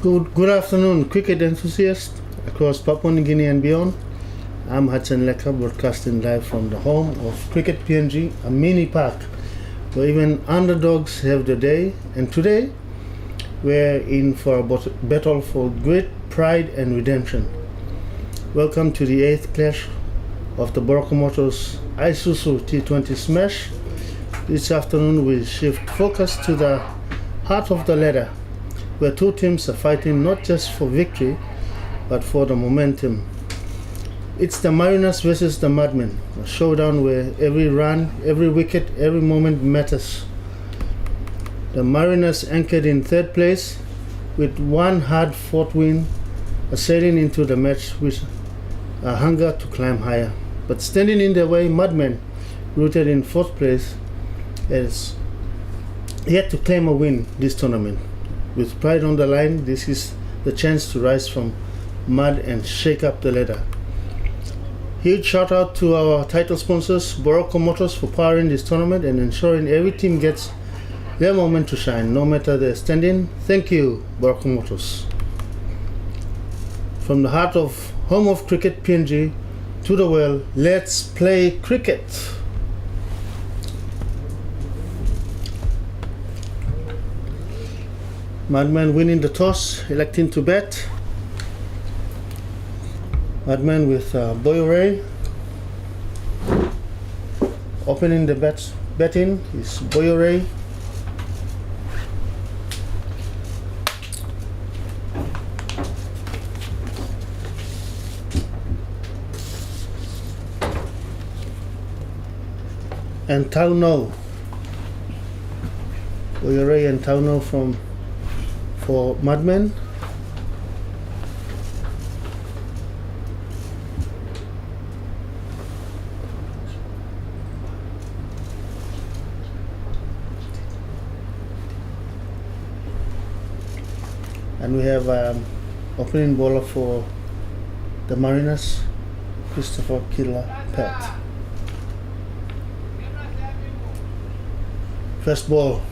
Good afternoon, cricket enthusiasts across Papua New Guinea and beyond. I'm Hudson Leka, broadcasting live from the home of Cricket PNG, Amini Park, where even underdogs have their day. And today, we're in for a battle for great pride and redemption. Welcome to the 8th clash of the Borokomoto's Isuzu T20 smash. This afternoon, we'll shift focus to the heart of the ladder, where two teams are fighting not just for victory, but for the momentum. It's the Mariners versus the Mudmen, a showdown where every run, every wicket, every moment matters. The Mariners anchored in third place with one hard-fought win, are sailing into the match with a hunger to climb higher. But standing in their way, Mudmen, rooted in fourth place, has yet to claim a win this tournament. With pride on the line, this is the chance to rise from mud and shake up the ladder. Huge shout out to our title sponsors, Borokomotos, for powering this tournament and ensuring every team gets their moment to shine, no matter their standing. Thank you, Borokomotos. From the heart of home of cricket PNG to the world, let's play cricket. Mudmen winning the toss, electing to bat. Mudmen with Boyore. Opening the batting is Boyore. And Tauno. Boyore and Tauno for Mudmen. And we have opening bowler for the Mariners, Christopher Killer Pett. First ball.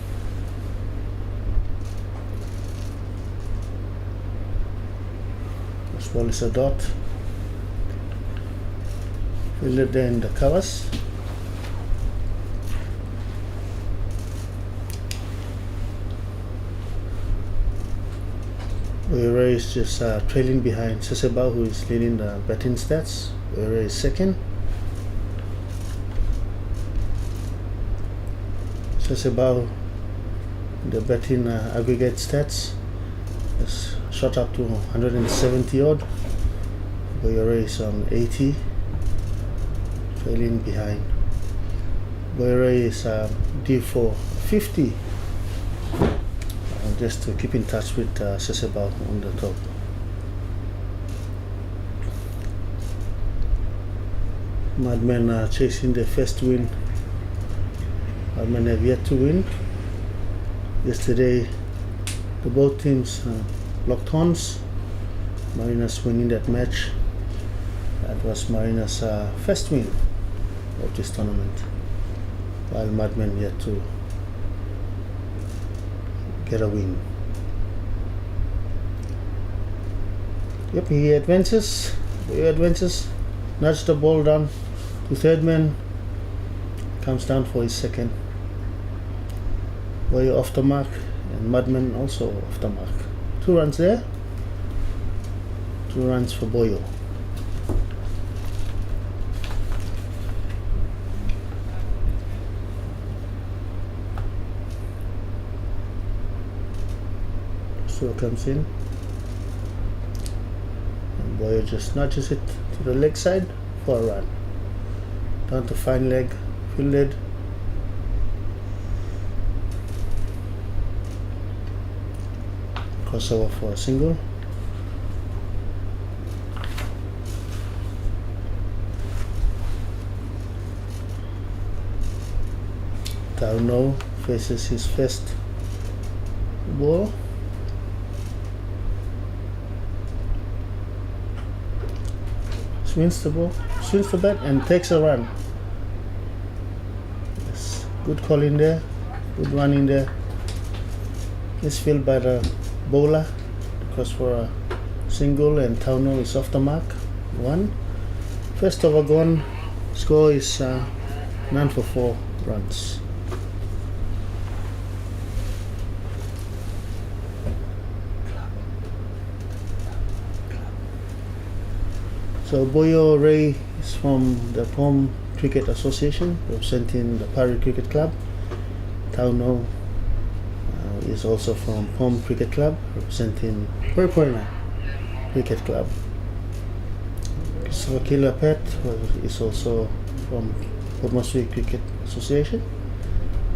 First ball is a dot. Fielded there in the covers. Boyore is just trailing behind Seseba, who is leading the batting stats. Boyore is second. Seseba, the batting aggregate stats, is shot up to 170 odd. Boyore is on 80, trailing behind. Boyore is due for 50. Just to keep in touch with Seseba on the top. Mudmen are chasing their first win. Mudmen have yet to win. Yesterday, the both teams locked horns. Mariners winning that match. That was Mariners' first win of this tournament, while Mudmen yet to get a win. Yep, he advances. Nudge the ball down to third man. Comes down for his second. Boyo off the mark, and Mudmen also off the mark. 2 runs there. 2 runs for Boyo. So comes in, and Boyo just nudges it to the leg side for a run. Down to fine leg, fielded. Crossover for a single. Tauno faces his first ball. Swings the ball, swings the bat, and takes a run. Yes, good call in there, good run in there. It's fielded by the bowler, across for a single, and Tauno is off the mark. 1. First over gone. Score is 9 for 4 runs. So Boyo Ray is from the Pom Cricket Association, representing the Parry Cricket Club. Tauno is also from Pom Cricket Club, representing Purpurna Cricket Club. Kila Pet is also from Purmasui Cricket Association,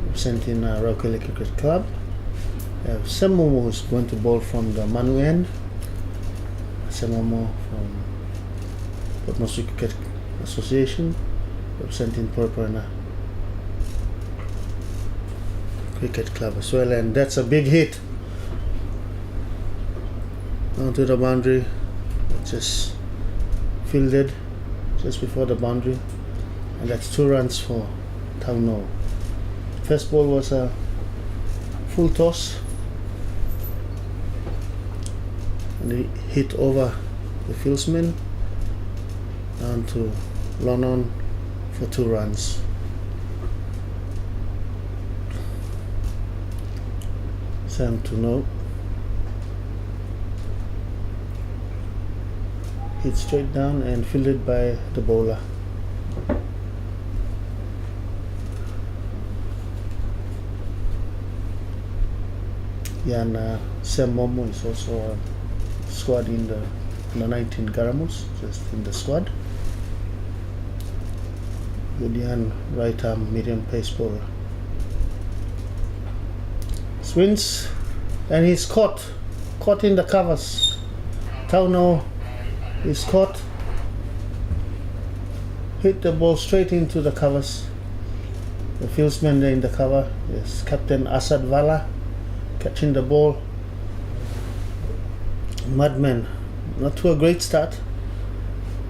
representing Raukele Cricket Club. Semomo, who is going to bowl from the Manu end. Semomo from Purmasui Cricket Association, representing Purpurna Cricket Club as well, and that's a big hit. Down to the boundary, just fielded just before the boundary, and that's 2 runs for Tauno. First ball was a full toss, and he hit over the fieldsman down to Lonon for 2 runs. Sam to no. Hit straight down and fielded by the bowler. Yan Sam Momo is also a squad in the 19 Garamus, just in the squad. Good right arm medium pace bowler. Swings, and he's caught in the covers. Tauno is caught, hit the ball straight into the covers. The fieldsman there in the cover is Captain Asad Vala, catching the ball. Mudmen, not to a great start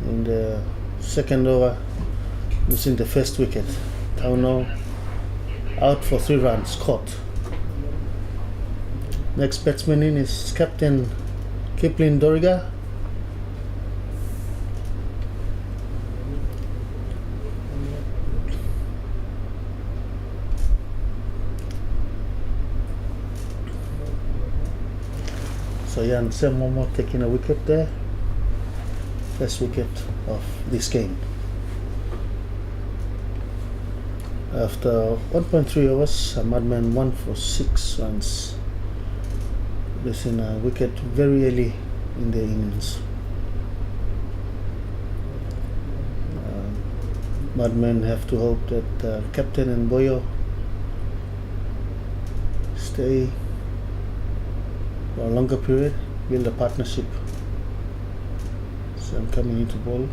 in the second over, losing the first wicket. Tauno out for 3 runs, caught. Next batsman in is Captain Kipling Doriga. So Yan Semomo taking a wicket there. First wicket of this game. After 1.3 overs, Mudmen 1 for 6 runs. Losing a wicket very early in the innings. Mudmen have to hope that Captain and Boyo stay for a longer period, build a partnership. So I'm coming into bowl,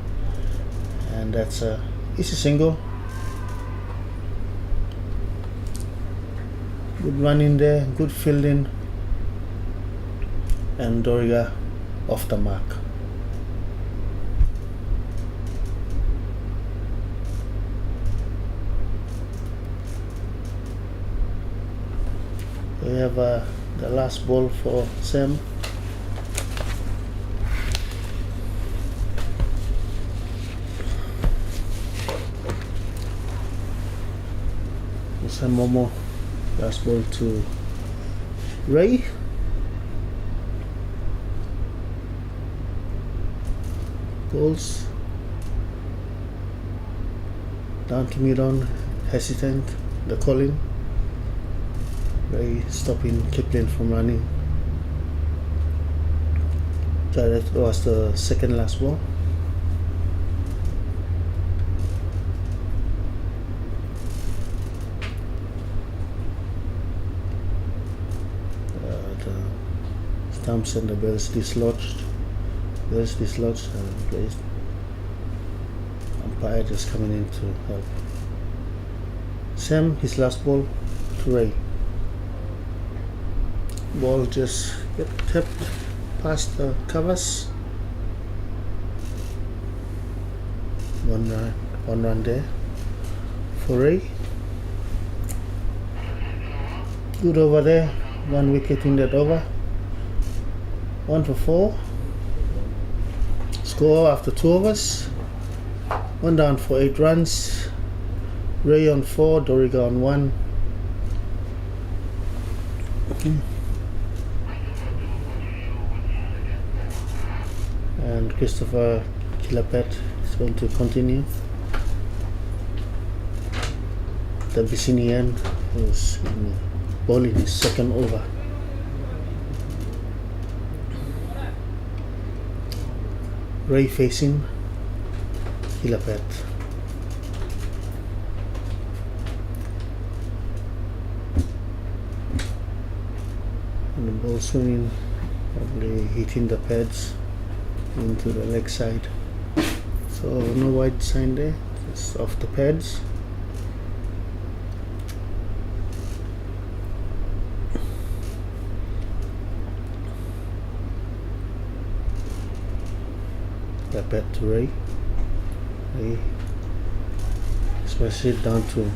and that's a easy single. Good run in there, good fielding, and Doriga off the mark. We have the last ball for Sam. Sam Momo, last ball to Ray. Balls down to mid-on, hesitant, the calling. Ray stopping Kipling from running. That was the second last ball. The stumps and the bells dislodged. And placed. Umpire just coming in to help. Sam, his last ball to Ray. Ball just get tapped past the covers. One run there for Ray. Good over there. 1 wicket in that over. 1 for 4. Score after 2 overs. 1 down for 8 runs. Ray on 4, Doriga on 1. And Christopher Kilapet is going to continue. The Vicinian is bowling his second over. Ray facing Kilapet. And the ball swinging, probably hitting the pads into the leg side. So no white sign there, just off the pads. Back to Ray. Ray smash it down to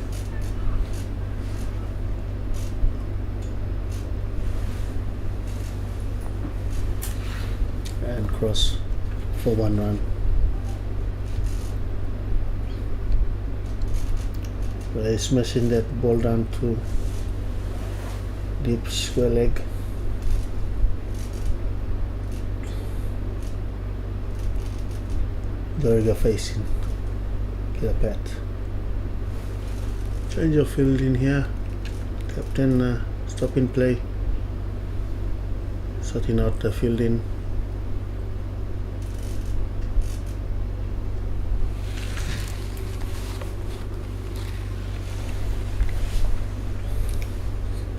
and cross for 1 run. Ray smashing that ball down to deep square leg. Doriga facing Kilapet. Change of field in here. Captain stop in play. Sorting out the fielding.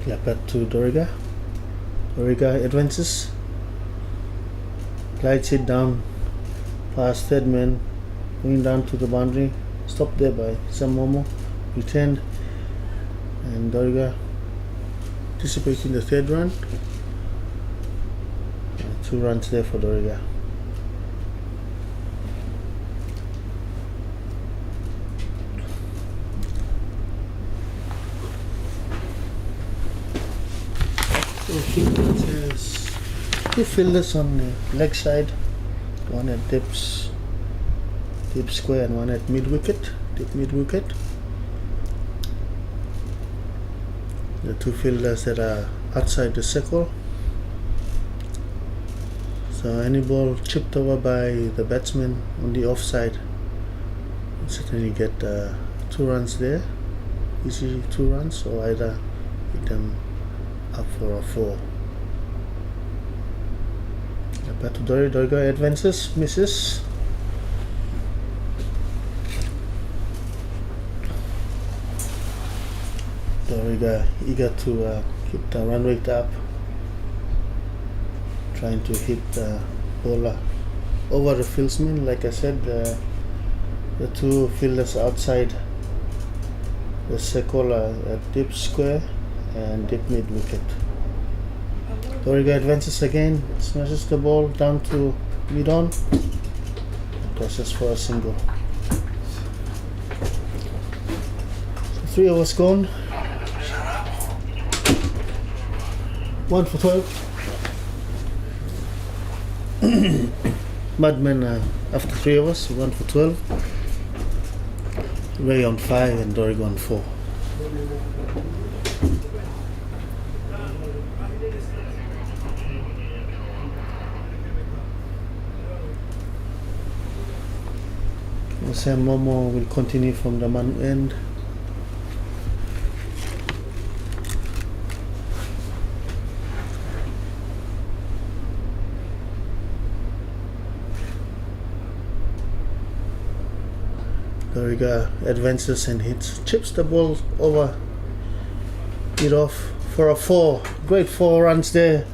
Kilapet to Doriga. Doriga advances. Glides it down past third man, going down to the boundary. Stopped there by Sam Momo. Returned. And Doriga anticipating the third run. 2 runs there for Doriga. So it has 2 fielders on the leg side. One at deep square and one at mid wicket, deep mid wicket. The 2 fielders that are outside the circle. So any ball chipped over by the batsman on the offside, will certainly get 2 runs there. Easy 2 runs, or either hit them up for a 4. Back to Doriga advances, misses. Doriga eager to keep the run rate up, trying to hit the bowler over the fieldsman. Like I said, the 2 fielders outside the circle are at deep square and deep mid wicket. Doriga advances again, smashes the ball down to mid on, and crosses for a single. So 3 overs gone. 1 for 12. Mudmen after 3 overs, 1 for 12. Ray on 5 and Doriga on 4. Sam Momo will continue from the man end. Doriga advances and hits, chips the ball over, it off for a 4. Great 4 runs there.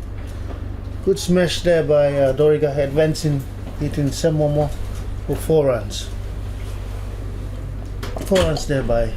Good smash there by Doriga, advancing, hitting Sam Momo for 4 runs. 4 runs there by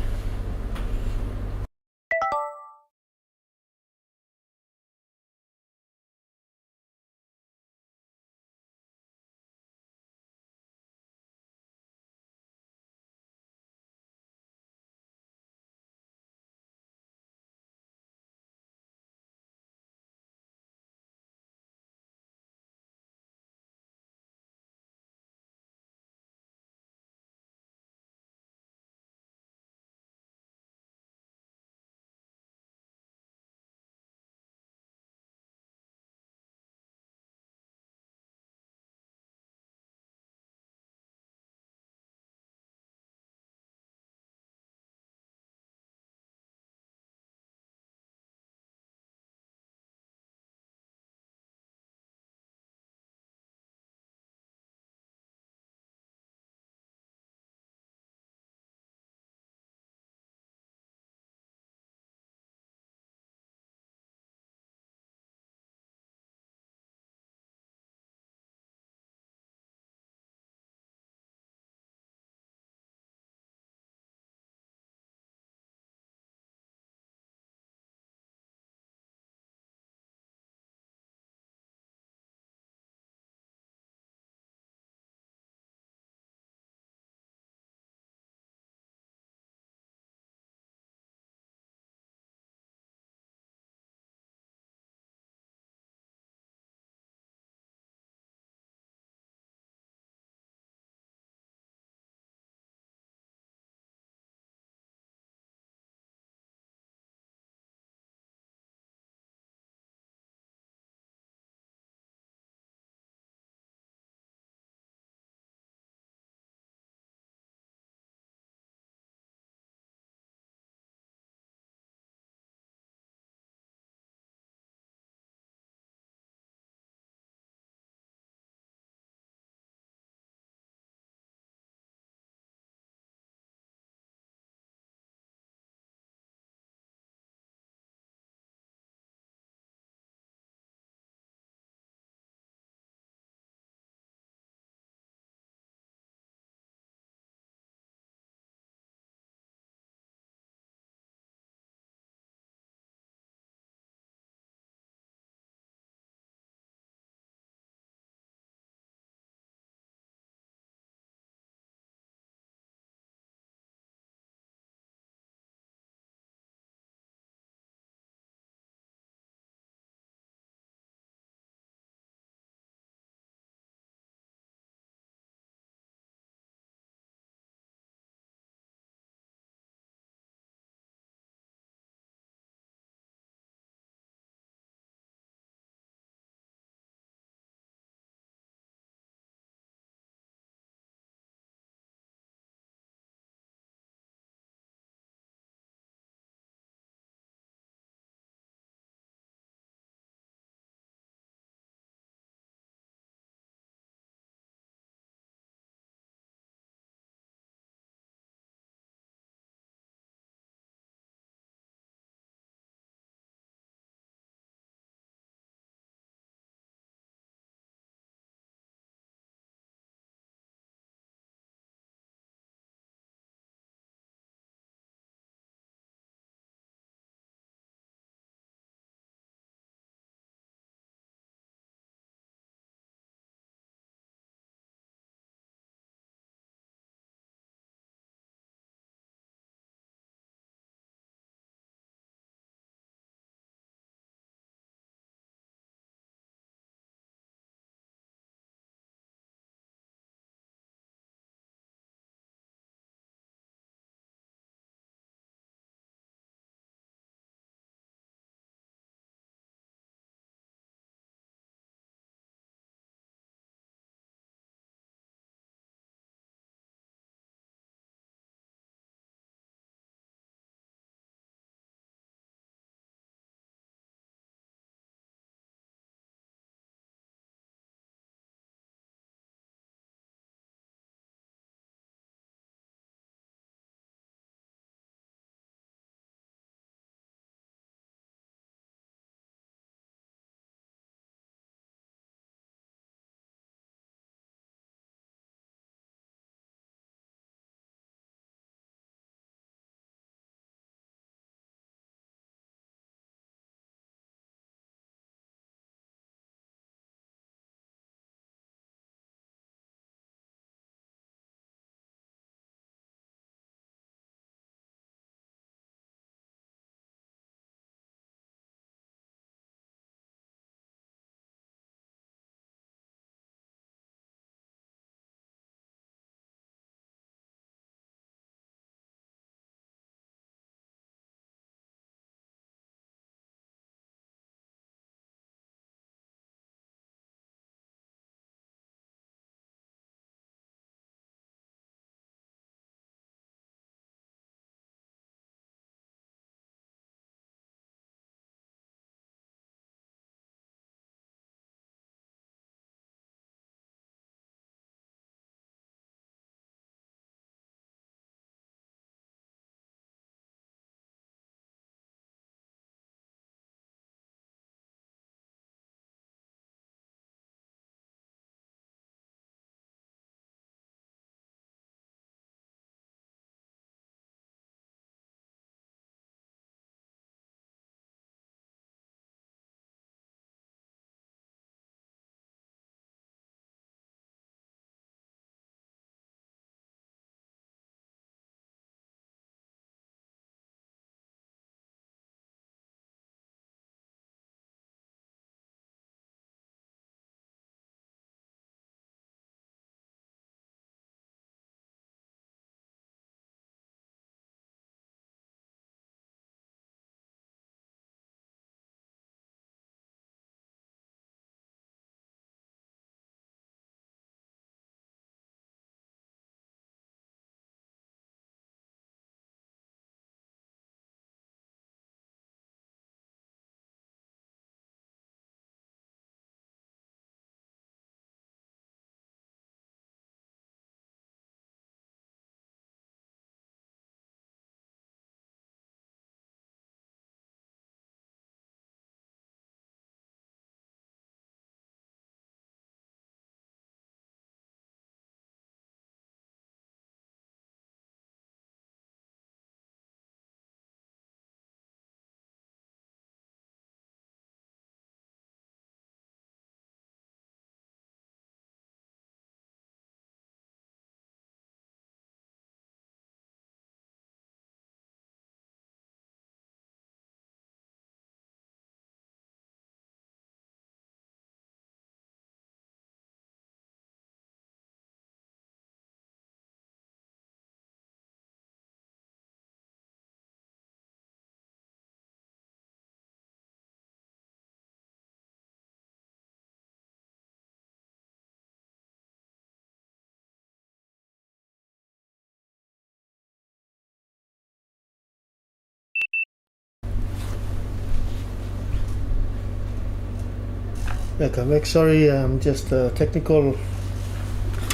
Welcome back. Sorry, just technical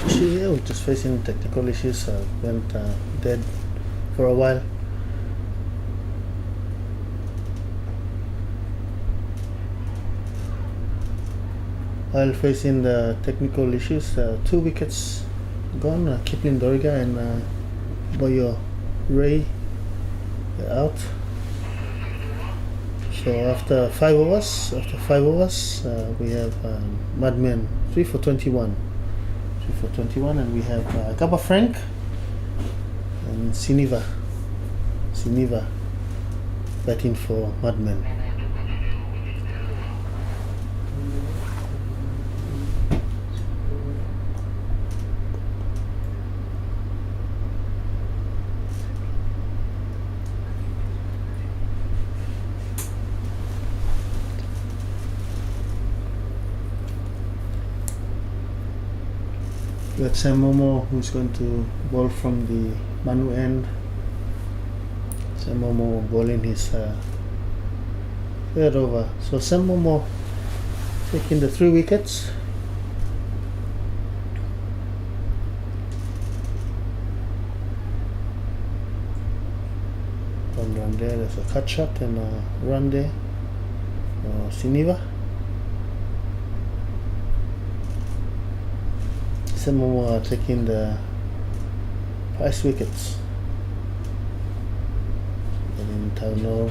issue here. We're just facing technical issues. Went dead for a while. While facing the technical issues, 2 wickets gone. Kipling Doriga and Boyo Ray out. So after 5 overs, we have Mudmen 3 for 21, and we have Gabba Frank and Siniva batting for Mudmen. We got Sam Momo, who's going to bowl from the Manu end. Sam Momo bowling his third over. So Sam Momo taking the 3 wickets. One run there, there's a cut shot and a run there. Siniva. Some more are taking the price wickets. And in Taunor,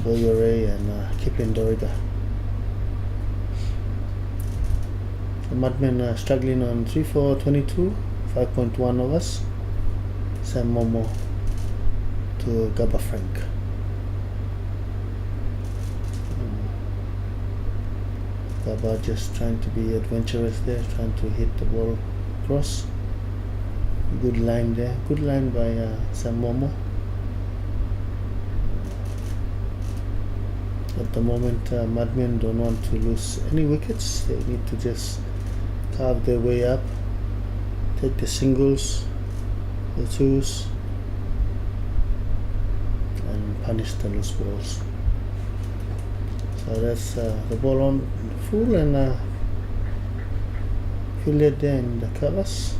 Boyore and Kipling Doriga. The Mudmen are struggling on 3 for 22, 5.1 overs. Sam Momo to Gabba Frank. Gabba just trying to be adventurous there, trying to hit the ball across. Good line there, good line by Sam Momo. At the moment, Mudmen don't want to lose any wickets. They need to just carve their way up, take the singles, the twos, and punish the loose balls. So that's the ball on full and fielded there in the covers.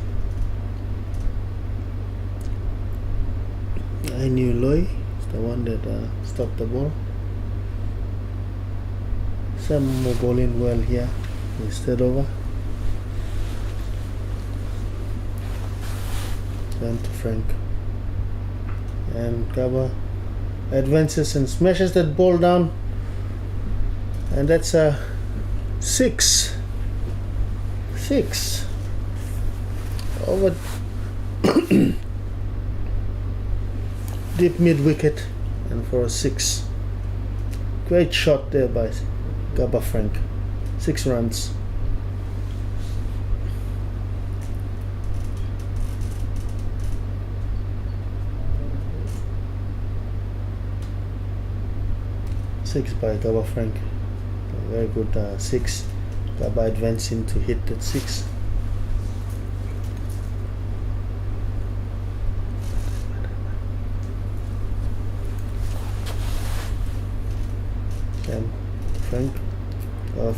I knew Loy is the one that stopped the ball. Some more bowling well here instead over. Down to Frank. And Gabba advances and smashes that ball down. And that's a 6 over deep mid wicket, and for a 6. Great shot there by Gabba Frank. 6 runs. Six by Gabba Frank. Very good 6. Gabba advancing to hit that 6.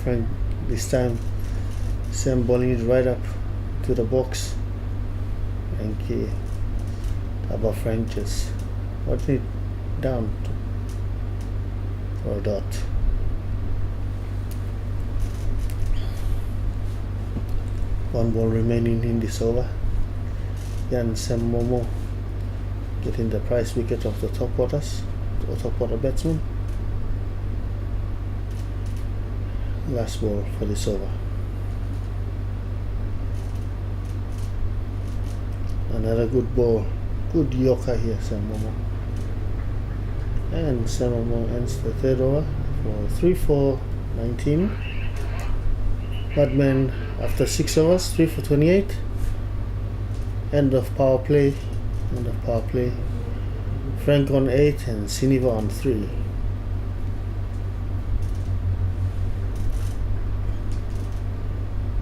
Frank this time Sam bowling it right up to the box, and Gabba Frank just watching it down for a dot. One ball remaining in this over. Yan Sam Momo getting the prize wicket of the top orders, or top order batsman. Last ball for this over. Another good ball, good yorker here, Sam Momo. And Sam Momo ends the third over for 3 for 19. Mudmen after 6 overs, 3 for 28. End of power play. Frank on 8 and Siniva on 3.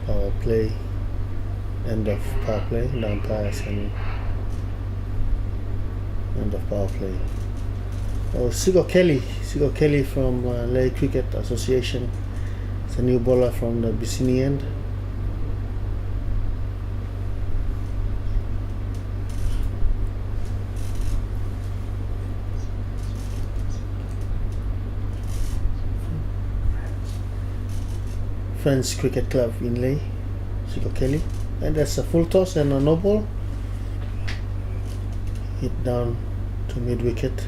Power play. End of power play. Down tires and end of power play. Sigo Kelly from Lay Cricket Association It's a new bowler from the Bicini end. Friends Cricket Club Inlay, Chico Kelly. And that's a full toss and a no ball. Hit down to mid wicket.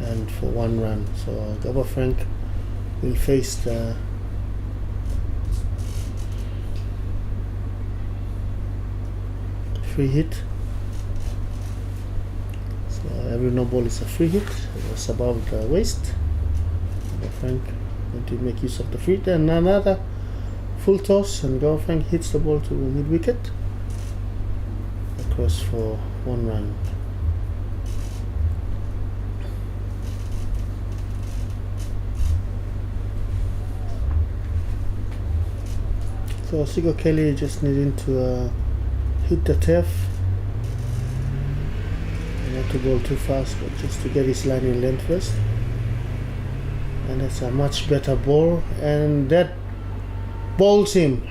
And for 1 run. So Gabba Frank will face the free hit. So every no ball is a free hit. It's above the waist. Gabba Frank going to make use of the free hit, and another full toss, and Gabba Frank hits the ball to mid wicket across for 1 run. So Chico Kelly just needing to hit the turf, not to bowl too fast, but just to get his line in length first. And it's a much better ball, and that bowls him.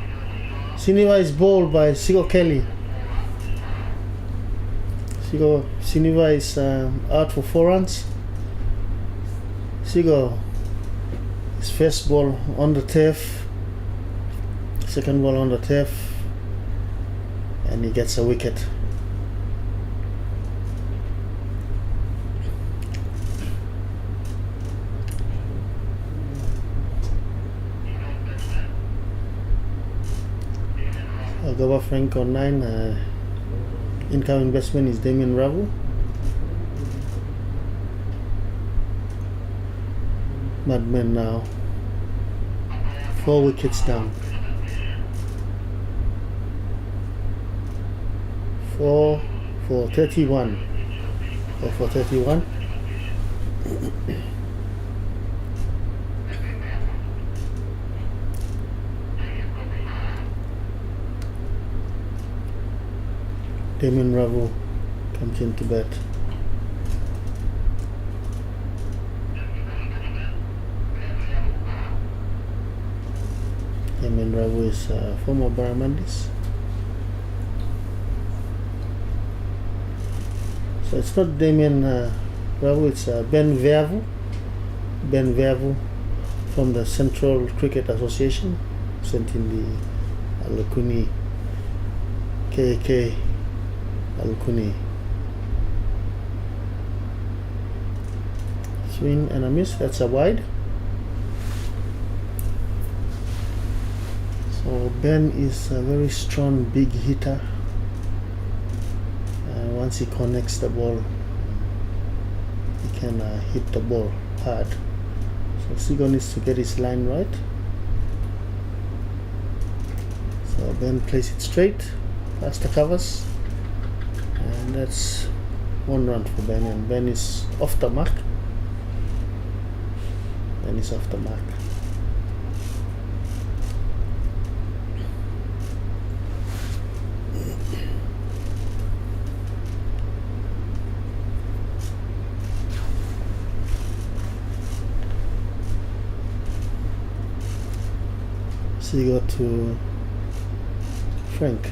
Siniva is bowled by Chico Kelly. Siniva is out for 4 runs. Chico, his first ball on the turf, second ball on the turf, and he gets a wicket. Gabba Frank on 9. Income investment is Damien Ravu. Mudmen now 4 wickets down. 4 for 31. 4 for 31. Damien Ravu comes into bat. Damien Ravu is former Baramandis. So it's not Damien Ravu, it's Ben Vervu. Ben Vervu from the Central Cricket Association, sent in the Alukuni KK Alukuni. Swing and a miss, that's a wide. So Ben is a very strong big hitter. Once he connects the ball, he can hit the ball hard. So Sigo needs to get his line right. So Ben plays it straight past the covers, and that's 1 run for Ben, and Ben is off the mark. Ben is off the mark. Sigo to Frank.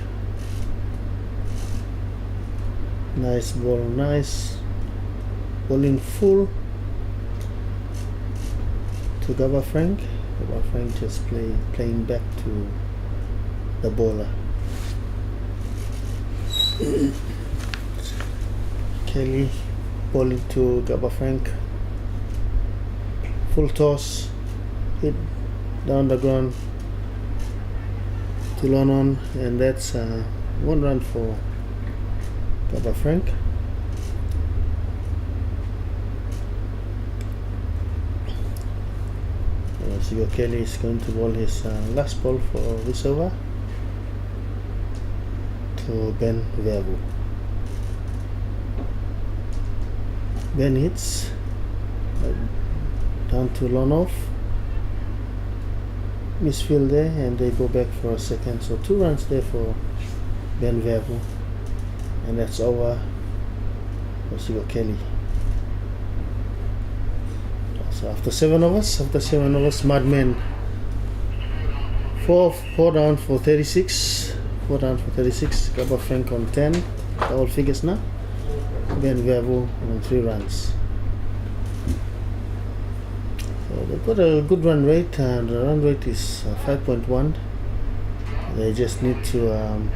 Nice ball, nice. Bowling full to Gabba Frank. Gabba Frank just playing back to the bowler. Kelly bowling to Gabba Frank. Full toss, hit down the ground to London, and that's 1 run for Gabba Frank. Sigo Kelly is going to bowl his last ball for this over to Ben Vervu. Ben hits down to Lonoff. Misfield there, and they go back for a second. So 2 runs there for Ben Vervu. and that's over for Sigo Kelly. So after 7 overs, Mudmen 4 down for 36. 4 down for 36. Gabba Frank on 10. Double figures now. Ben Verbu on 3 runs. So they've got a good run rate, and the run rate is 5.1. They just need to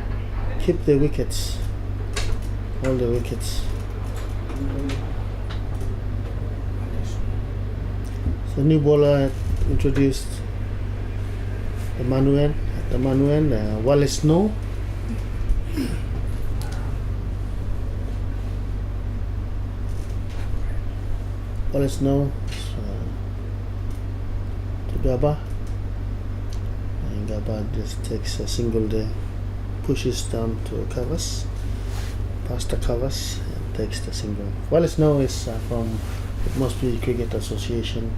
keep the wickets, all the wickets. So new bowler introduced the Mudmen, Wallace No. Wallace No to Gabba, and Gabba just takes a single there, pushes down to covers, past the covers, and takes the single. Wallace No is from, it must be Cricket Association,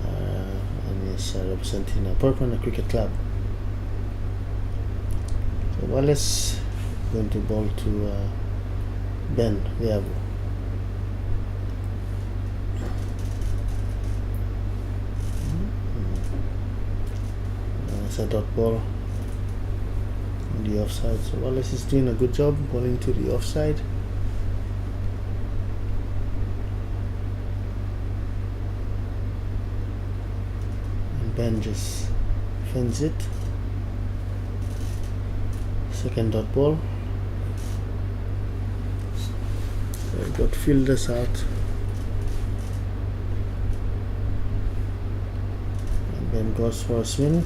and is representing Purpana Cricket Club. So Wallace going to bowl to Ben Verbu. It's a dot ball on the offside. So Wallace is doing a good job bowling to the offside. Ben just fends it. Second dot ball. So we've got fielders out. And Ben goes for a swing.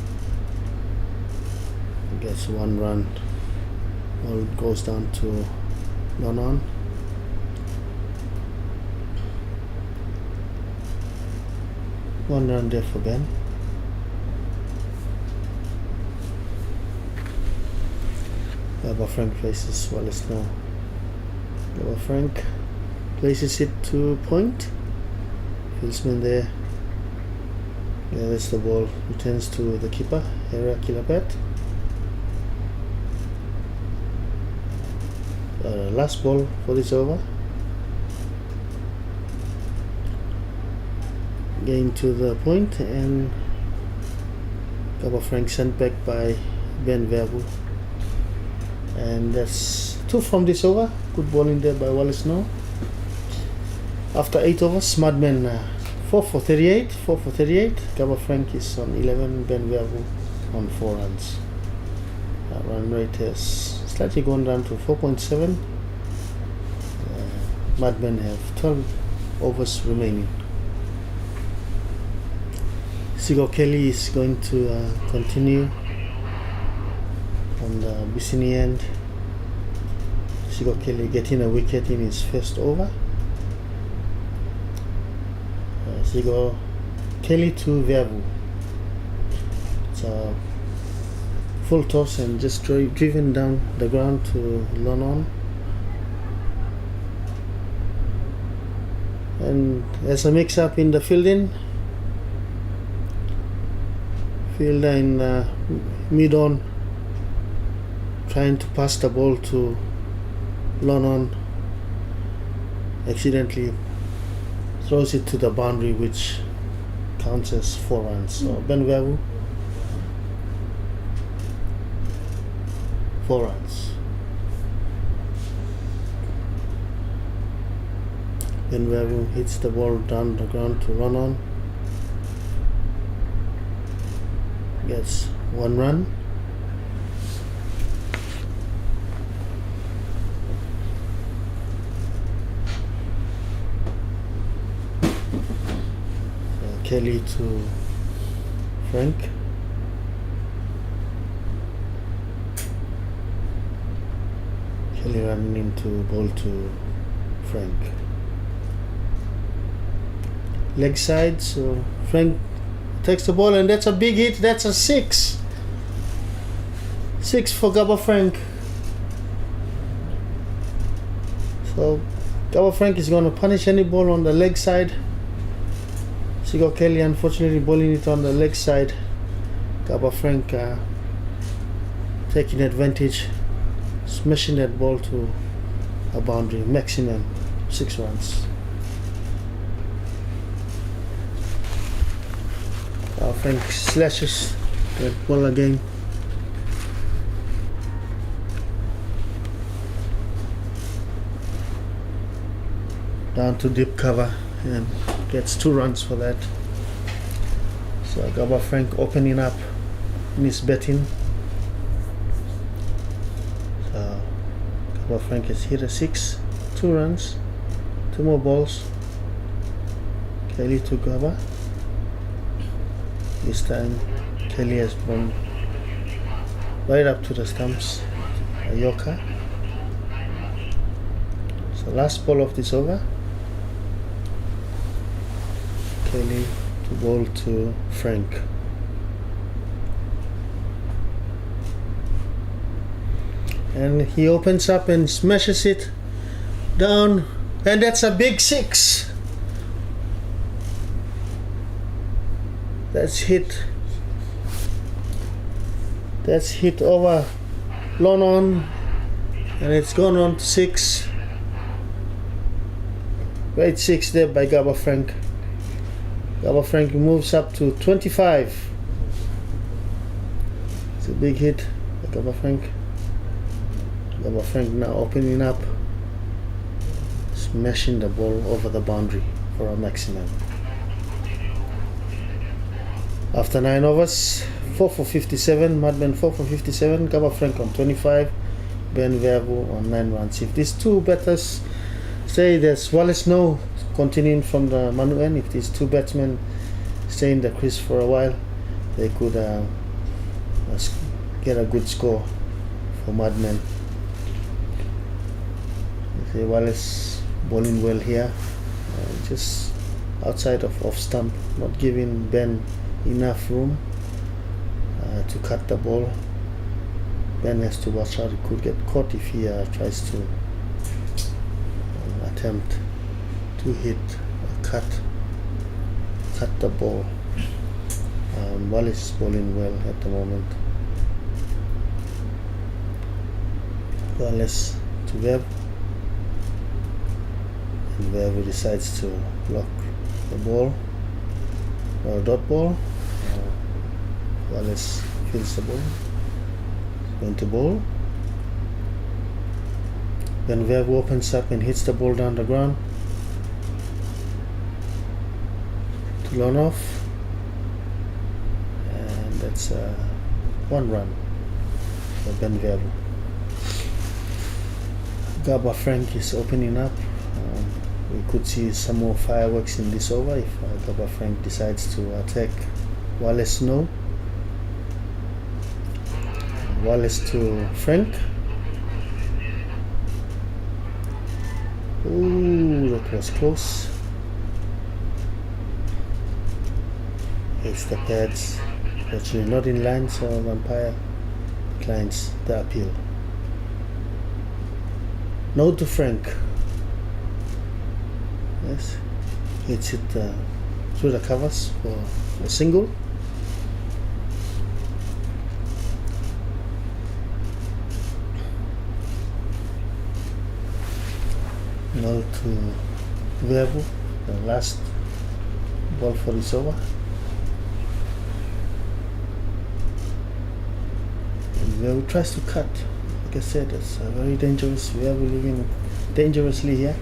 Gets 1 run. Ball goes down to none on. One run there for Ben. Gabba Frank places Wallace now. Gabba Frank places it to point. Fieldsman there. Yeah, that's the ball. Returns to the keeper, Hera Kilapet. Last ball for this over. Getting to the point, and Gabba Frank sent back by Ben Verbu. And that's 2 from this over. Good bowling there by Wallace now. After 8 overs, Mudmen 4 for 38. 4 for 38. Gabba Frank is on 11. Ben Verbu on 4 runs. Run rate has slightly gone down to 4.7. Mudmen have 12 overs remaining. Sigo Kelly is going to continue on the Bissini end. Sigo Kelly getting a wicket in his first over. Sigo Kelly to Verbu. It's a full toss and just driven down the ground to Lonon. And as a mix up in the fielding, fielder in mid-on trying to pass the ball to Lonon, accidentally throws it to the boundary, which counts as 4 runs. So Ben Verbu 4 runs. Ben Verbu hits the ball down the ground to run on. Gets 1 run. Kelly to Frank. Kelly running into ball to Frank. Leg side, so Frank takes the ball, and that's a big hit. That's a 6. 6 for Gabba Frank. So Gabba Frank is going to punish any ball on the leg side. Sigo Kelly unfortunately bowling it on the leg side. Gabba Frank taking advantage, smashing that ball to a boundary, maximum 6 runs. Frank slashes that ball again. Down to deep cover and gets 2 runs for that. So Gabba Frank opening up in his betting. So Gabba Frank has hit a 6, 2 runs, 2 more balls. Kelly to Gabba. This time Kelly has gone right up to the stumps. A Yorker. So last ball of this over. Kelly to ball to Frank. And he opens up and smashes it down, and that's a big 6. That's hit over long on, and it's gone on to 6. Great 6 there by Gabba Frank. Gabba Frank moves up to 25. It's a big hit by Gabba Frank. Gabba Frank now opening up, smashing the ball over the boundary for a maximum. After 9 overs, 4 for 57, Mudmen 4 for 57, Gabba Frank on 25, Ben Verbu on 9 runs. If these 2 batters, say there's Wallace No continuing from the Manu end, if these 2 batsmen stay in the crease for a while, they could get a good score for Mudmen. See Wallace bowling well here, just outside of off stump, not giving Ben enough room to cut the ball. Ben has to watch out, he could get caught if he tries to attempt to hit or cut the ball. Wallace is bowling well at the moment. Wallace to Webb, and Webb decides to block the ball or dot ball. Wallace fields the ball, going to bowl. Then Webb opens up and hits the ball down the ground to Lone off, and that's 1 run for Ben Webb. Gabba Frank is opening up. We could see some more fireworks in this over if Gabba Frank decides to attack Wallace No. Wallace to Frank. Ooh, that was close. It's the pads, actually not in line, so the umpire declines the appeal. No to Frank. Yes, hits it through the covers for a single. No to Verbu, the last ball for this over. And Verbu tries to cut. Like I said, it's very dangerous. Verbu living dangerously here.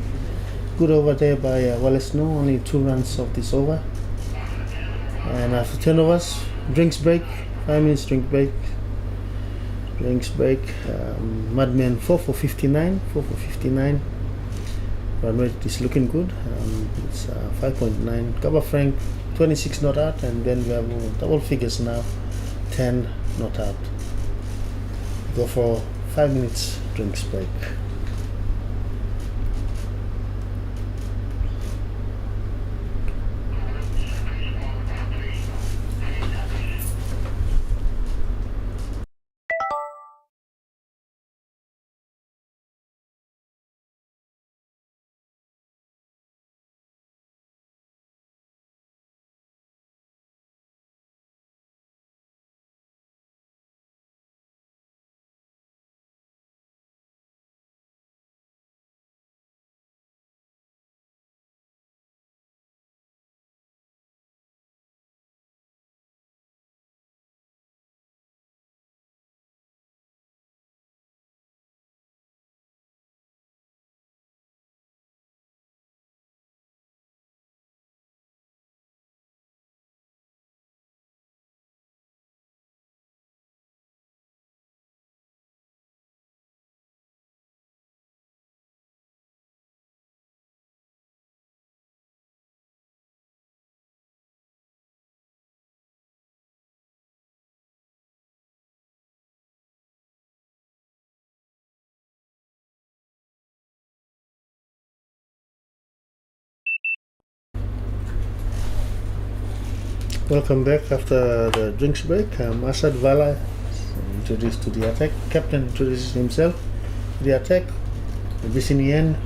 Good over there by Wallace No, only 2 runs of this over. And after 10 overs, drinks break, 5 minutes drink break. Drinks break. Mudmen 4 for 59, 4 for 59. Run rate is looking good. It's 5.9. Gabba Frank 26 not out, and then we have double figures now, 10 not out. Go for 5 minutes drinks break. Welcome back after the drinks break. Asad Vala introduced to the attack. Captain introduces himself to the attack. This in the end.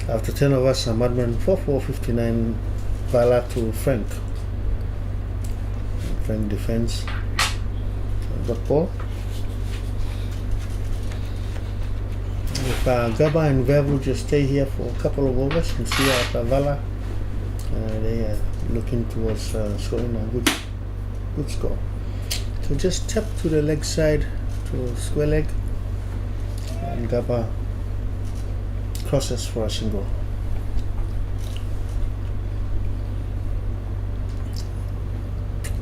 After 10 of us, Mudmen 4-4-59 Vala to Frank. Frank defends. Got ball. If Gaba and Verbu just stay here for a couple of overs and see after Vala, they are looking towards scoring a good score. So just tap to the leg side to square leg, and Gaba crosses for a single.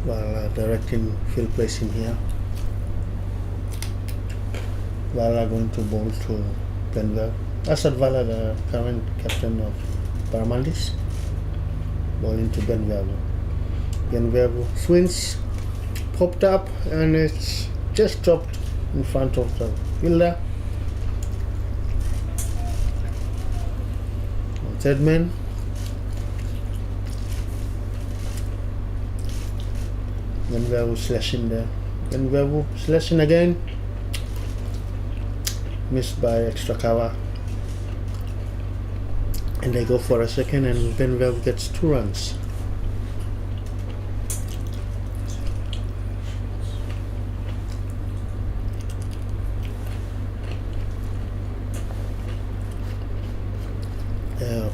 While directing field placing here, Vala going to bowl to Benver. Asad Vala, the current captain of Paramaldis, bowling to Benverbu. Benverbu swings, popped up, and it's just dropped in front of the fielder. Third man. Benverbu slashing there. Benverbu slashing again. Missed by extra cover, and they go for a second, and Benverbu gets 2 runs.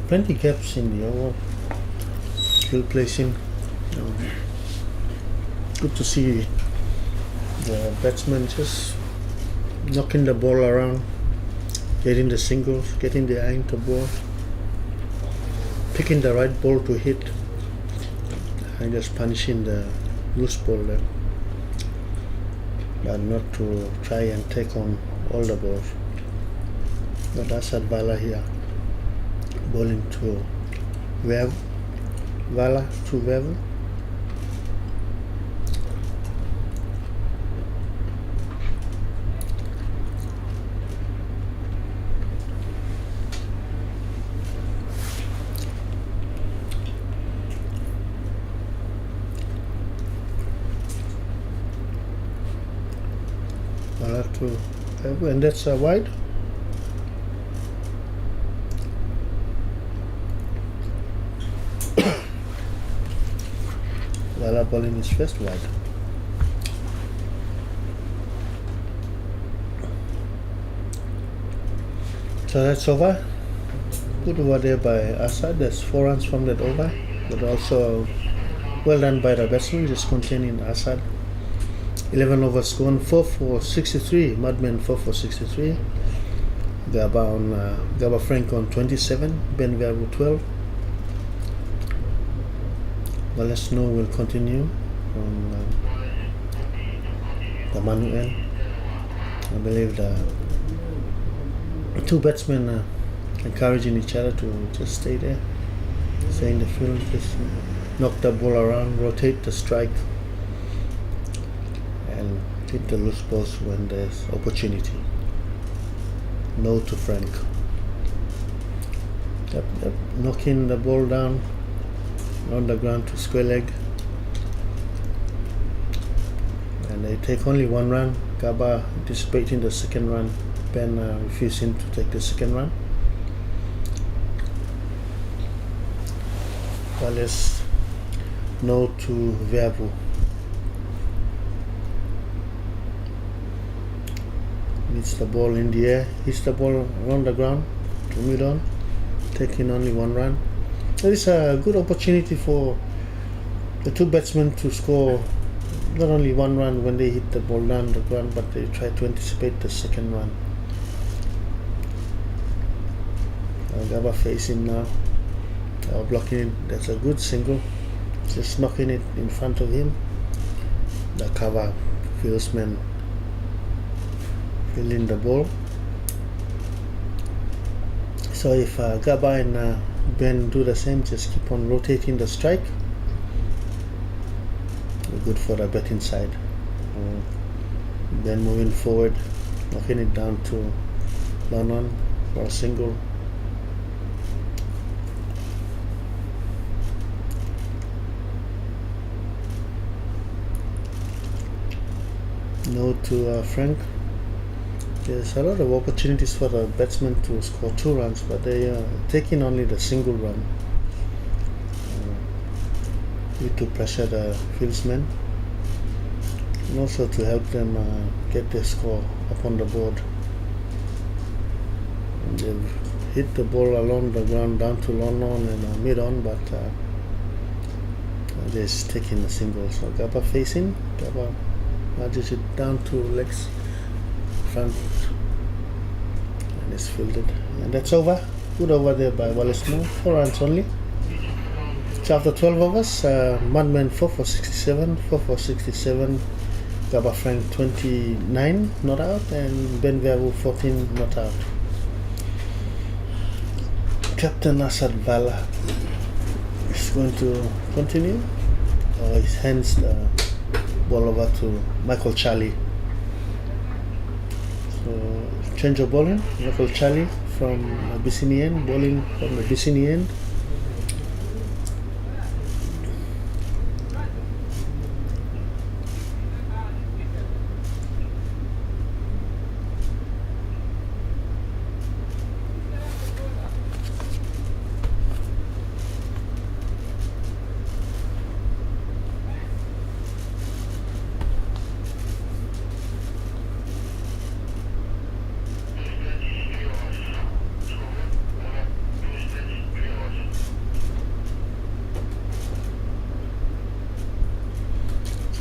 Plenty gaps in the over. Field placing. Good to see the batsman just knocking the ball around, getting the singles, getting the iron to ball, picking the right ball to hit, and just punishing the loose ball there, but not to try and take on all the balls. But Asad Vala here, bowling to Vala to Verbu. And that's wide. Vala bowling is first wide. So that's over. Good over there by Asad. That's 4 runs from that over, but also well done by the batsman, just containing Asad. 11 overs gone, 4-4-63. Mudmen 4-4-63. Gaba Frank on 27. Benverbu 12. Well, Snow will continue from the Mudmen. I believe the 2 batsmen are encouraging each other to just stay there, stay in the field, just knock the ball around, rotate the strike, and hit the loose balls when there's opportunity. No to Frank. Knocking the ball down on the ground to square leg, and they take only 1 run. Gaba anticipating the second run, Ben refusing to take the second run. Wallace no to Verbu. Hits the ball in the air, hits the ball on the ground to mid on, taking only 1 run. There is a good opportunity for the 2 batsmen to score not only 1 run when they hit the ball down the ground, but they try to anticipate the second run. Gaba facing now, blocking it. That's a good single, just knocking it in front of him. The cover fieldsman filling the ball. So if Gaba and Ben do the same, just keep on rotating the strike, good for the batting side. Then moving forward, knocking it down to London for a single. No to Frank. There's a lot of opportunities for the batsmen to score 2 runs, but they are taking only the single run. Need to pressure the fieldsmen and also to help them get their score up on the board. And they've hit the ball along the ground down to long on and mid on, but they're just taking a single. So Gabba facing, Gabba nudges it down to legs front and it's fielded, and that's over. Good over there by Wallace Moore. 4 runs only. So after 12 overs, Mudmen 4 for 67, 4 for 67, Gabba Frank 29 not out, and Ben Verbu 14 not out. Captain Asad Bala is going to continue. He hands the ball over to Michael Charlie. So change of bowling. Michael Charlie from Bicini end, bowling from the Bicini end.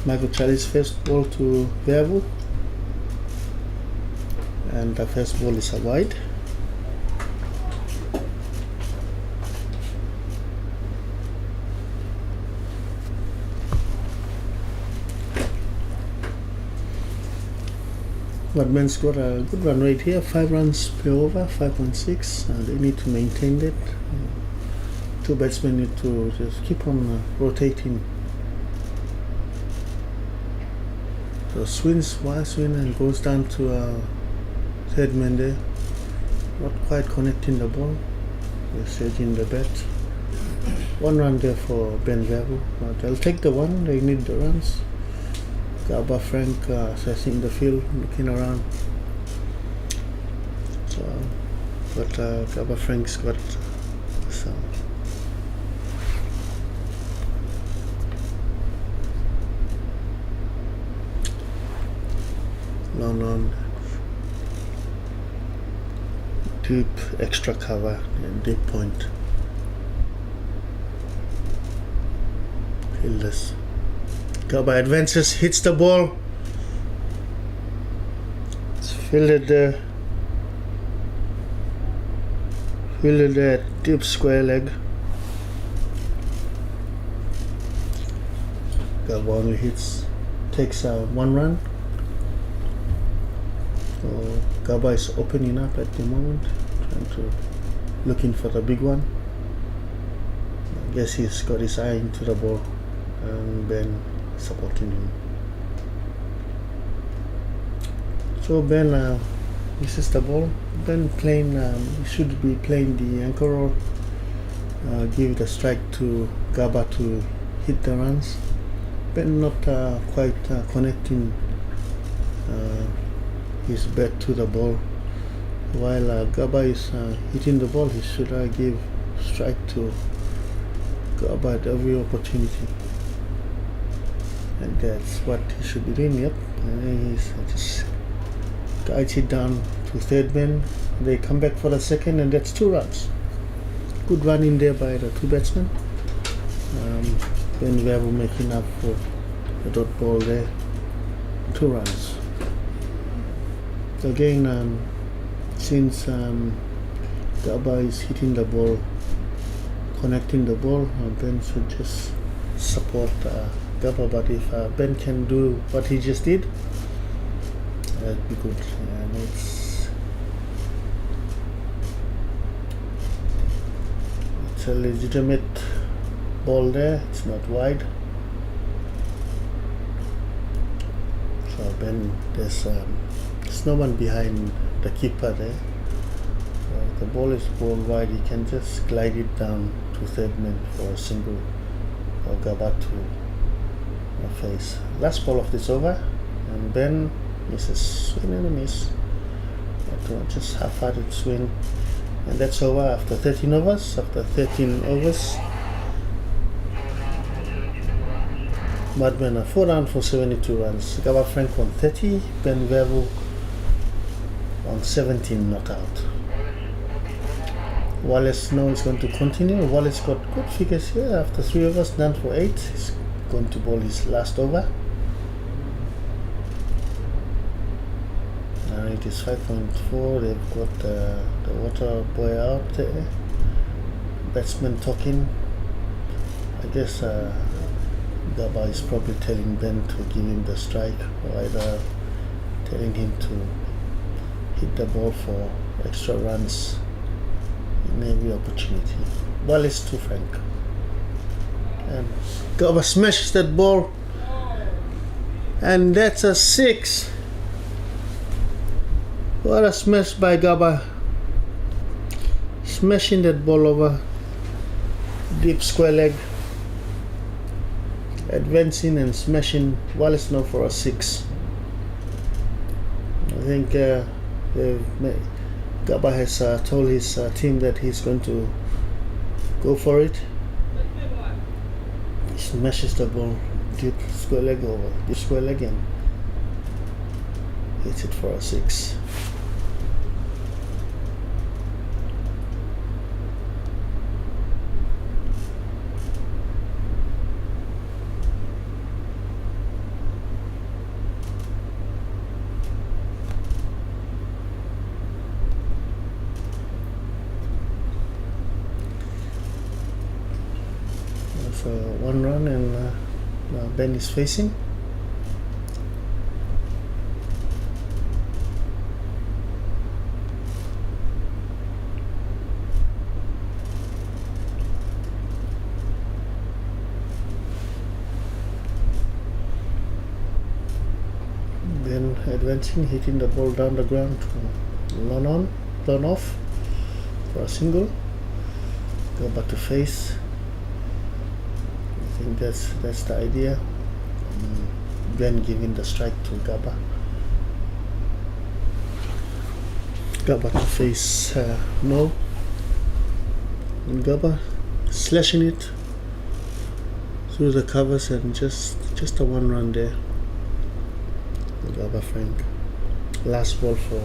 Michael Charlie's first ball to Verbu, and the first ball is a wide. Mudmen's got a good run rate here, 5 runs per over, 5.6, and they need to maintain that. 2 batsmen need to just keep on rotating. So swings, wide swing, and goes down to third man there. Not quite connecting the ball. They're sedging the bat. 1 run there for Ben Verbu, but they'll take the 1. They need the runs. Gabba Frank assessing the field, looking around. So, but Gabba Frank's got some. Long on, deep extra cover and deep point. Fieldless. Gabba advances, hits the ball. It's fielded there. Fielded there, deep square leg. Gabba only takes 1 run. So Gabba is opening up at the moment, trying to looking for the big one. I guess he's got his eye into the ball, and Ben supporting him. So Ben misses the ball. Ben playing, he should be playing the anchor role. Give it a strike to Gabba to hit the runs. Ben not quite connecting his bat to the ball. While Gabba is hitting the ball, he should give strike to Gabba at every opportunity. And that's what he should be doing. Yep, and he's just guides it down to third man. They come back for the second, and that's 2 runs. Good run in there by the 2 batsmen. Ben Verbu making up for the dot ball there. 2 runs. So again, since Gabba is hitting the ball, connecting the ball, Ben should just support Gabba. But if Ben can do what he just did, that'd be good. And it's a legitimate ball there. It's not wide. So Ben, there's no one behind the keeper there. The ball is bowled wide. He can just glide it down to third man for a single, or Gabba to face. Last ball of this over, and Ben misses, swing and a miss. Just half-hearted swing, and that's over after 13 overs. After 13 overs, Mudmen are 4 down for 72 runs. Gaba Frank on 30, Ben Verbu on 17 not out. Wallace now is going to continue. Wallace got good figures here after 3 overs, done for 8. He's going to bowl his last over. It is 5.4. They've got the water boy out there. Batsman talking. I guess Gaba is probably telling Ben to give him the strike, or either telling him to hit the ball for extra runs in every opportunity. Wallace to Frank. And Gaba smashes that ball. And that's a 6. What a smash by Gaba. Smashing that ball over deep square leg. Advancing and smashing Wallace now for a 6. I think Gaba has told his team that he's going to go for it. He smashes the ball deep square leg over deep square leg and hits it for a 6. So 1 run, and now Ben is facing. Ben advancing, hitting the ball down the ground to run off for a single. Go back to face. I think that's the idea. Ben giving the strike to Gaba. Gaba to face no. And Gaba slashing it through the covers, and just a 1 run there. Gaba Frank. Last ball for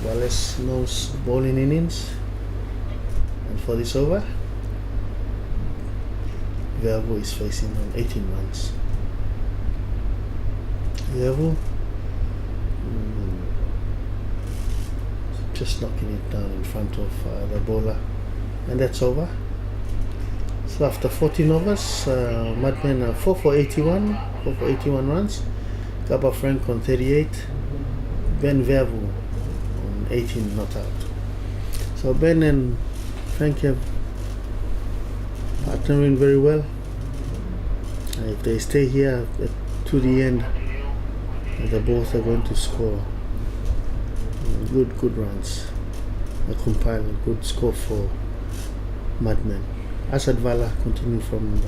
Wallace No's bowling innings. And for this over, Verbu is facing on 18 runs. Verbu just knocking it down in front of the bowler, and that's over. So after 14 overs, Mudmen are 4 for 81 runs. Gaba Frank on 38, Ben Verbu on 18 not out. So Ben and Frank have partnering very well. If they stay here to the end, they both are going to score good runs. Compile a good score for Mudmen. Asad Vala continue from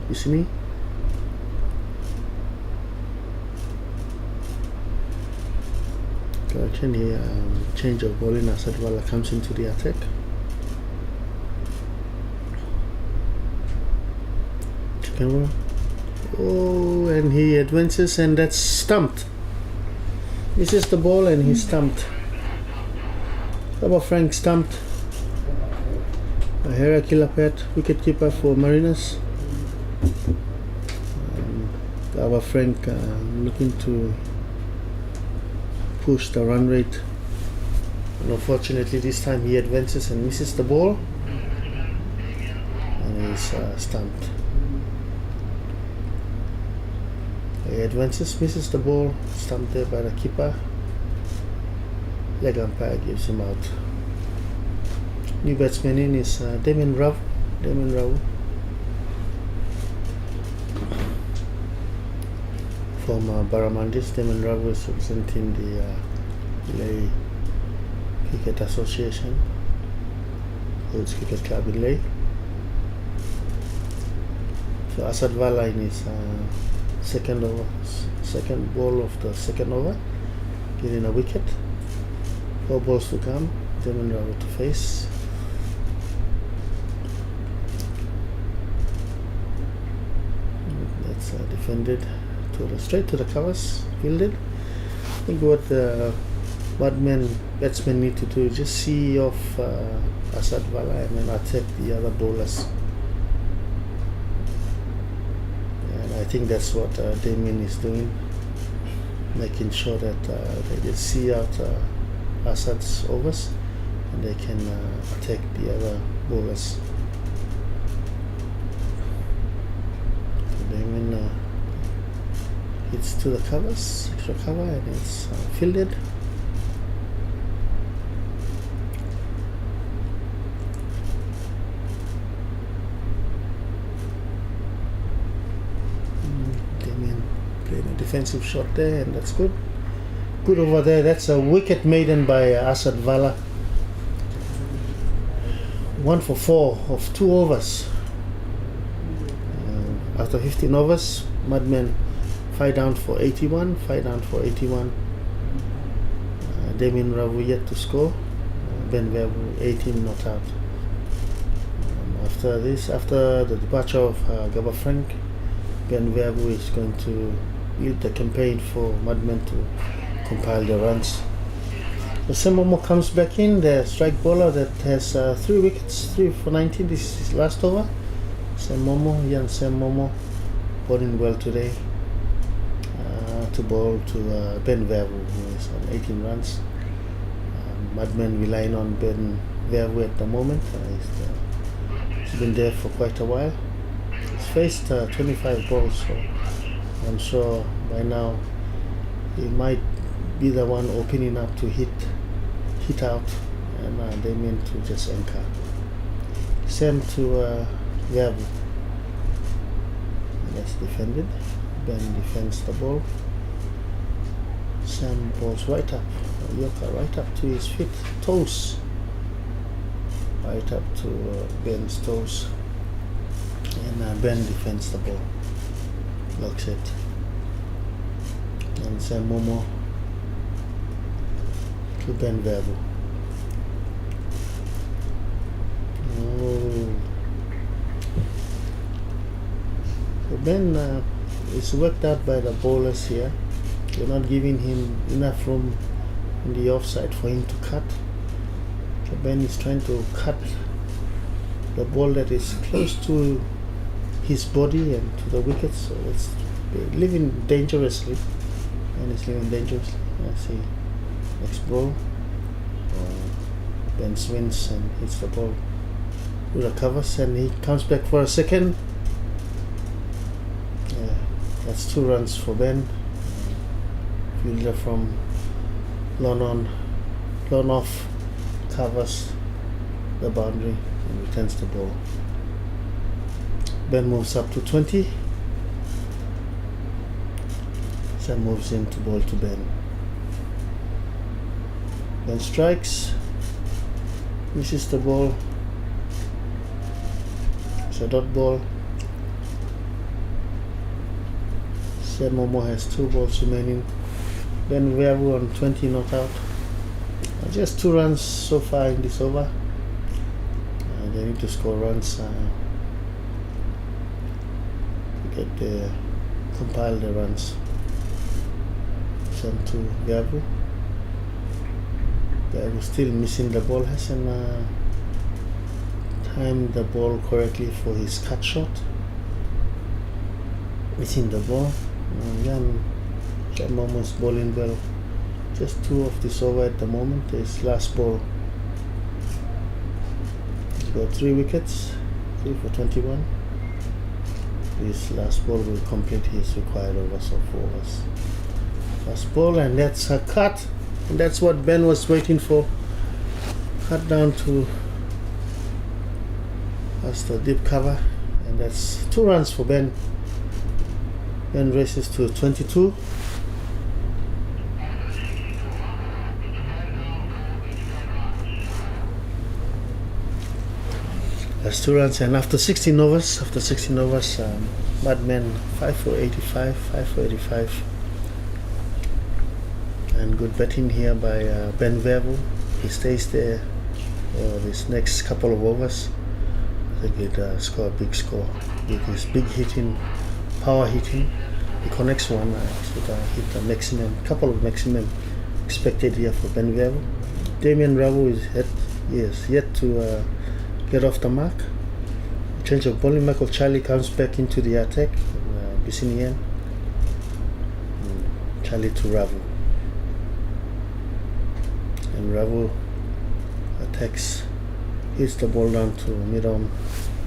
Isini. Correction here, change of bowling. Asad Vala comes into the attack. Oh, and he advances, and that's stumped. This is the ball, and he's stumped. Gaba Frank stumped. Hera Kilapet, wicketkeeper for Mariners. Gaba Frank looking to push the run rate. And unfortunately, this time he advances and misses the ball. And he's stumped. He advances, misses the ball, stumped there by the keeper. Leg umpire gives him out. New batsman in is Damien Rao. From Baramandis. Damien Rao is representing the Leh Cricket Association, Lord's Cricket Club in Leh. So Asad Vala in his second over, second ball of the second over, getting a wicket. 4 balls to come. Damon Rao to face. That's defended straight to the covers, fielded. I think what the Mudmen batsmen need to do is just see off Asad Vala and then attack the other bowlers. And I think that's what Damien is doing, making sure that they just see out Asad's overs and they can attack the other bowlers. So Damien hits to the covers, extra cover, and it's fielded. Damien played a defensive shot there, and that's good. Good over there. That's a wicket maiden by Asad Vala. 1 for 4 of 2 overs. After 15 overs, Mudmen 5 down for 81, 5 down for 81. Damien Ravu yet to score. Ben Verbu 18 not out. After the departure of Gabba Frank, Ben Verbu is going to lead the campaign for Mudmen to compile the runs. So Sam Momo comes back in, the strike bowler that has 3 wickets, 3 for 19. This is his last over. Sam Momo bowling well today. To bowl to Ben Verbu, who is on 18 runs. Mudmen relying on Ben Verbu at the moment. He's been there for quite a while. He's faced 25 balls, so I'm sure by now he might be the one opening up to hit out, and they mean to just anchor. Same to Verbu. That's defended. Ben defends the ball. Sam balls right up, Yorker right up to his feet, toes, right up to Ben's toes, and Ben defends the ball, blocks it, and Sam Momo to Ben Verbu. So Ben is worked out by the bowlers here. They're not giving him enough room in the offside for him to cut. So Ben is trying to cut the ball that is close to his body and to the wicket. So it's living dangerously, and it's living dangerously. Let's see, next ball. Ben swings and hits the ball to the covers, and he comes back for a second. That's 2 runs for Ben. Fielder from lawn off covers the boundary and returns the ball. Ben moves up to 20. Sam moves in to bowl to Ben. Ben strikes, misses the ball. It's a dot ball. Sam Momo has 2 balls remaining. Ben Verbu on 20 not out. Just 2 runs so far in this over. They need to score runs to compile the runs. Send to Verbu. Verbu still missing the ball. Hasn't timed the ball correctly for his cut shot. Missing the ball. Momo's bowling well. Just 2 of this over at the moment. His last ball. He's got 3 wickets, 3 for 21. His last ball will complete his required overs of 4 overs. Last ball, and that's a cut. And that's what Ben was waiting for. Cut down to that's the deep cover, and that's 2 runs for Ben. Ben races to 22. That's 2 runs, and after 16 overs, Mudmen 5 for 85, 5 for 85. And good betting here by Ben Verbu. He stays there for this next couple of overs. I think he'd score a big score with his big hitting, power hitting. He connects one, should hit the maximum, couple of maximum expected here for Ben Verbu. Damien Ravu is yet to get off the mark. Change of bowling. Michael Charlie comes back into the attack. Bisinian. Charlie to Ravu. And Ravu attacks, hits the ball down to mid-on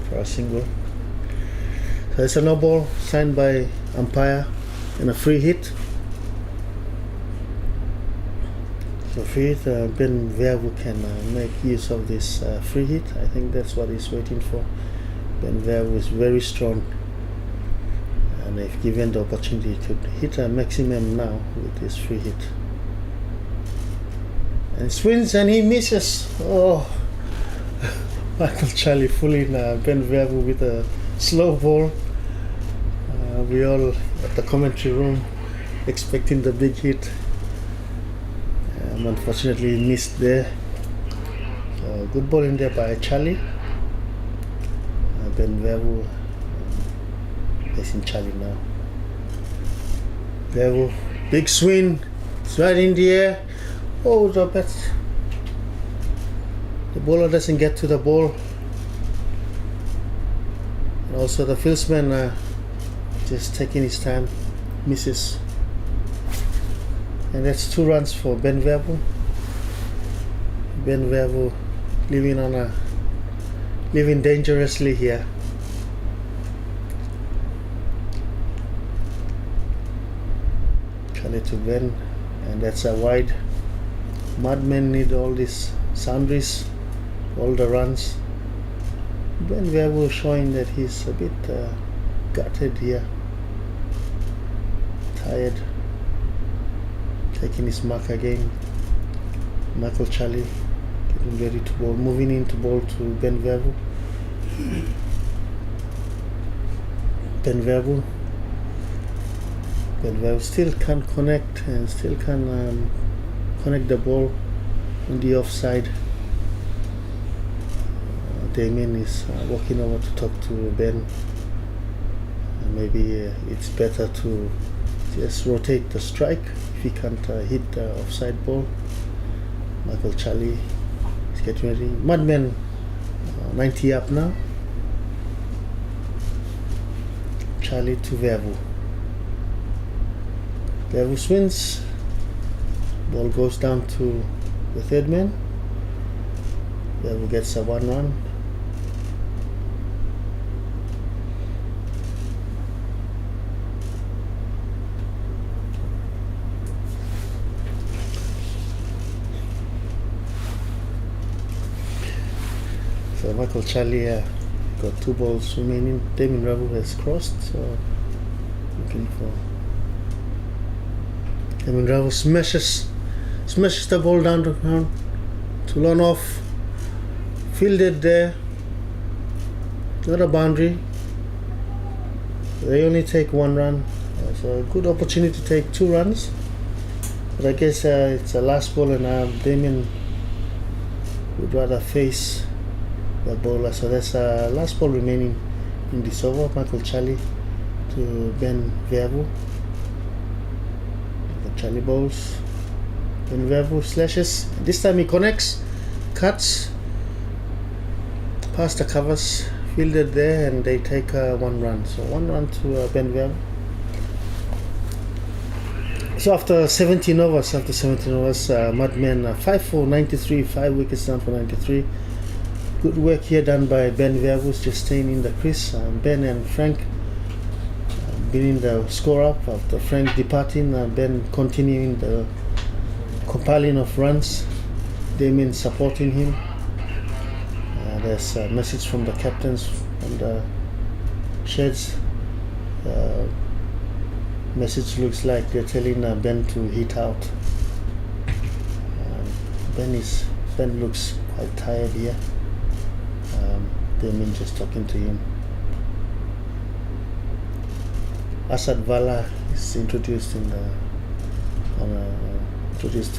for a single. So it's a no ball signed by umpire and a free hit. So free hit, Ben Verbu can make use of this free hit. I think that's what he's waiting for. Ben Verbu is very strong, and if given the opportunity, he could hit a maximum now with this free hit. And swings and he misses. Oh, Michael Charlie fooling Ben Verbu with a slow ball. We all at the commentary room expecting the big hit. Unfortunately, he missed there. So good ball in there by Charlie. Ben Verbu facing Charlie now. Verbu, big swing. It's right in the air. Oh, the bowler doesn't get to the ball. And also the fieldsman just taking his time, misses. And that's 2 runs for Ben Verbu. Ben Verbu living dangerously here. Charlie to Ben, and that's a wide. Mudmen need all these boundaries, all the runs. Ben Verbu showing that he's a bit gutted here, tired, taking his mark again. Michael Charlie getting ready to bowl, moving into bowl to Ben Verbu. Ben Verbu still can't connect and still can connect the ball on the offside. Damien is walking over to talk to Ben. Maybe it's better to just rotate the strike if he can't hit the offside ball. Michael Charlie is getting ready. Mudmen 90 up now. Charlie to Verbu. Verbu swings. Ball goes down to the third man. Verbu gets a 1 run. So Michael Charlie got 2 balls remaining. Damien Ravu has crossed, so looking for Damien Ravu smashes the ball down to ground to long off, fielded there, not a boundary. They only take 1 run, so a good opportunity to take 2 runs. But I guess it's a last ball, and Damien would rather face the bowler. So that's last ball remaining in this over. Michael Charlie to Ben Verbu. Charlie bowls. Ben Verbu slashes. This time he connects, cuts, past the covers, fielded there, and they take 1 run. So 1 run to Ben Verbu. So after 17 overs, Mudmen 5 for 93, 5 wickets down for 93. Good work here done by Ben Verbu, just staying in the crease. Ben and Frank being the score up after Frank departing. Ben continuing the compiling of runs. Damien supporting him. There's a message from the captains from the sheds. Message looks like they're telling Ben to hit out. Ben looks quite tired here. Damien just talking to him. Asad Vala is introduced to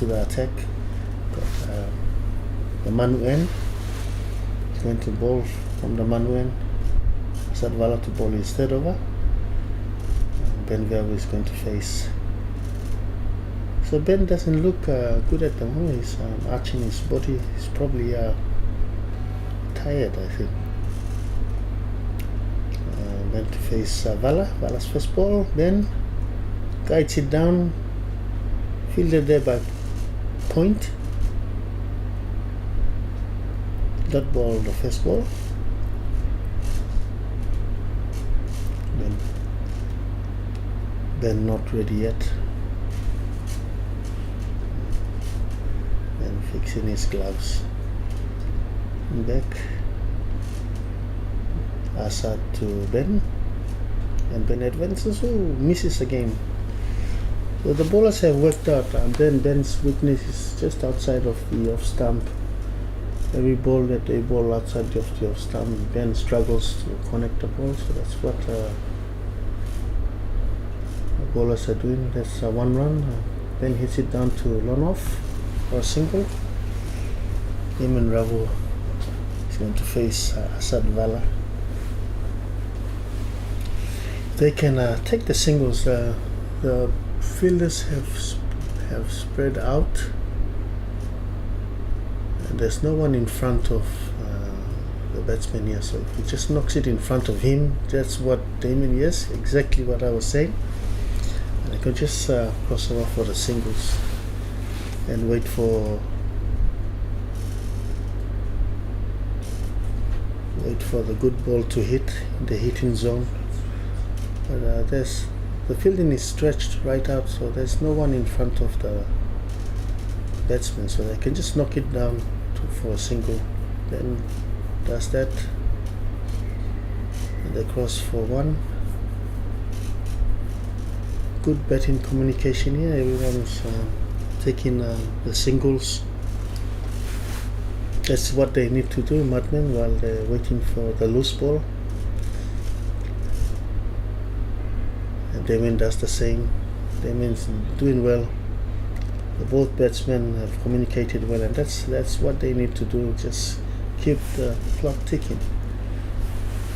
the attack. Got the Mudmen is going to bowl from the Mudmen. Asad Vala to bowl his third over. Ben Verbu is going to face. So Ben doesn't look good at the moment. He's arching his body. He's probably tired, I think. Ben to face Vala. Vala's first ball. Ben guides it down. Fielded there by Point. Dot ball, the first ball. Ben not ready yet. Ben fixing his gloves. Back. Asad to Ben. And Ben advances. Oh, misses again. So the bowlers have worked out, and then Ben's weakness is just outside of the off stump. Every ball that they bowl outside of the off stump, Ben struggles to connect the ball. So that's what the bowlers are doing. That's one run. Ben hits it down to run off or single. Amini Park is going to face Asad Vala. They can take the singles. The fielders have spread out, and there's no one in front of the batsman here. So if he just knocks it in front of him, that's what Damien, yes, exactly what I was saying. And I can just cross over for the singles and wait for the good ball to hit in the hitting zone. But the fielding is stretched right out, so there's no one in front of the batsman, so they can just knock it down for a single. Then does that, and they cross for one. Good batting communication here. Everyone's taking the singles. That's what they need to do, Mudmen, while they're waiting for the loose ball. Damien does the same. Damien's doing well. Both batsmen have communicated well, and that's what they need to do. Just keep the clock ticking,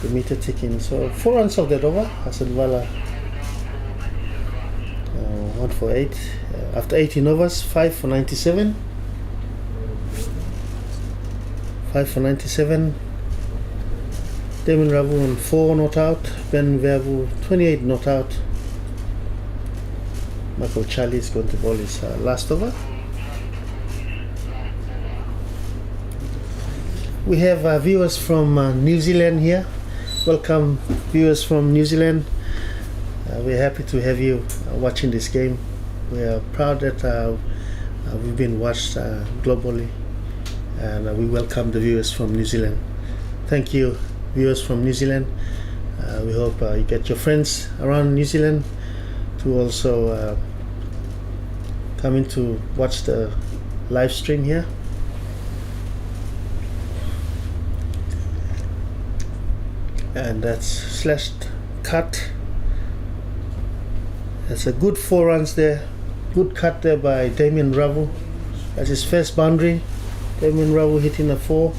the meter ticking. So 4 runs of that over. Asad Vala 1 for 8 after 18 overs. 5 for 97. 5 for 97. Damien Ravu on 4 not out. Ben Verbu 28 not out. Michael Charlie is going to bowl his last over. We have viewers from New Zealand here. Welcome, viewers from New Zealand. We're happy to have you watching this game. We are proud that we've been watched globally, and we welcome the viewers from New Zealand. Thank you, viewers from New Zealand. We hope you get your friends around New Zealand to also come in to watch the live stream here. And that's slashed cut. That's a good 4 runs there. Good cut there by Damien Ravu. That's his first boundary. Damien Ravu hitting a 4,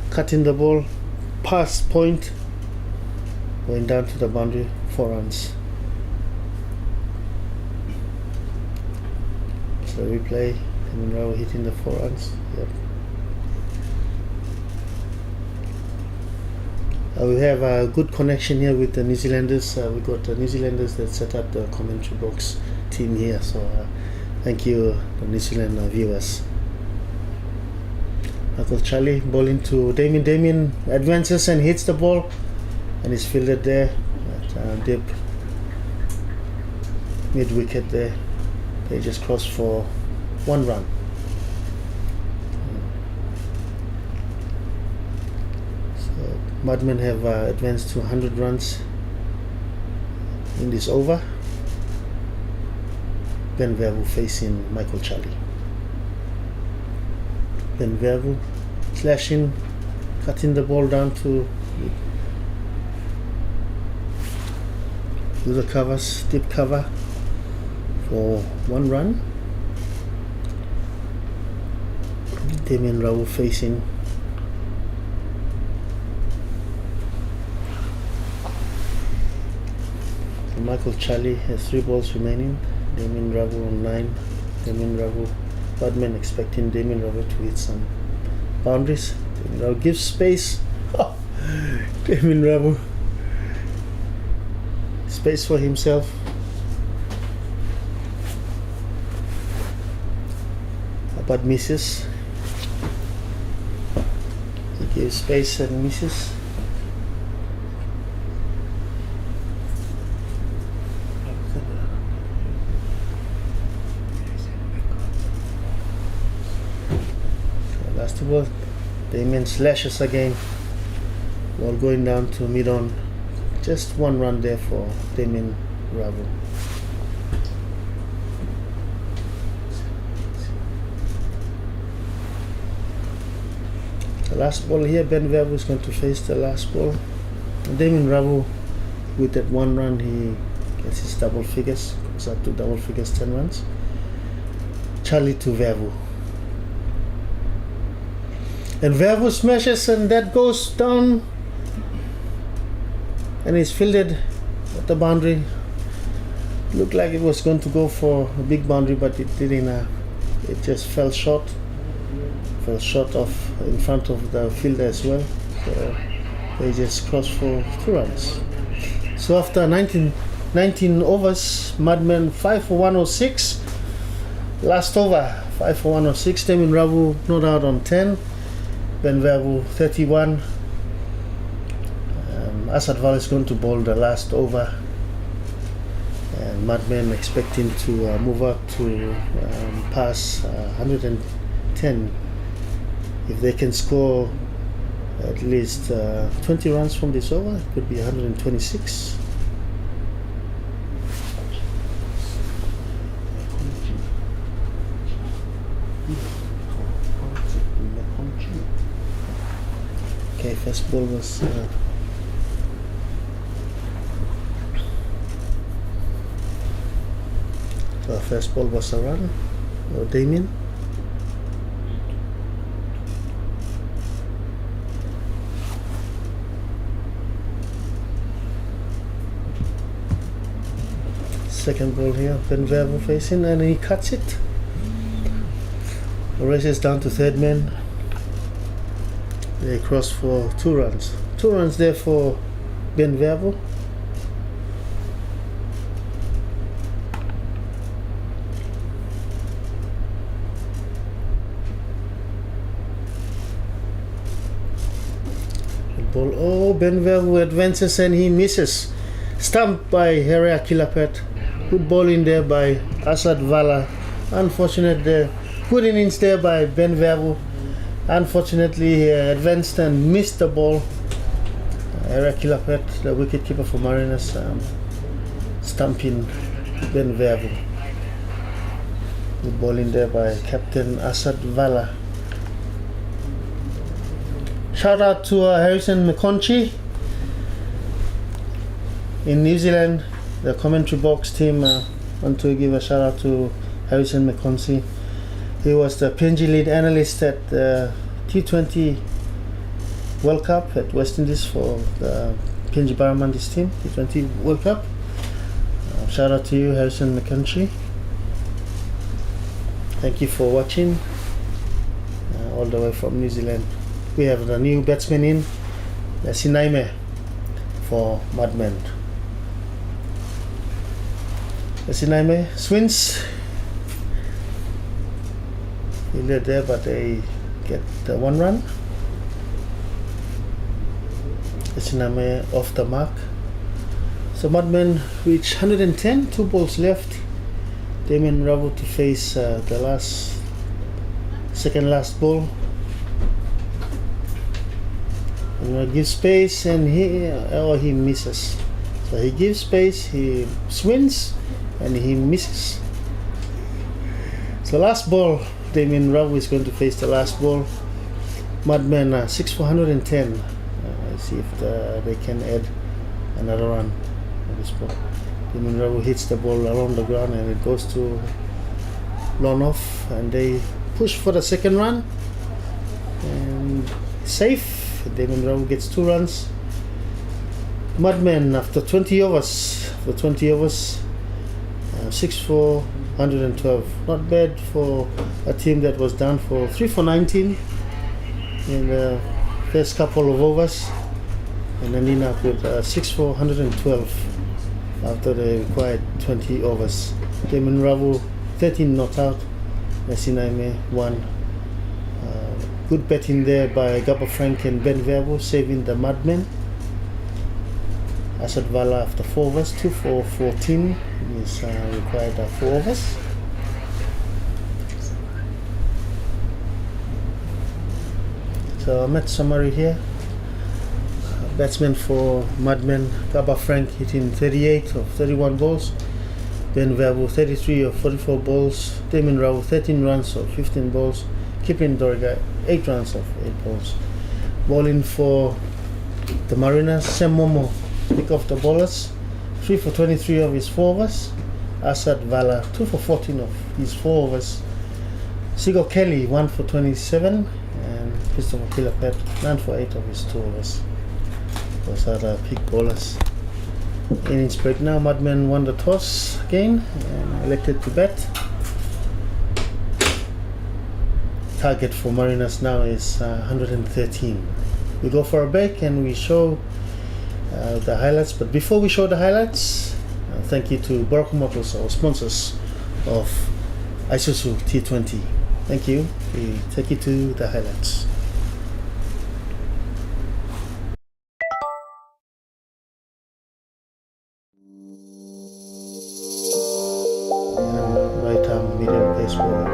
cutting the ball past Point, going down to the boundary. 4 runs. So replay, Damien Ravu hitting the 4 runs. Yep. We have a good connection here with the New Zealanders. We got the New Zealanders that set up the commentary box team here. So thank you, the New Zealand viewers. Michael Charlie bowling to Damien. Damien advances and hits the ball, and is fielded there at dip mid wicket there. They just crossed for 1 run. So Mudmen have advanced to 100 runs in this over. Ben Verbu facing Michael Charlie. Ben Verbu slashing, cutting the ball down to do the covers, deep cover for 1 run. Damien Ravu facing. So Michael Charlie has 3 balls remaining. Damien Ravu on 9. Damien Ravu. Mudmen expecting Damien Ravu to hit some boundaries. Damien Ravu gives space. Oh, Damien Ravu. Space for himself. But misses. He gives space and misses. Last ball, Damien slashes again. Ball going down to mid-on. Just 1 run there for Damien Ravu. The last ball here, Ben Ravu is going to face the last ball. And Damien Ravu, with that 1 run, he gets his double figures. Goes up to double figures, 10 runs. Charlie to Ravu. And Ravu smashes, and that goes down. And he's fielded at the boundary. Looked like it was going to go for a big boundary, but it didn't. It just fell short. Fell short of in front of the fielder as well. So they just crossed for 2 runs. So after 19 overs, Mudmen 5 for 106. Last over 5 for 106. Damien Ravu not out on 10. Ben Ravu 31. Asad Val is going to bowl the last over, and Mudmen expecting to move up to pass 110 if they can score at least 20 runs from this over. It could be 126. Okay, first ball was the first ball was a run or Damien. Second ball here, Ben Ravu facing, and he cuts it. The race is down to 3rd man. They cross for 2 runs. 2 runs there for Ben Ravu. Ball. Oh, Ben Ravu advances and he misses. Stumped by Harry Akilapet. Good ball in there by Asad Vala. Unfortunate there. Good innings there by Ben Ravu. Unfortunately, he advanced and missed the ball. Harry Akilapet, the wicketkeeper for Mariners, stumping Ben Ravu. Good ball in there by Captain Asad Vala. Shout out to Harrison McConchie in New Zealand, the commentary box team. Want to give a shout out to Harrison McConchie. He was the PNG lead analyst at the T20 World Cup at West Indies for the PNG Barramundis team, T20 World Cup. Shout out to you, Harrison McConchie. Thank you for watching all the way from New Zealand. We have the new batsman in, Sinaime for Mudmen. Sinaime swings. He led there, but they get the 1 run. Sinaime off the mark. So Mudmen reach 110, 2 balls left. Damien Ravu to face the second last ball. Gives space and he misses. So he gives space, he swings and he misses. So last ball, Damien Ravu is going to face the last ball. Mudmen 6 for 110. Let's see if they can add another run on this ball. Demon Rabu hits the ball around the ground and it goes to lawn off, and they push for the second run and safe. Demon Rabu gets 2 runs. Mudmen after 20 overs, 6 for 112. Not bad for a team that was down for 3 for 19 in the first couple of overs, and ending up with 6 for 112 after they required 20 overs. Demon Rabu 13 not out. Nasinaime 1. Good betting there by Gabba Frank and Ben Verbo, saving the Mudmen. Asad Vala after 4 overs, 2 for 14. He's required 4 overs. So match summary here. Batsman for Mudmen, Gabba Frank hitting 38 of 31 balls. Ben Verbo 33 of 44 balls. Damon Rao 13 runs of 15 balls. Kipin Doriga 8 runs of 8 balls. Bowling for the Mariners, Sam Momo pick off the bowlers, 3 for 23 of his 4 overs. Asad Vala 2 for 14 of his 4 overs. Sigo Kelly 1 for 27, and Christopher Kilapet 9 for 8 of his 2 overs. Those are the peak bowlers. Innings break now. Mudmen won the toss again and elected to bat. Target for Mariners now is 113. We go for a break and we show the highlights, but before we show the highlights, thank you to Barack Motors, our sponsors of Isuzu T20. Thank you. We take you to the highlights. Right arm medium pace ball.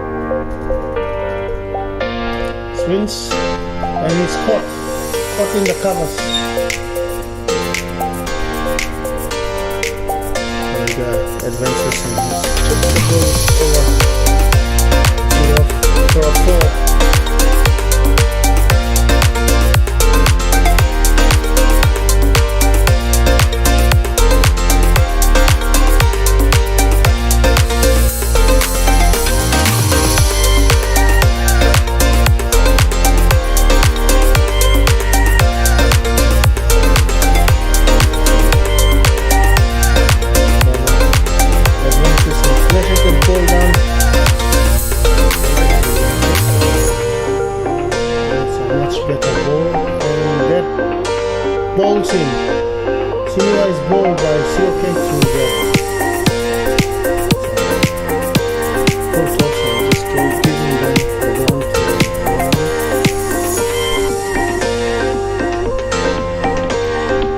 Swings and he's caught in the covers. Advances and took the ball over for a 4. Bowls in. Sinua is bowled by COK through there. Full toss and just giving them the ground to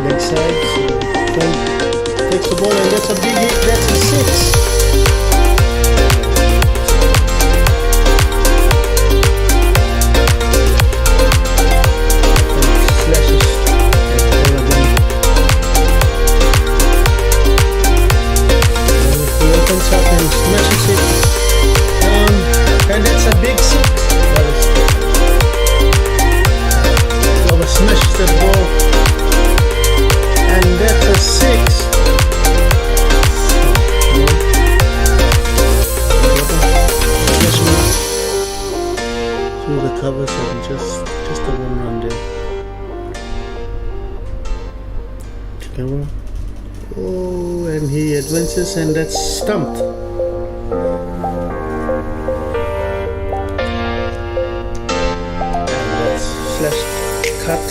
leg side. So takes the ball and that's a big hit. That's a 6. And that's a big 6. Smashes the ball, and that's a 6. Through the covers and just a 1 run there. Camera. Oh, and he advances, and that's stumped. Slash cut.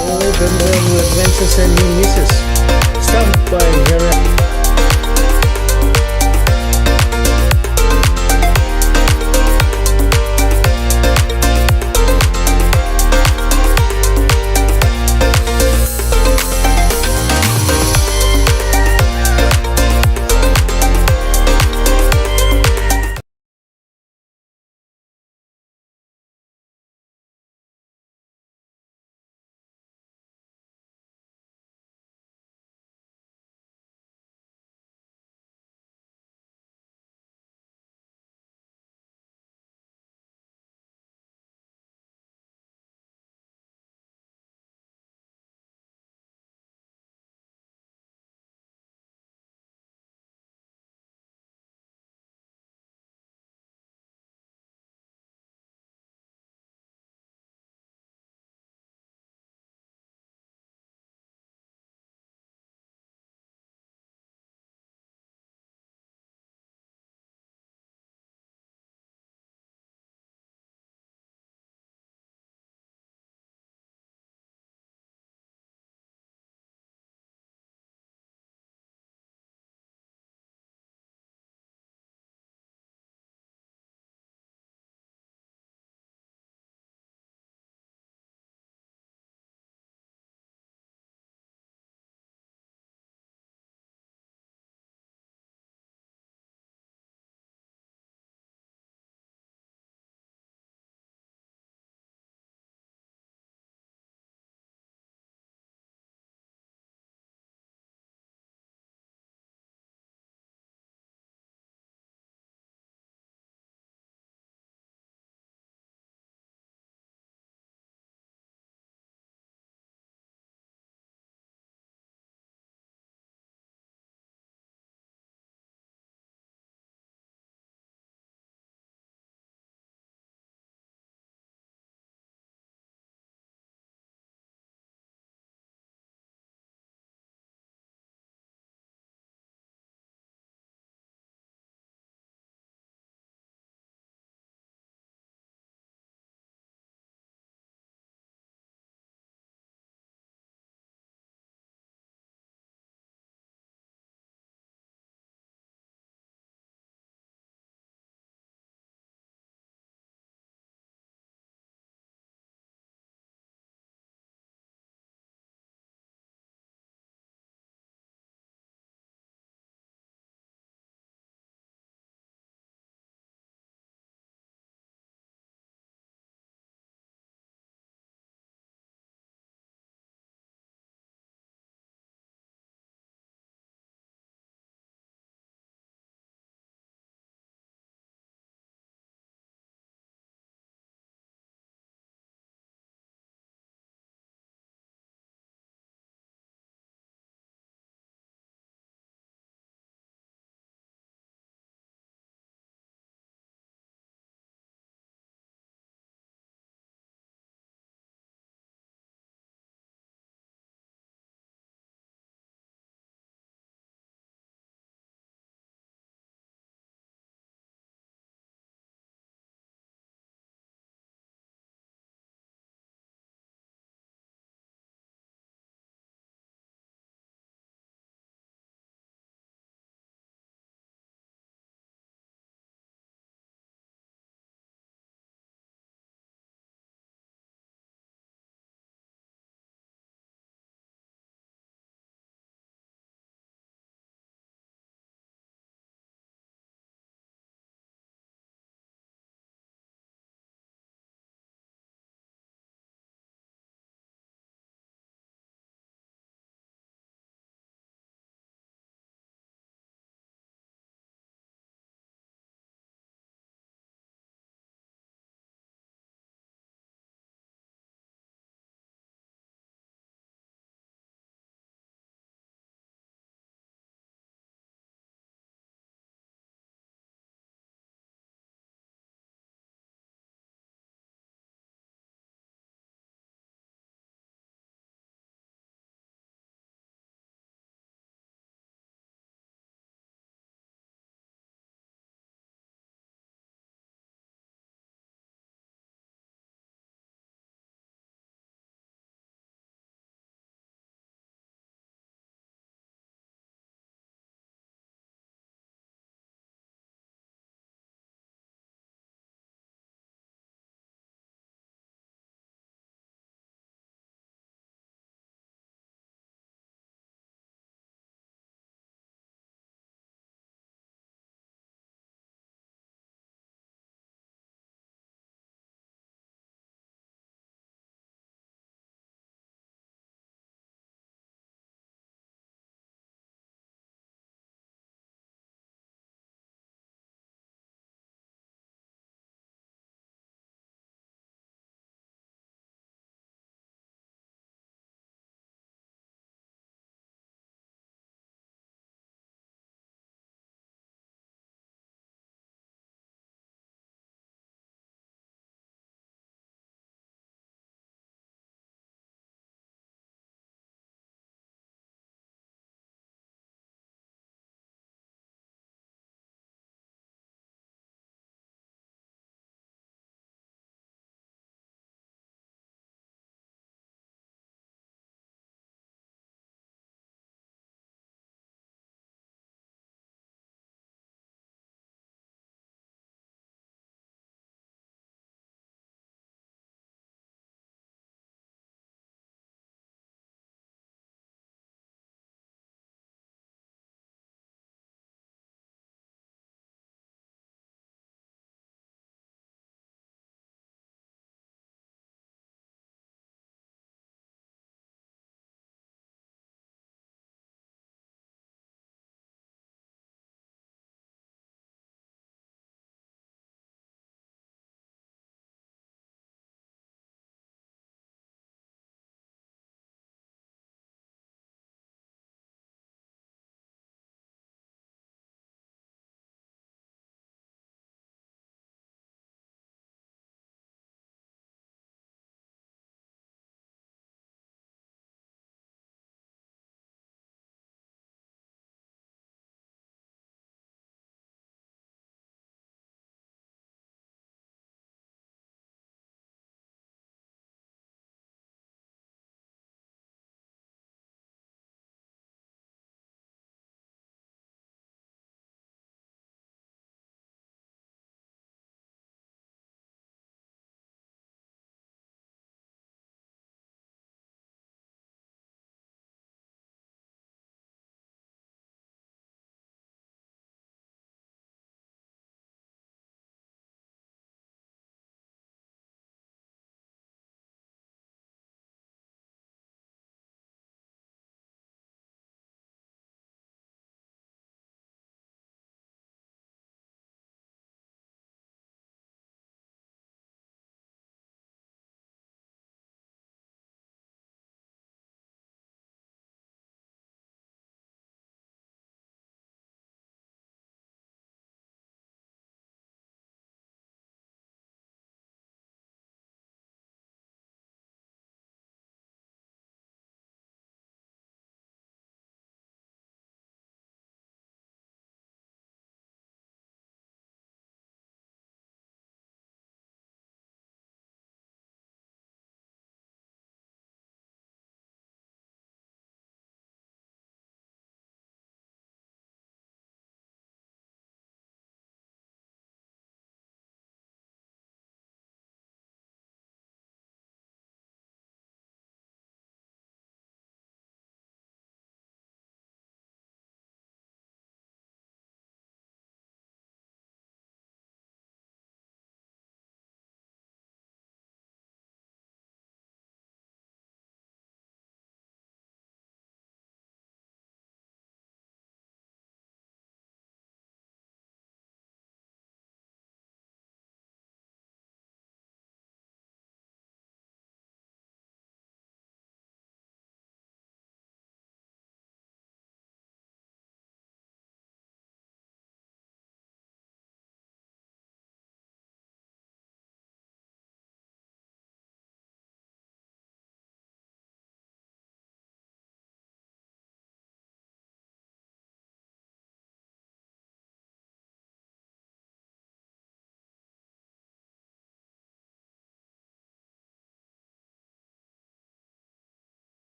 Oh, Benwell advances and he misses. Stumped by Herrera.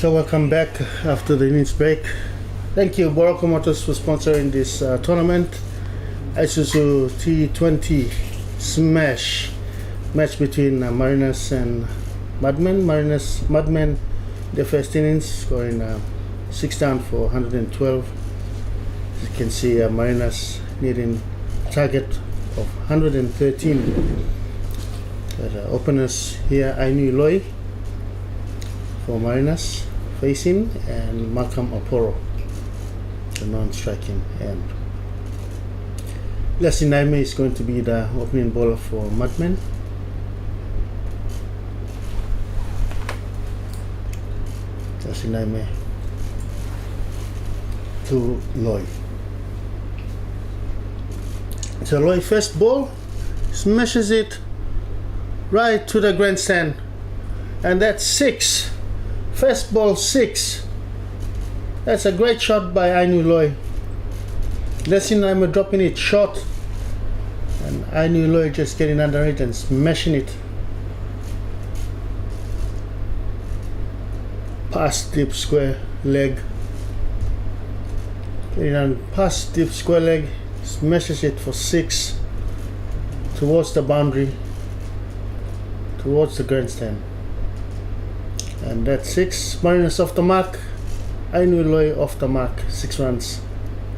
So welcome back after the innings break. Thank you Boroko Motors for sponsoring this tournament. Isuzu T20 smash match between Mariners and Mudmen. Mudmen, the first innings, scoring 6 down for 112. As you can see, Mariners needing target of 113. Got openers here, Ainu Loy for Mariners facing, and Malcolm Oporo, the non-striking end. Leslie Naime is going to be the opening bowler for Mudmen. Leslie Naime to Loy. So Loy first ball, smashes it right to the grandstand, and that's 6. First ball 6. That's a great shot by Ainu Loy. Leslie Naima dropping it short, and Ainu Loy just getting under it and smashing it past deep square leg. Getting on past deep square leg, smashes it for 6 towards the boundary, towards the grandstand. And that's 6. Mariners off the mark. Ainu Loy off the mark. 6 runs.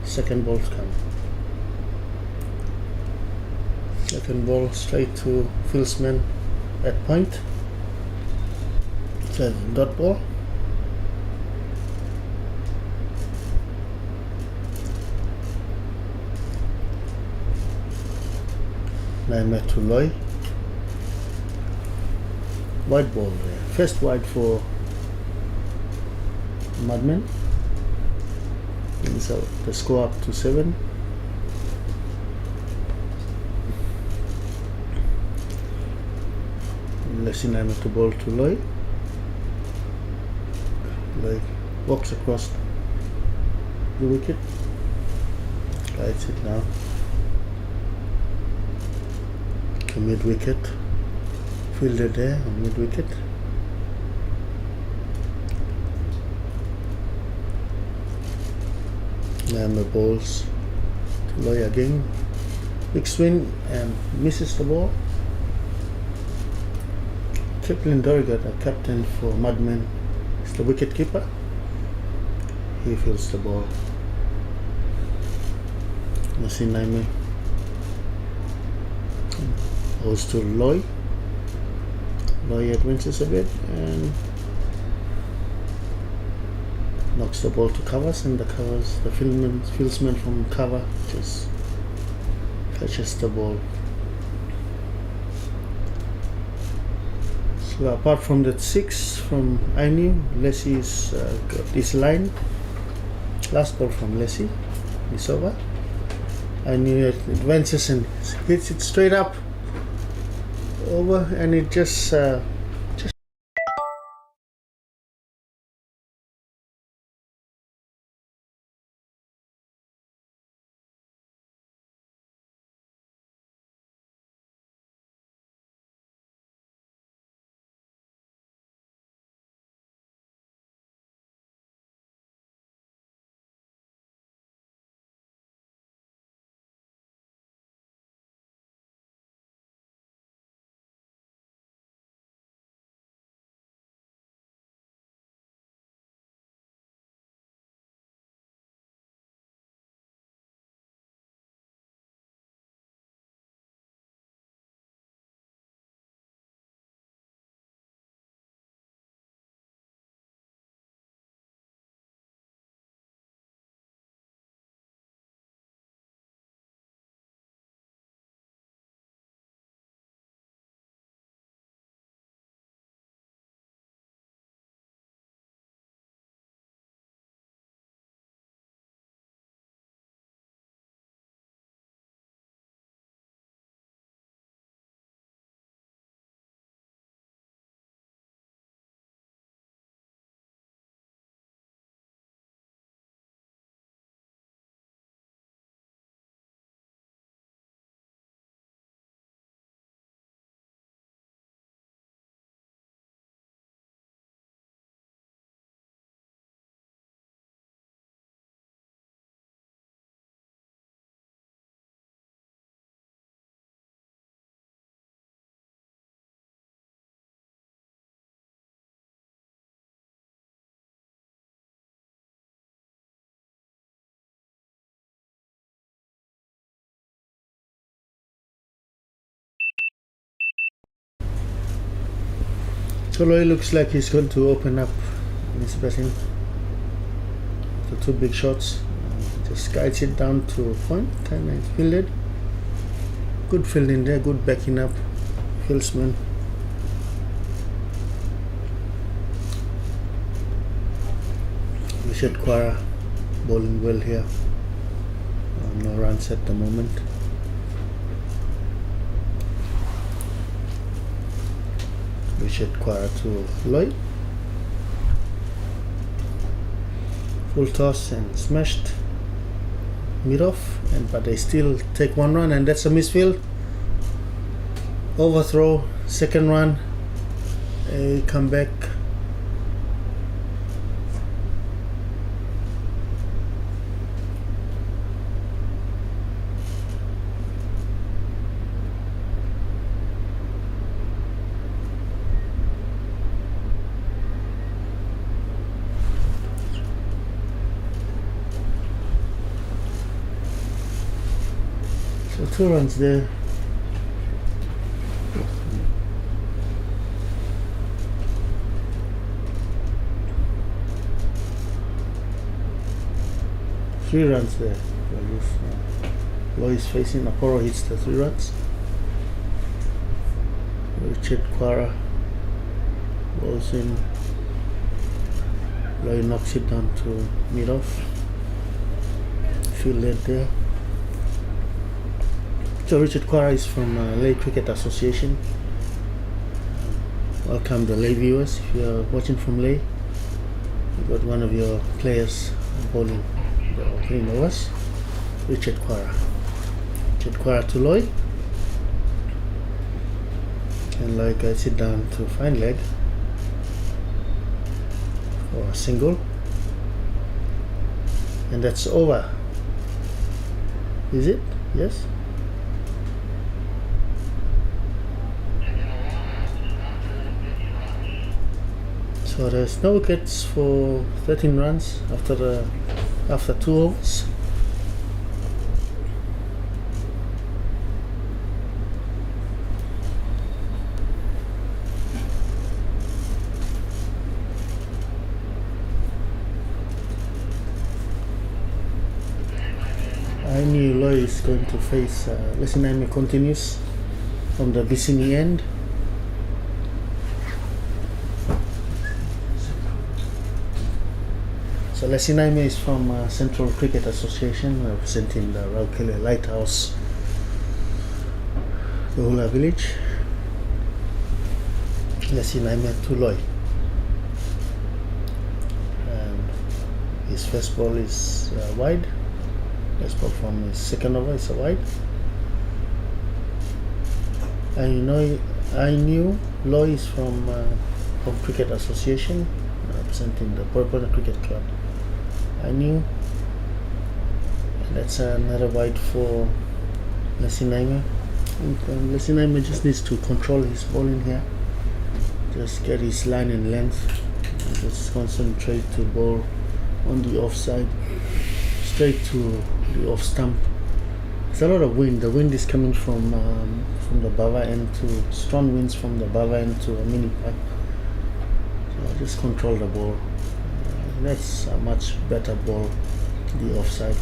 Second ball to come. Second ball straight to fieldsman at point. So dot ball. Naima to Loy. Wide ball there. First wide for Mudmen. So the score up to 7. Leslie Naima to ball to Loy. Loy walks across the wicket. Guides it now to mid wicket. Fielder there on mid wicket. Naima bowls to Loy again. Big swing and misses the ball. Kipling Dorigat, a captain for Mudmen, is the wicket keeper. He fields the ball. Leslie Naima goes to Loy. Loy advances a bit and knocks the ball to covers, and the fieldsman from cover just catches the ball. So apart from that 6 from Ainu, Leslie's got this line. Last ball from Leslie is over. Ainu advances and hits it straight up over, and it just So Loy looks like he's going to open up in his batting. The two big shots. Just guides it down to point. Kind of fielded. Good fielding there. Good backing up. Fieldsman. Richard Quara bowling well here. No runs at the moment. Richard Quara to Loy. Full toss and smashed. Mid off, but they still take one run, and that's a misfield. Overthrow, second run. A comeback. So 2 runs there. Three runs there. Loy is facing. Aporo hits the 3 runs. Richard Quara goes in. Loy knocks it down to mid off. Fielded there. So Richard Quara is from Lay Cricket Association. Welcome the Lay viewers. If you're watching from Lay, you got one of your players bowling the opening overs. Richard Quara. Richard Quara to Loy. And Loy guides it down to fine leg for a single. And that's over. Is it? Yes? So there's no wickets for 13 runs after 2 overs. I knew Loy is going to face Lesinaime continues from the Vicini end. So Lesinaime is from Central Cricket Association, representing the Raukele Lighthouse, the Hula village. Lesinaime to Loy. And his first ball is wide. First ball from his second over is a wide. I knew Loy is from Cricket Association, representing the Purple Cricket Club. I knew. And that's another wide for Lesinaime. Lesinaime just needs to control his bowling here. Just get his line and length. And just concentrate to bowl on the offside, straight to the off stump. There's a lot of wind. The wind is coming from the Bava end to strong winds from the Bava end to Amini Park. So just control the ball. That's a much better ball, the offside.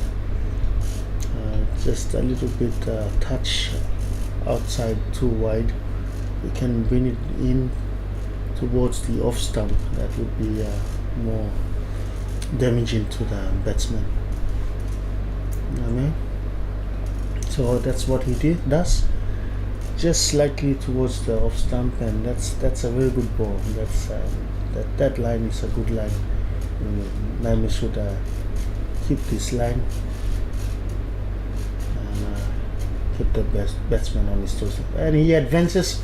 Just a little bit touch outside too wide. We can bring it in towards the off stump. That would be more damaging to the batsman. You know what I mean? So that's what he does. Just slightly towards the off stump, and that's a very good ball. That's that line is a good line. Naime should keep this line and keep the batsman on his toes. And he advances.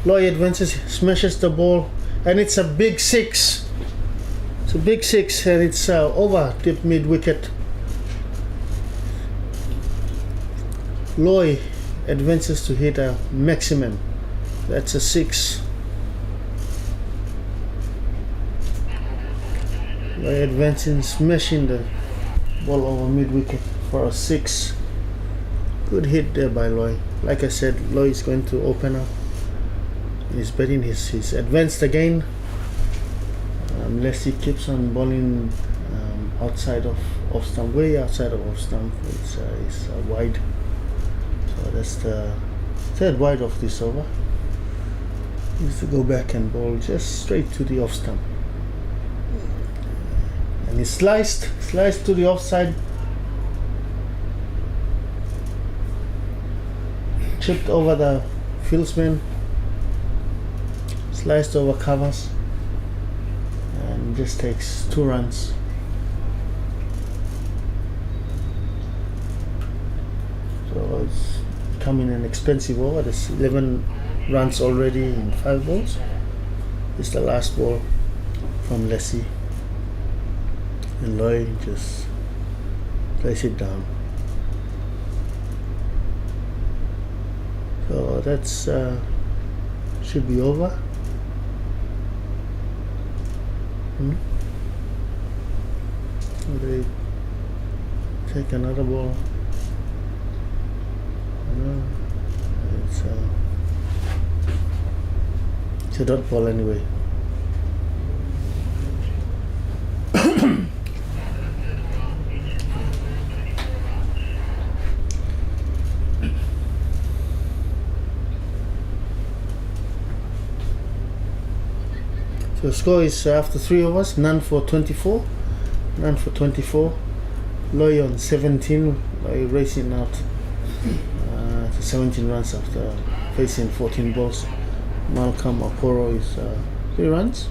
Loy advances, smashes the ball, and it's a big 6. It's a big 6, and it's over tip mid wicket. Loy advances to hit a maximum. That's a 6. Loy advancing, smashing the ball over mid wicket for a 6. Good hit there by Loy. Like I said, Loy is going to open up He's betting he's advanced again. Leslie keeps on bowling outside of off stump, way outside of off stump. It's wide. So that's the third wide of this over. He needs to go back and bowl just straight to the off stump. And he sliced to the offside. Chipped over the fieldsman. Sliced over covers. And just takes 2 runs. So it's becoming an expensive over. There's 11 runs already in 5 balls. This is the last ball from Leslie. And Loy just plays it down. So that's should be over. Will they take another ball? No, it's a dot ball anyway. So the score is after 3 overs, none for 24. None for 24. Loy on 17 by racing out to 17 runs after facing 14 balls. Malcolm Okoro is 3 runs.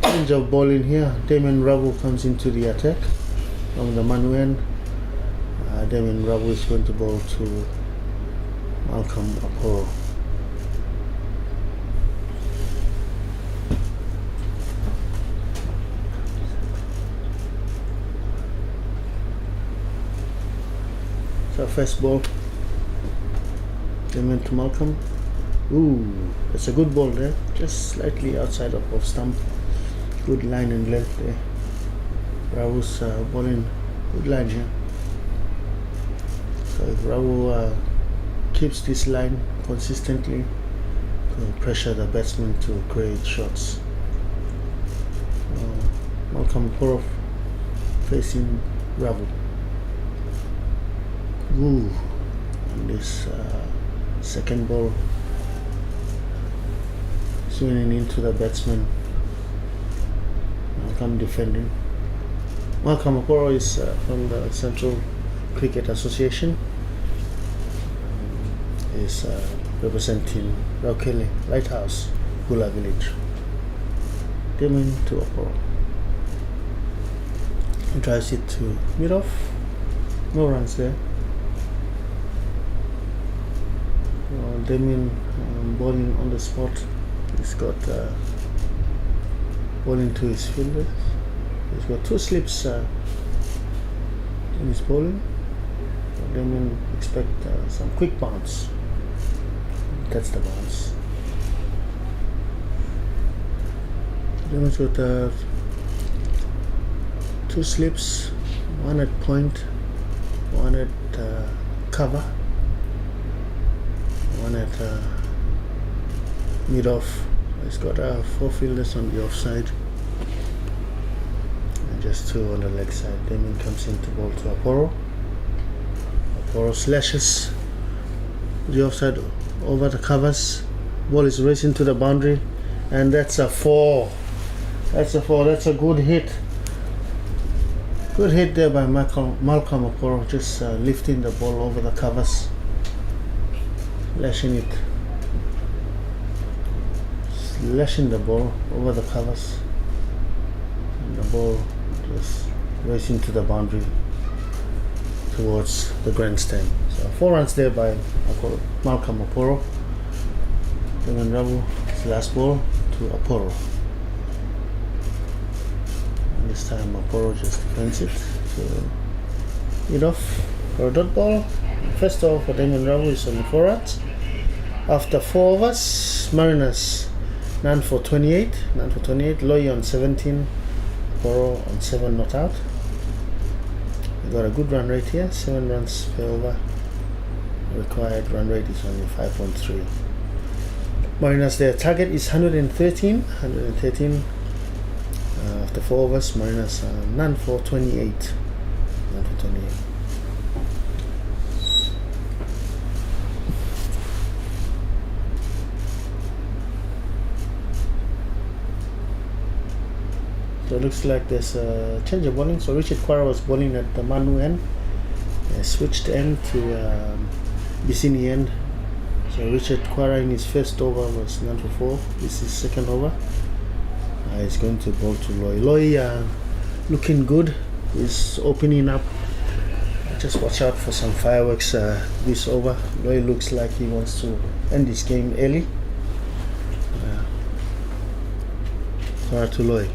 Change of bowling here. Damien Rabu comes into the attack from the Mudmen. Damien Rabu is going to bowl to Malcolm Okoro. So first ball, Damien to Malcolm. Ooh, that's a good ball there, just slightly outside of off stump. Good line and length there. Ravu's bowling good line here. So if Ravu keeps this line consistently, to pressure the batsman to create shots. Malcolm Okoro facing Ravu. Ooh, and this second ball swinging into the batsman. Malcolm defending. Malcolm Okoro is from the Central Cricket Association. Is representing Raukele Lighthouse, Hula Village. Damien to Okoro. He drives it to mid off. No runs there. Damien bowling on the spot. He's got bowling to his fielders. He's got 2 slips in his bowling. So Damien expect some quick bounce. That's the bounce. Damien's got 2 slips, 1 at point, 1 at cover, 1 at mid off. He's got 4 fielders on the offside and just 2 on the leg side. Damien comes in to bowl to Okoro. Okoro slashes the offside over the covers. Ball is racing to the boundary, and that's a 4. That's a 4. That's a good hit. Good hit there by Malcolm Okoro, just lifting the ball over the covers, slashing the ball over the covers, and the ball just racing to the boundary towards the grandstand. So 4 runs there by Malcolm Okoro. Damien Rabu, his last ball to Okoro. And this time Okoro just defends it to lead off for a dot ball. First over for Damien Rabu is on 4 runs. After 4 overs, Mariners none for 28. Loy on 17. Okoro on 7 not out. We got a good run rate here, 7 runs per over. Required run rate is only 5.3. Mariners, their target is 113. After 4 overs, Mariners none for 28. None for 28. So it looks like there's a change of bowling. So Richard Quara was bowling at the Manu end. Switched end to Bicini end. So Richard Quara in his first over was none for 4. This is second over. He's going to bowl to Loy. Loy looking good. He's opening up. Just watch out for some fireworks this over. Loy looks like he wants to end this game early. Quara to Loy.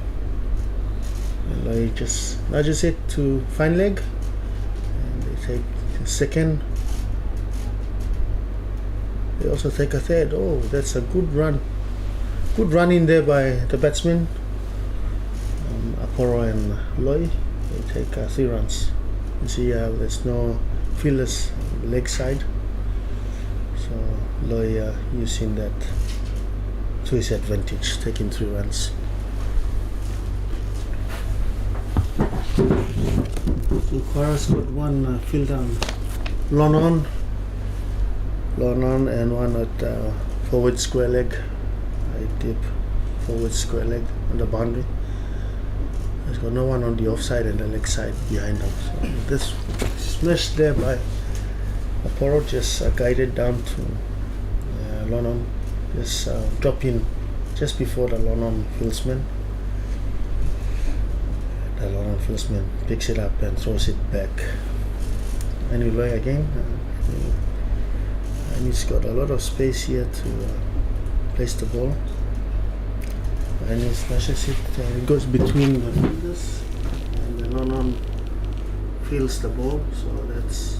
And Loy just nudges it to fine leg. And they take a second. They also take a third. Oh, that's a good run. Good run in there by the batsmen. Aporo and Loy. They take 3 runs. You see there's no fielders leg side. So Loy using that to his advantage, taking 3 runs. So Quara's got one fielder lawn on and one at forward square leg. I dip forward square leg on the boundary. There's got no one on the offside and the leg side behind them. So this smash there by Aporo just guided down to Lonon, just drop in just before the Lonon fieldsman. The Lonon fieldsman picks it up and throws it back. Anyway, again, and he's got a lot of space here to place the ball. And he smashes it, it goes between the fielders, and the Lonon fields the ball, so that's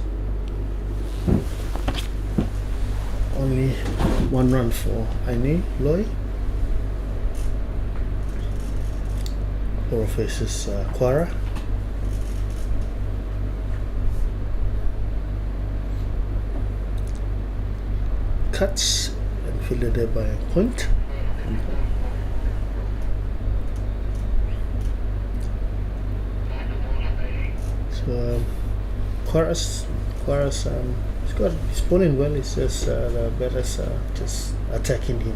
only 1 run for Aini Loy. Aporo faces Quara. Cuts and fielded there by a point. So Quara's he's bowling well. It's just the batters just attacking him.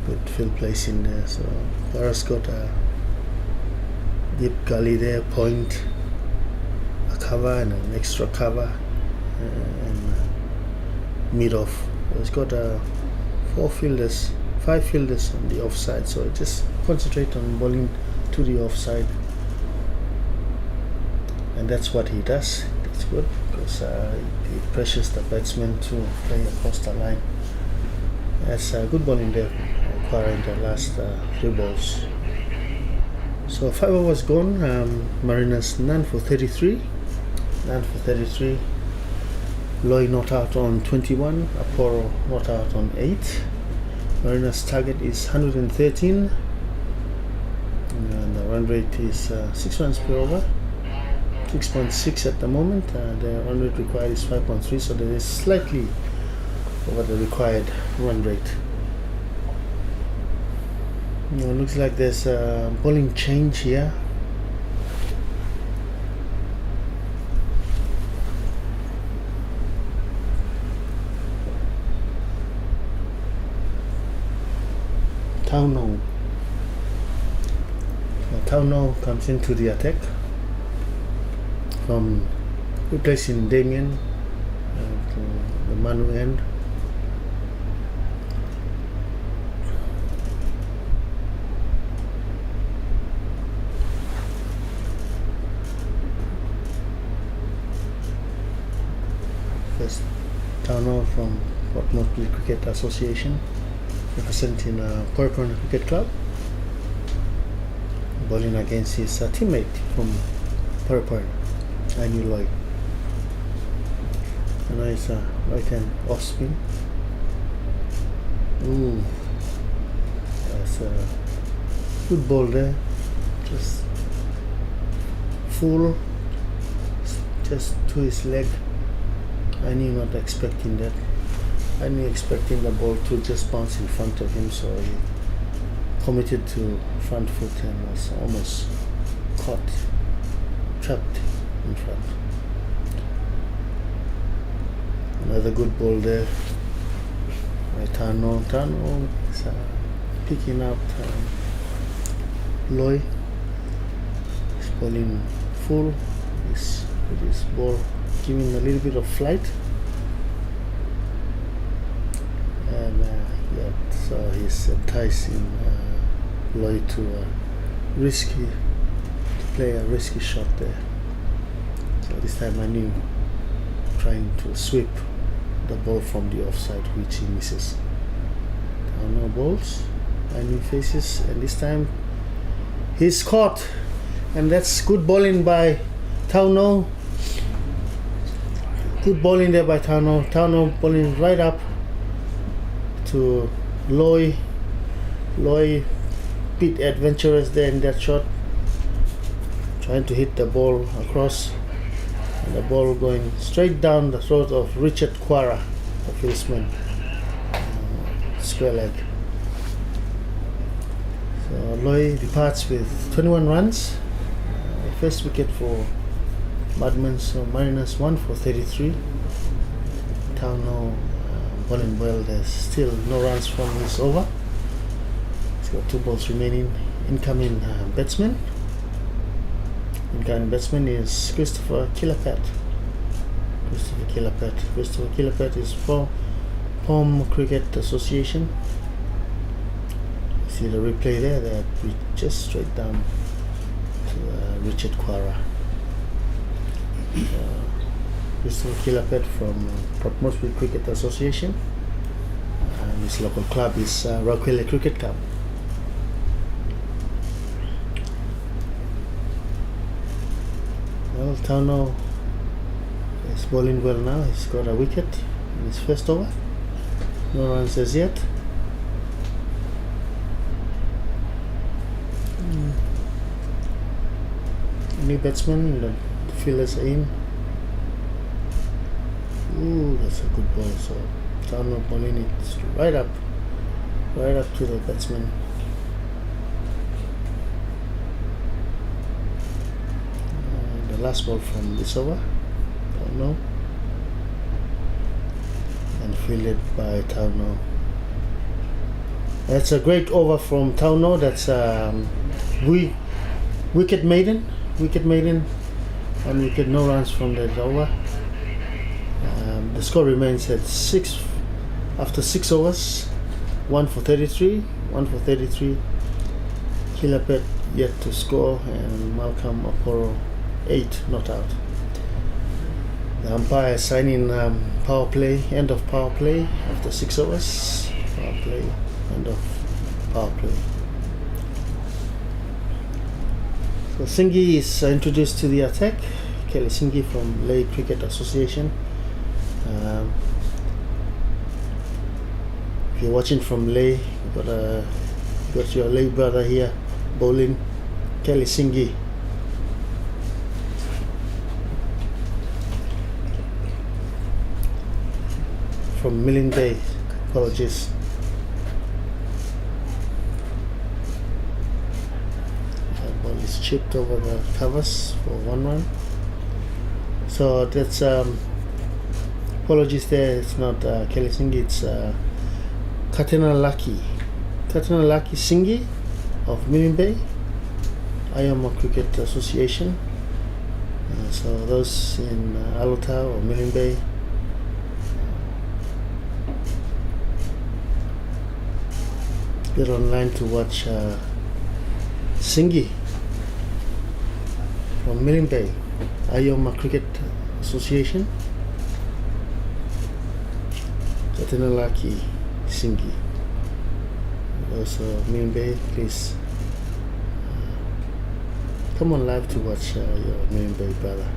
Good field place in there. So Quara's got a deep gully there, point, a cover and an extra cover, and mid off. So it's got 5 fielders on the offside, so just concentrate on bowling to the offside, and that's what he does. That's good because he pressures the batsman to play across the line. That's good bowling there, Quara, in the last 3 balls. So 5 overs gone. Mariners none for 33. Loy not out on 21. Aporo not out on 8. Mariners target is 113, and the run rate is 6 runs per over, 6.6 at the moment. The run rate required is 5.3, so there is slightly over the required run rate. Looks like there's a bowling change here. Tauno comes into the attack from replacing Damien to the Manu end. First Tauno from Port Moresby Cricket Association, representing Corcoran Cricket Club, bowling against his teammate from Parapan, Aini Loy. A nice right hand off spin. Ooh, that's a good ball there. Just just to his leg. I knew not expecting that. I knew expecting the ball to just bounce in front of him, so he committed to front foot and was almost caught, trapped in front. Another good ball there by Tano. Tano is picking up Loy. He's bowling full with his ball, giving a little bit of flight. And so he's enticing Loy to play a risky shot there. So this time I knew, trying to sweep the ball from the offside, which he misses. No balls, new faces, and this time he's caught, and that's good bowling by Tauno. Good bowling there by Tauno. Tauno bowling right up to Loy. Loy bit adventurous there in that shot, trying to hit the ball across, and the ball going straight down the throat of Richard Quara, the batsman. Square leg. So Loy departs with 21 runs. First wicket for Mudmen, so Mariners 1 for 33. Tauno bowling well. There's still no runs from his over. He's got 2 balls remaining. Incoming batsman. Incoming batsman is Christopher Killapat. Christopher Killapat is for Home Cricket Association. You see the replay there, that we just straight down to Richard Quara. Christopher Killapat from Port Moresby Cricket Association, and his local club is Rockville Cricket Club. Well, Tauno is bowling well now. He's got a wicket in his first over. No runs as yet. New batsman, the fielders are in. Ooh, that's a good ball. So Tauno bowling it right up to the batsman. The last ball from this over, Tauno, and fielded by Tauno. That's a great over from Tauno. That's wicket maiden, and wicket, no runs from that over. The score remains at 6 after 6 overs. 1 for 33. Killapat yet to score, and Malcolm Aporo 8 not out. The umpire signing power play, end of power play after 6 overs. Power play, end of power play. So Singhi is introduced to the attack. Kelly Singhi from Lay Cricket Association. If you're watching from Lay, you got your Lay brother here bowling, Kelly Singhi. From Milling Bay, apologies. The ball is chipped over the covers for 1 run. So that's apologies there. It's not Kelly Singhi. It's Katina Laki Singhi of Milling Bay, Ayama Cricket Association. So those in Alota or Milling Bay, get online to watch Singhi from Milling Bay, Ayoma Cricket Association. Katinalaki Singhi. Also Milling Bay, please come on live to watch your Milling Bay brother.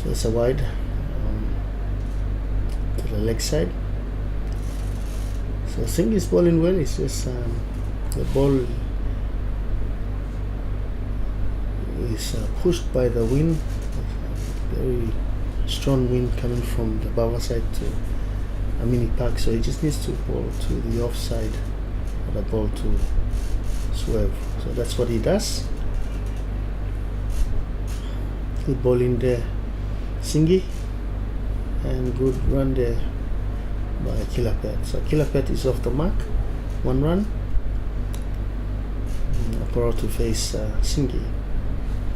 So it's a wide to the leg side. So Singh is bowling well. It's just the ball is pushed by the wind very strong wind coming from the Bava side to Amini Park, so he just needs to bowl to the offside for the ball to swerve. So that's what he does. Good ball in there, Singhi, and good run there by Kilapet. So Kilapet is off the mark, 1 run. Aporo to face Singhi.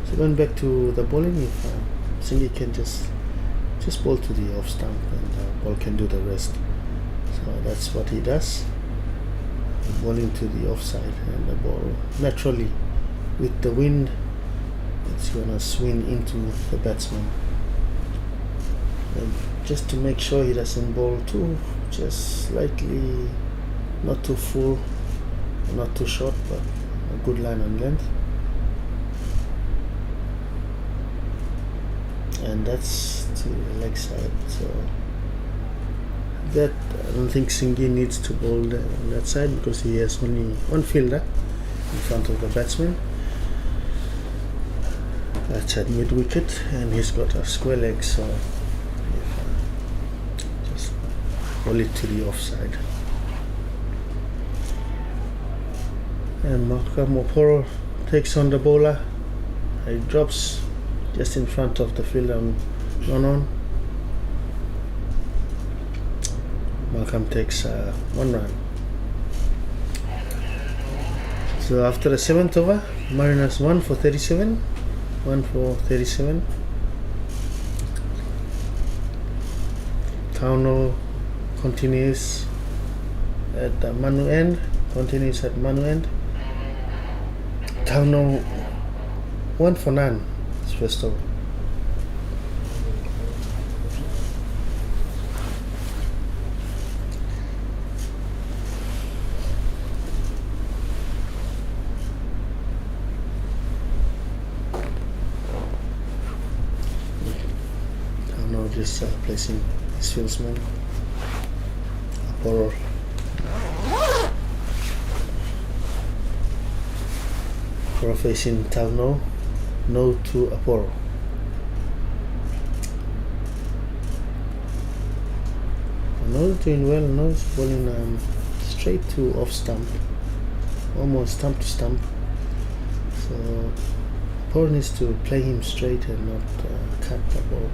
So going back to the bowling, if Singhi can just bowl to the off stump and the ball can do the rest. So that's what he does. Bowling to the offside, and the ball naturally with the wind it's gonna swing into the batsman. And just to make sure he doesn't bowl too just slightly, not too full, not too short, but a good line and length. And that's to the leg side. So that I don't think Singhi needs to bowl on that side because he has only one fielder in front of the batsman. That's at mid wicket, and he's got a square leg, so just bowl it to the offside. And Malcolm Aporo takes on the bowler. He drops just in front of the fielder and run on. Malcolm takes 1 run. So after the 7th over, Mariners 1 for 37. 1 for 37. Kauno continues at the Manu end. Kauno 1 for none. It's first over. Just placing his fieldsman. Aporo. Aporo facing Tauno. No to Aporo. No doing well. No is bowling straight to off stump, almost stump to stump. So Aporo needs to play him straight and not cut the ball.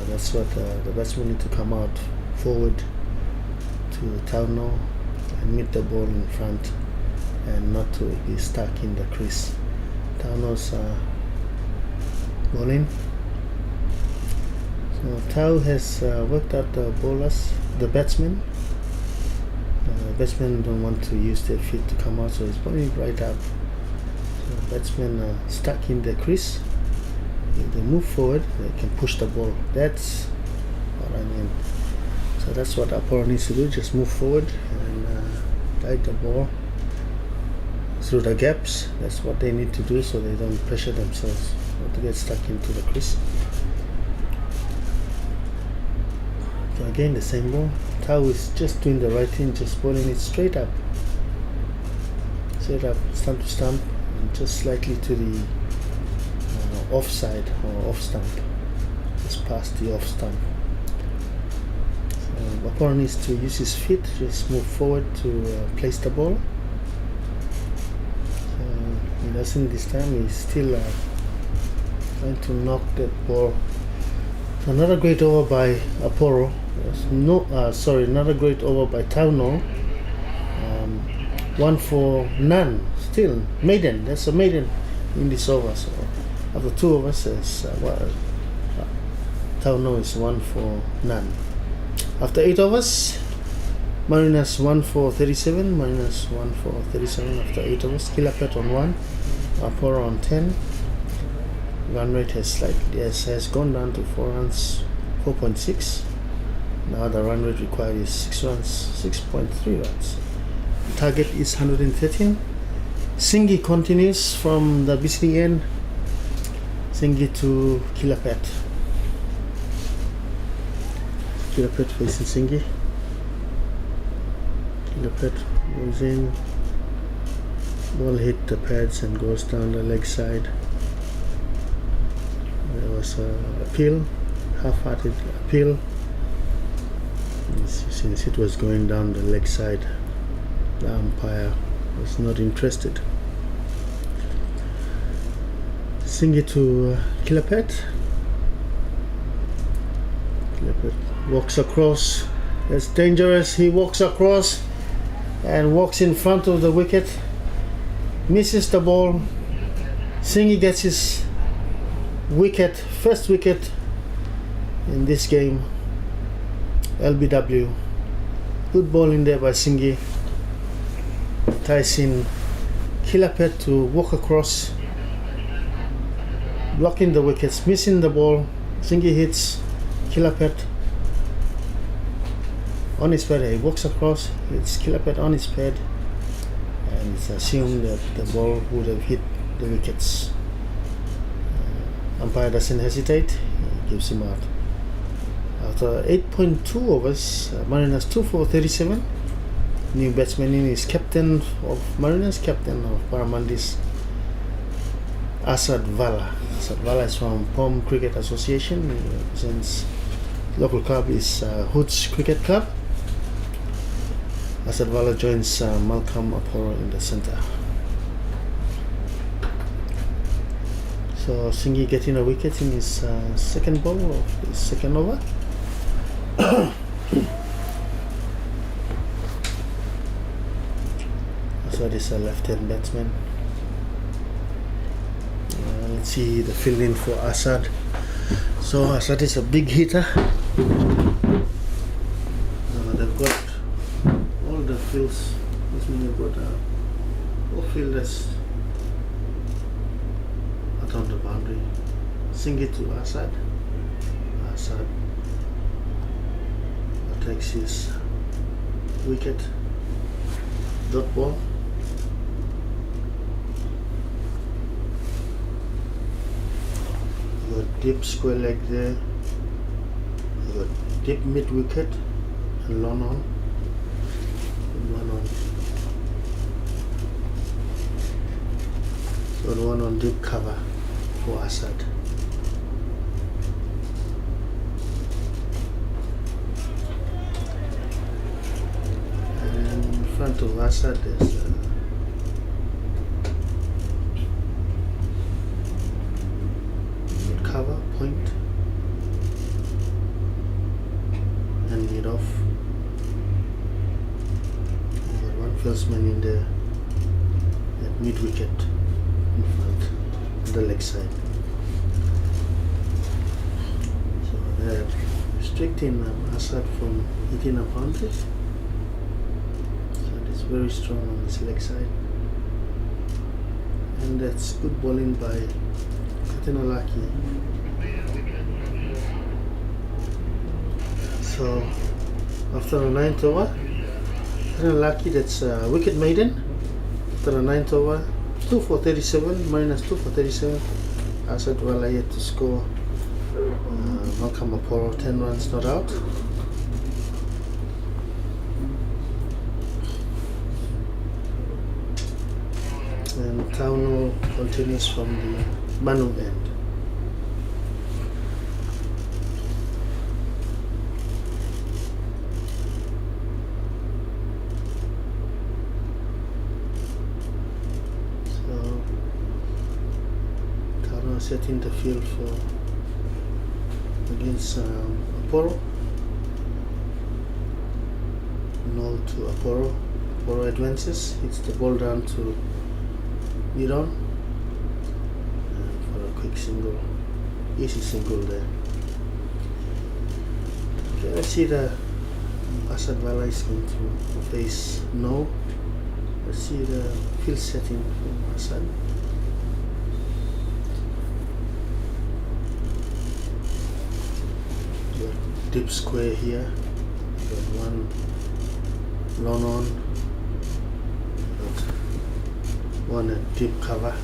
That's what the batsman need to come out forward to Tauno and meet the ball in front and not to be stuck in the crease. Tauno's bowling. So Tau has worked out the bowlers, the batsmen. Batsmen don't want to use their feet to come out, so he's bowling right up. So batsmen are stuck in the crease. If they move forward, they can push the ball. That's what I mean. So that's what Aporo needs to do, just move forward and guide the ball through the gaps. That's what they need to do so they don't pressure themselves, not to get stuck into the crease. So again, the same ball. Tau is just doing the right thing, just bowling it straight up, stump to stump, and just slightly to the offside or off stump, just past the off stump. So Aporo needs to use his feet, just move forward to place the ball. He doesn't this time, he's still trying to knock that ball. So another great over by Aporo. Another great over by Tauno. 1 for none, still maiden. That's a maiden in this over. So after 2 overs, Tauno is 1 for none. After 8 overs, Mariners 1 for 37. Mariners 1 for 37 after 8 overs. Kilapet on 1, Aporo on 10. Run rate has gone down to 4 runs, 4.6. Now the run rate required is 6 runs, 6.3 runs. Target is 113. Singhi continues from the BC end. Singhi to Kilapet. Kilapet facing Singhi. Kilapet goes in. Ball hit the pads and goes down the leg side. There was a appeal, half-hearted appeal, since it was going down the leg side. The umpire was not interested. Singy to Kilapet. Kilapet walks across. It's dangerous. He walks across and walks in front of the wicket. Misses the ball. Singy gets his wicket, first wicket in this game. LBW. Good ball in there by Singy. Ties in Kilapet to walk across, blocking the wickets, missing the ball. Singy hits Kilapet on his pad. He walks across, hits Kilapet on his pad, and it's assumed that the ball would have hit the wickets. Umpire doesn't hesitate, he gives him out. After 8.2 overs, Mariners 2 for 37. New batsman in is captain of Mariners, captain of Paramandis, Asad Vala. Asad Vala is from POM Cricket Association. He represents local club is Hoods Cricket Club. Asad Vala joins Malcolm Aporo in the centre. So Singy getting a wicket in his second ball of his second over. So this is a left-hand batsman. Let's see the field-in for Asad. So Asad is a big hitter. They've got all the fields. This means they've got 4 fielders out on the boundary. Singy to Asad. Asad takes his wicket. Dot ball. You got deep square leg there. You got deep mid wicket and long on. So one on deep cover for Asad. And in front of Asad there's cover, point, and mid off. You got one fieldsman in there at mid wicket in front on the leg side. So they're restricting Asad from hitting a boundary. So it's very strong on this leg side. And that's good bowling by Katinolaki. So after the 9th over, Katinolaki, that's wicket maiden. After the 9th over, 2 for 37, minus 2 for 37. Asad Vala yet to score. Malcolm Aporo 10 runs not out. And Tauno continues from the Manu end. So Tauno setting the field for against Aporo. No to Aporo. Aporo advances, hits the ball down to mid on. For a quick single, easy single there. Okay, let's see the Asad Vala is going to face no. Let's see the field setting for Asad. Deep square here. Got one long on. Got one at deep cover.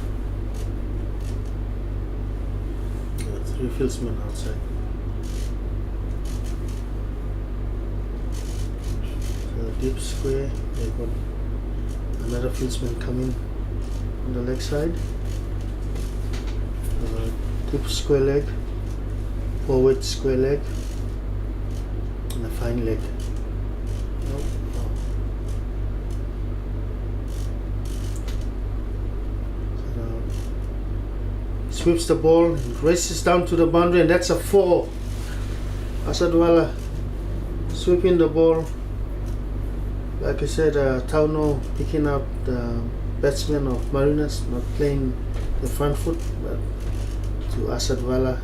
Got 3 fieldsmen outside. So deep square. They got another fieldsman coming on the leg side. deep square leg, forward square leg, and a fine leg. Sweeps the ball, races down to the boundary, and that's a 4. Asadwala sweeping the ball. Like I said, Tauno picking up the batsman of Mariners, not playing the front foot, but to Asadwala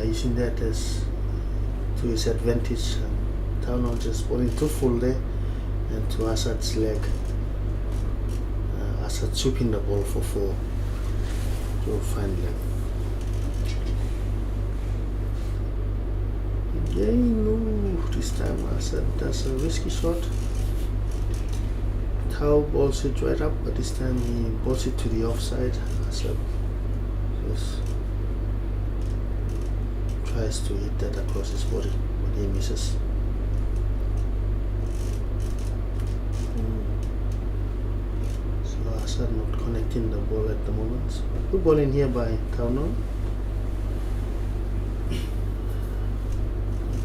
using that as to his advantage. Tauno just bowling too full there, and to Asad's leg. Asad sweeping the ball for 4. To find leg. Again, this time Asad does a risky shot. Tau balls it right up, but this time he balls it to the offside. Asad just tries to hit that across his body, but he misses. So not connecting the ball at the moment. So good ball in here by Tauno.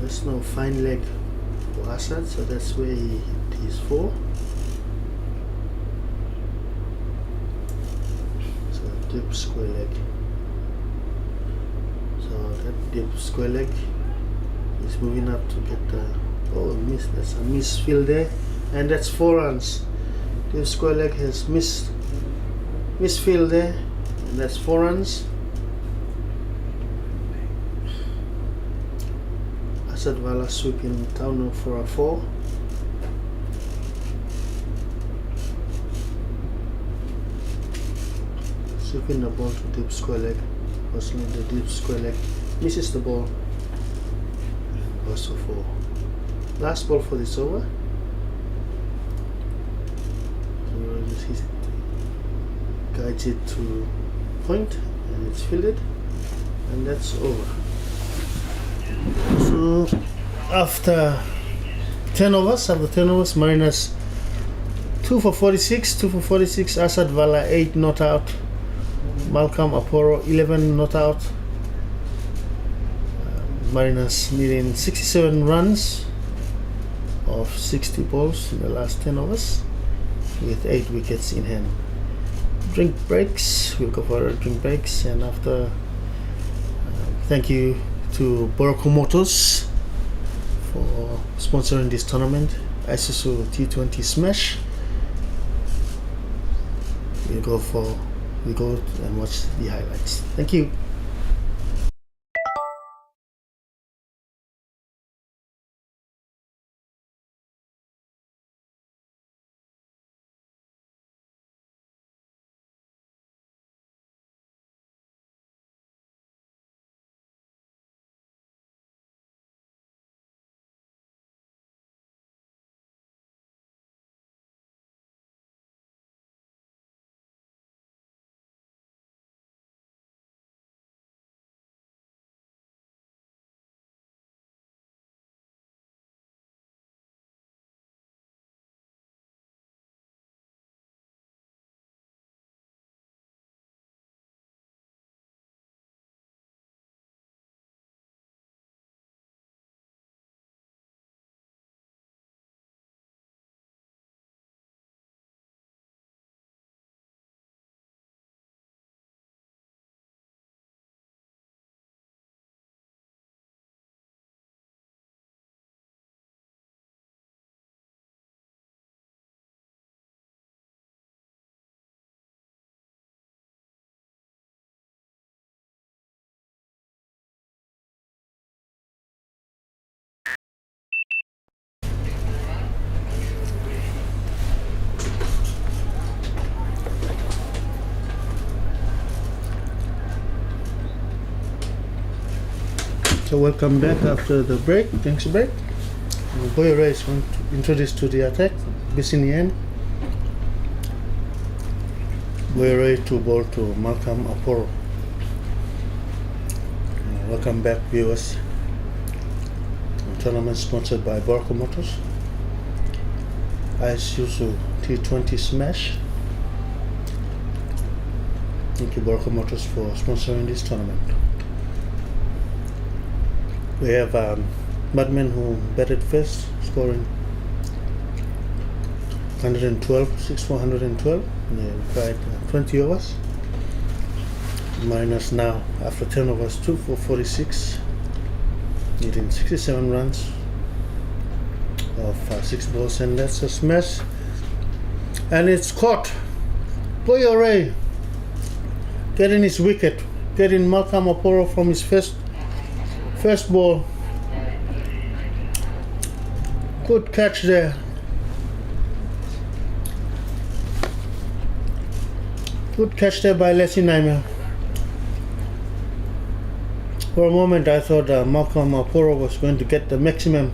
There's no fine leg for Asad, so that's where he hit his 4. So deep square leg. So that deep square leg is moving up to get the miss. That's a misfield there, and that's 4 runs. Deep square leg has misfield there, and that's 4 runs. Asadwala sweeping Tauno for a 4. Sweeping the ball to deep square leg. Personally, the deep square leg misses the ball. Also 4. Last ball for this over. Guides it to point, and it's fielded, and that's over. So after 10 overs, Mariners 2 for 46, Asadwala 8 not out, Malcolm Aporo 11 not out. Mariners needing 67 runs of 60 balls in the last 10 overs with 8 wickets in hand. Drink breaks, we'll go for drink breaks, and after thank you to Boroko Motors for sponsoring this tournament. Isuzu T20 Smash. We go and watch the highlights. Thank you. So welcome back after the break. Thanks break. Boy Ray is going to introduce to the attack. Bisinian. Boy Ray to ball to Malcolm Aporo. Welcome back, viewers. Tournament sponsored by Boroko Motors. Isuzu T20 Smash. Thank you, Borka Motors, for sponsoring this tournament. We have Mudmen who batted first, scoring 112, 6 for 112. They required 20 overs. Mariners now, after 10 overs, 2 for 46, needing 67 runs of 6 balls, and that's a smash. And it's caught. Boy Ray getting his wicket, getting Malcolm Oporo from his first ball. Good catch there. Good catch there by Leslie Naimer. For a moment I thought Malcolm Oporo was going to get the maximum.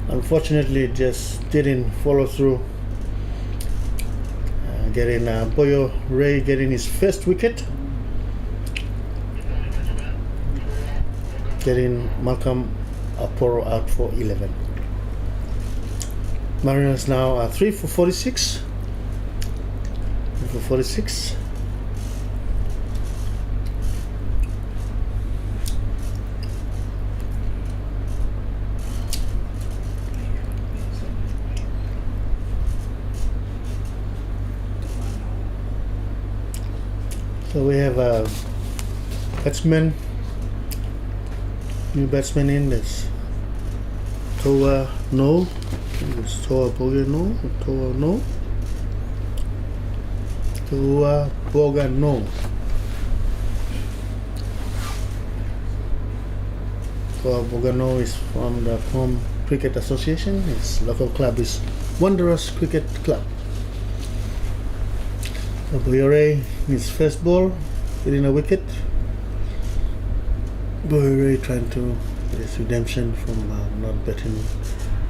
Unfortunately it just didn't follow through. Getting Boyo Ray getting his first wicket. Getting Malcolm Oporo out for 11. Mariners now are 3 for 46. 3 for 46. So we have a batsman, new batsman in this. Toa No. It's Toa Boga No. Toa No. Toa Boga No. Toa Boga No is from the Home Cricket Association. Its local club is Wanderers Cricket Club. Boyore, his first ball, getting a wicket. Boyore trying to get his redemption from not betting,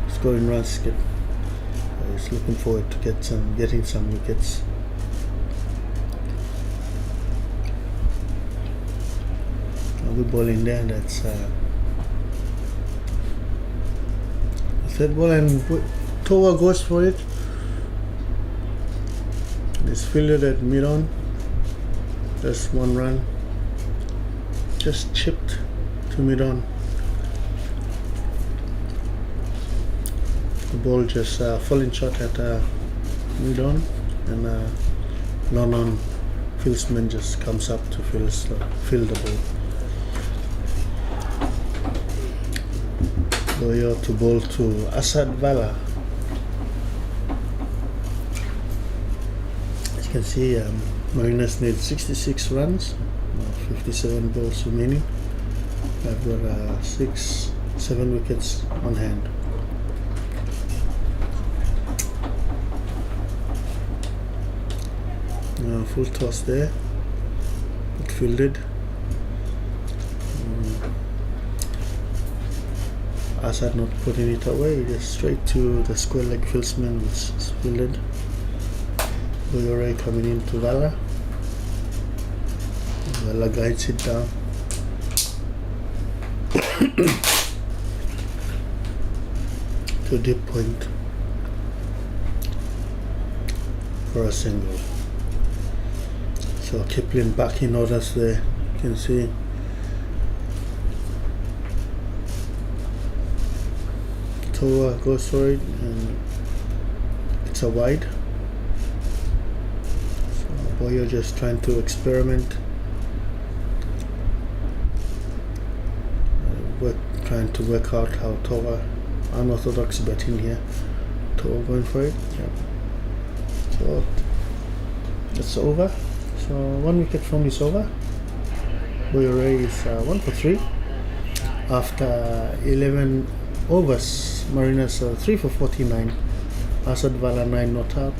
scoring runs. He's looking forward to getting some wickets. A good ball in there. That's the third ball, and Toa goes for it. It's fielded at mid-on. Just one run. Just chipped to mid-on. The ball just falling short at mid-on, and non-on fieldsman just comes up to field the ball. Boyo to bowl to Asad Vala. You can see Mariners need 66 runs, 57 balls remaining. I've got 7 wickets on hand. Full toss there, it fielded. Asad not putting it away, just straight to the square leg fieldsman, which is fielded. Boyore coming into Vala. Vala guides it down. To deep point for a single. So Kipling back in orders there. You can see Toa goes for it, and it's a wide. Boyo just trying to experiment, trying to work out how Toa, unorthodox betting here. Toa going for it. Yeah. So it's over. So 1 wicket from is over. Boyore is 1 for 3 after 11 overs. Mariners 3 for 49. Asad Vala 9 not out.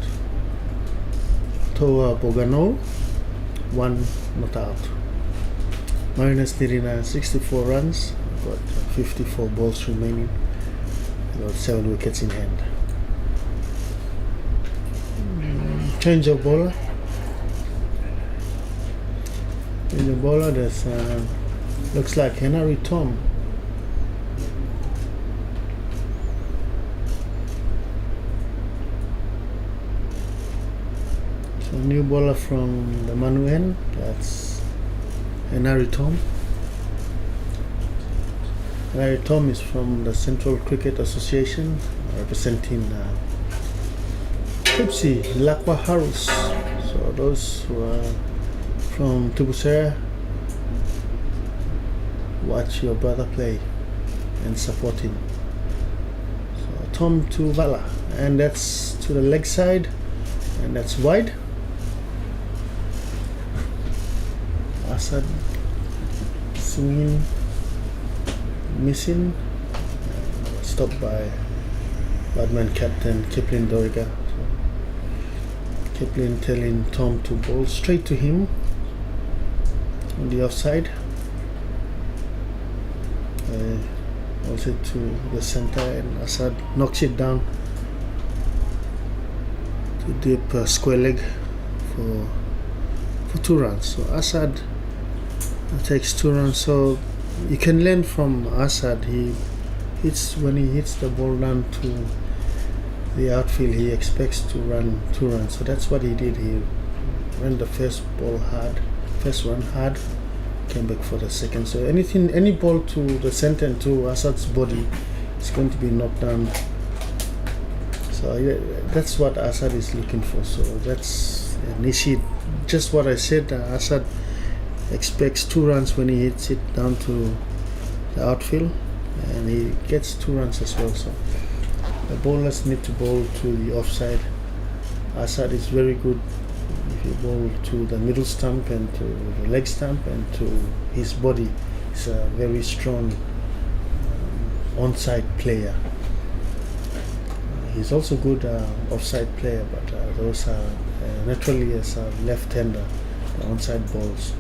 Toa Boga No 1 not out. Mariners needing 64 runs. Got 54 balls remaining. Got 7 wickets in hand. Change of bowler. In the bowler, there's looks like Henry Tom. So So new bowler from the Mudmen, that's Amini Tom. Amini Tom is from the Central Cricket Association, representing Tipsy, Lakwa Harus. So those who are from Tubusera, watch your brother play and support him. So Tom to Vala, and that's to the leg side, and that's wide. Asad swinging, missing, stopped by Mudmen captain Kipling Doriga. So Kipling telling Tom to bowl straight to him on the offside. Also to the center, and Asad knocks it down to deep square leg for 2 runs. So Asad takes 2 runs. So you can learn from Asad. When he hits the ball down to the outfield, he expects to run 2 runs. So that's what he did. He ran the first run hard, came back for the second. So any ball to the center and to Asad's body is going to be knocked down. So that's what Asad is looking for. So that's Nishi. Just what I said. Asad expects 2 runs when he hits it down to the outfield, and he gets 2 runs as well. So the bowlers need to bowl to the offside. Asad is very good if you bowl to the middle stump and to the leg stump and to his body. He's a very strong onside player. He's also good offside player, but those are naturally as a left-hander, the onside balls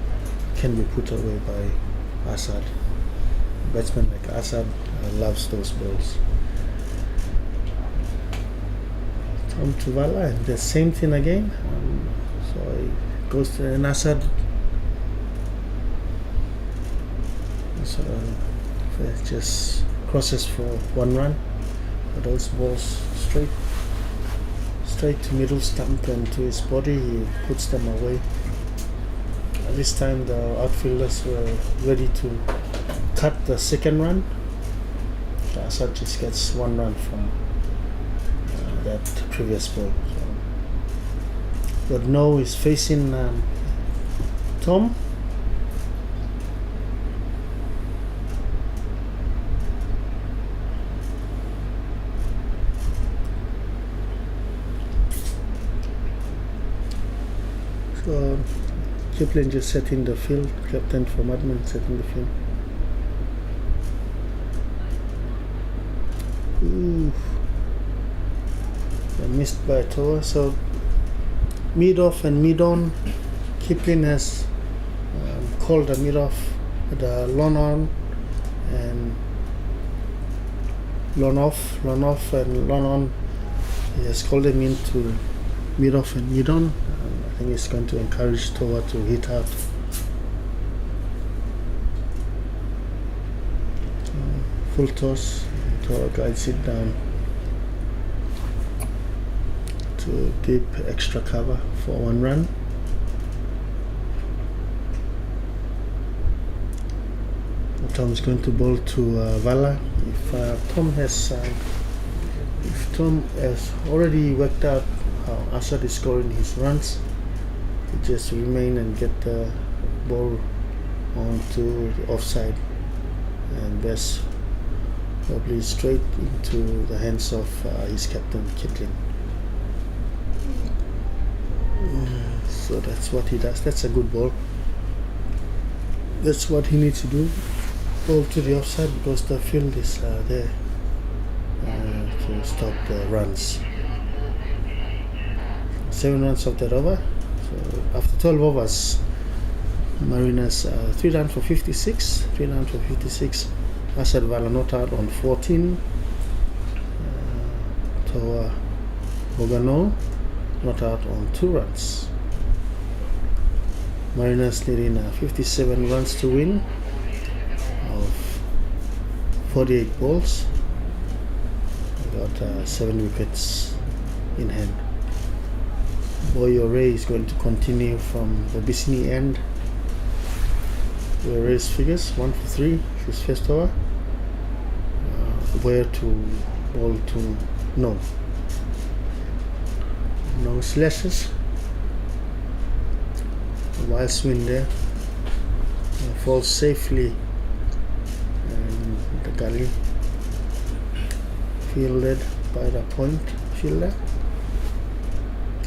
can be put away by Asad. Batsman like Asad loves those balls. Tom to Vala, and the same thing again. So he goes to an Asad. So just crosses for 1 run. But those balls straight to middle stump and to his body, he puts them away. This time the outfielders were ready to cut the second run. Asad just gets 1 run from that previous ball. But now he's facing Tom. So Kipling just set in the field, captain for Mudmen set in the field. Ooh. Missed by Toa. So mid off and mid on. Kipling has called the mid off, the long on and long off and long on. He has called them into mid off and mid on. I think it's going to encourage Toa to hit out. Full toss. Toa guides it down to deep extra cover for 1 run. Tom's going to bowl to Vala. If Tom has already worked out how Asad is scoring his runs, he just remain and get the ball onto the offside, and best probably straight into the hands of his captain Kipling. So that's what he does. That's a good ball. That's what he needs to do. Ball to the offside because the field is there to stop the runs. 7 runs of that over. So after 12 overs, Mariners 3 down for 56. 3 down for 56. Asad Vala not out on 14. Toa Bogano not out on 2 runs. Mariners needing 57 runs to win of 48 balls. They got 7 wickets in hand. Boyo Ray is going to continue from the Bisini end. Boyo Ray's figures 1 for 3, his first over. Boyo to ball to no slashes. A wild swing there. Falls safely in the gully. Fielded by the point fielder.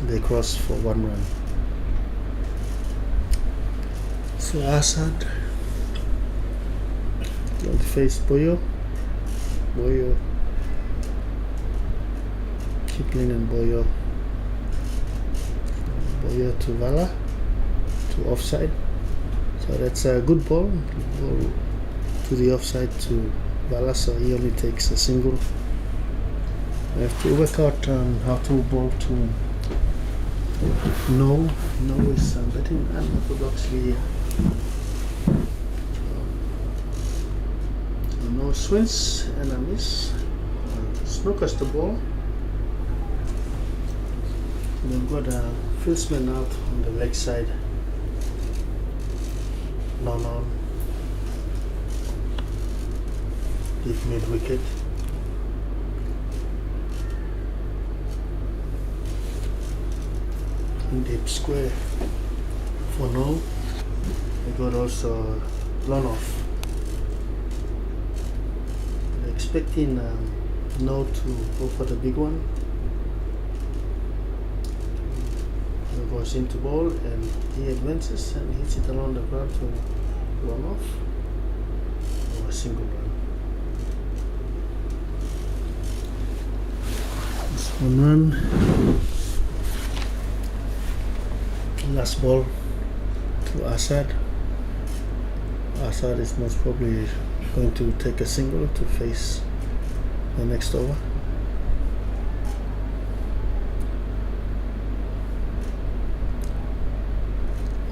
They cross for 1 run. So Asad going to face Boyo. Kipling and Boyo to Vala to offside. So that's a good ball to the offside to Vala, so he only takes a single. We have to work out on how to bowl to No is betting unorthodoxly here. No swings and a miss. Snookers the ball. We've got a fieldsman out on the leg side. Non deep mid wicket. Deep square for no. We got also blown off. Expecting no to go for the big one. He goes into ball and he advances and hits it along the ground to blown off or a single run. This 1 run. Last ball to Asad. Asad is most probably going to take a single to face the next over.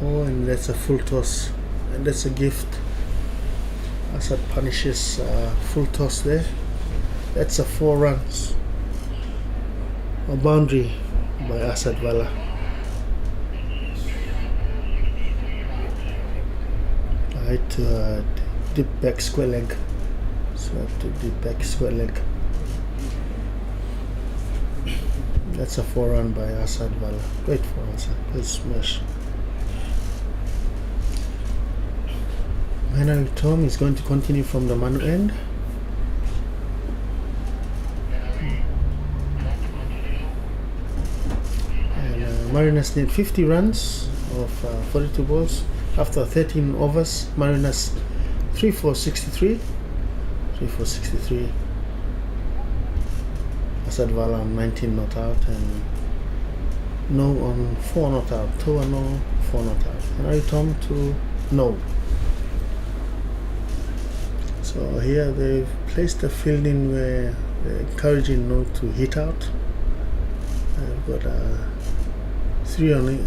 Oh, and that's a full toss, and that's a gift. Asad punishes full toss there. That's a 4 runs. A boundary by Asad Vala. Right to deep back square leg. So I have to deep back square leg. That's a 4 run by Asad Vala. Great for Asad. Great smash. Manu Tom is going to continue from the Manu end. And Mariners need 50 runs of 42 balls. After 13 overs, Mariners 3 for 63. Asad Vala on 19 not out and no on 4 not out. 2 and no, 4 not out. And Tom to no. So here they've placed the fielding where they're encouraging no to hit out. I've got 3 on it.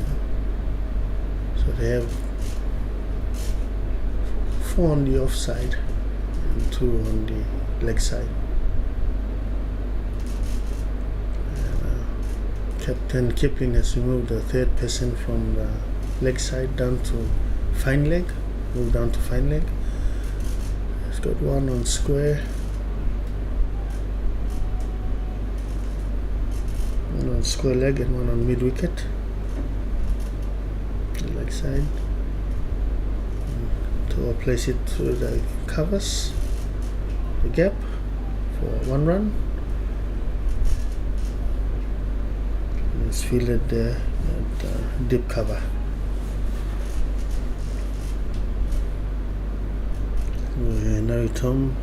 So they have 4 on the offside and 2 on the leg side. And, Captain Kipling has removed the 3rd person from the leg side down to fine leg. Moved down to fine leg. He's got 1 on square, 1 on square leg and 1 on mid wicket. The leg side. To place it through the covers, the gap for 1 run. And it's fielded there at deep cover. Now Tom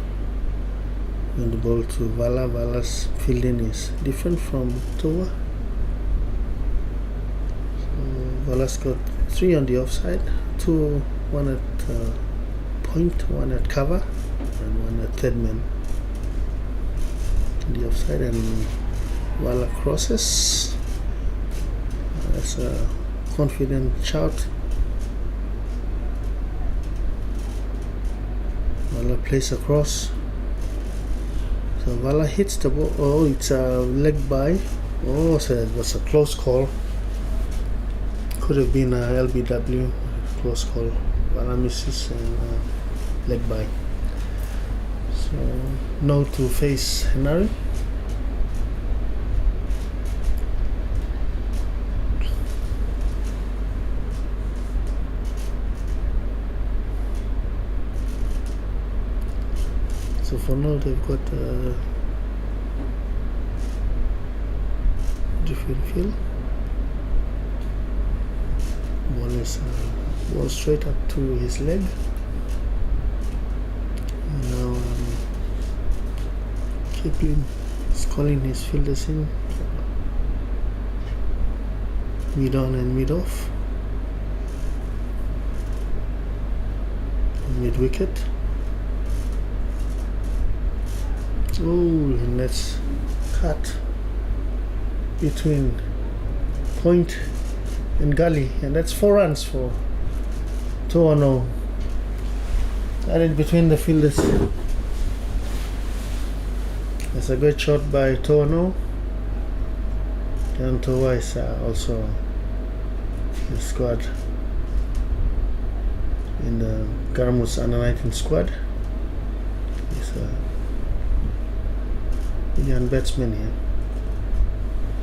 and the ball to Vala. Vala's fielding is different from Toa. So Vala's got 3 on the offside, 2, 1 at point, 1 at cover, and 1 at third man. The offside and Vala crosses. That's a confident shout. Vala plays across. So Vala hits the ball. Oh, it's a leg by. Oh, so it was a close call. Could have been a LBW, close call, misses and leg by. So no to face Henry. So for now they've got different feel. Ball is ball straight up to his leg. Now Kipling is calling his fielders in, mid on and mid off, mid wicket. Oh, and that's cut between point and gully, and that's 4 runs for Toano. Added between the fielders. That's a great shot by Toano. And Toa is also the squad in the Garmus under 19 squad. He's a Indian batsman here.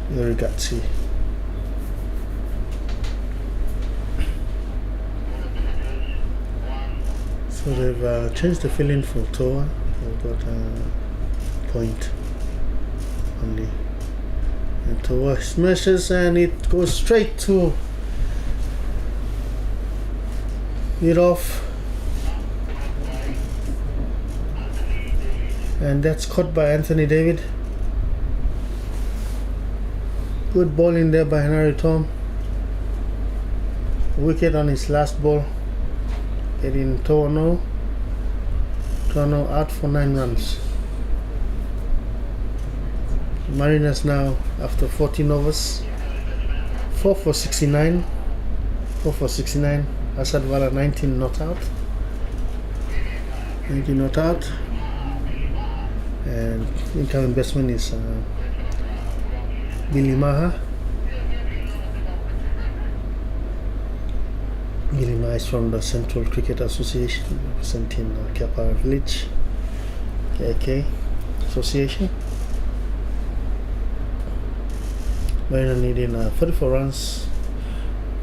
Very gutsy. So they've changed the fill-in for Toa. They've got a point only. And Toa smashes and it goes straight to mid off. And that's caught by Anthony David. Good ball in there by Henry Tom. Wicket on his last ball. Getting Toano out for 9 runs. Mariners now after 14 overs, 4 for 69. Asad Wala 19 not out. 19 not out. And incoming batsman is Billy Maha. Billy Maha is from the Central Cricket Association, representing Kapar Village, KK Association. Mariner needing 44 runs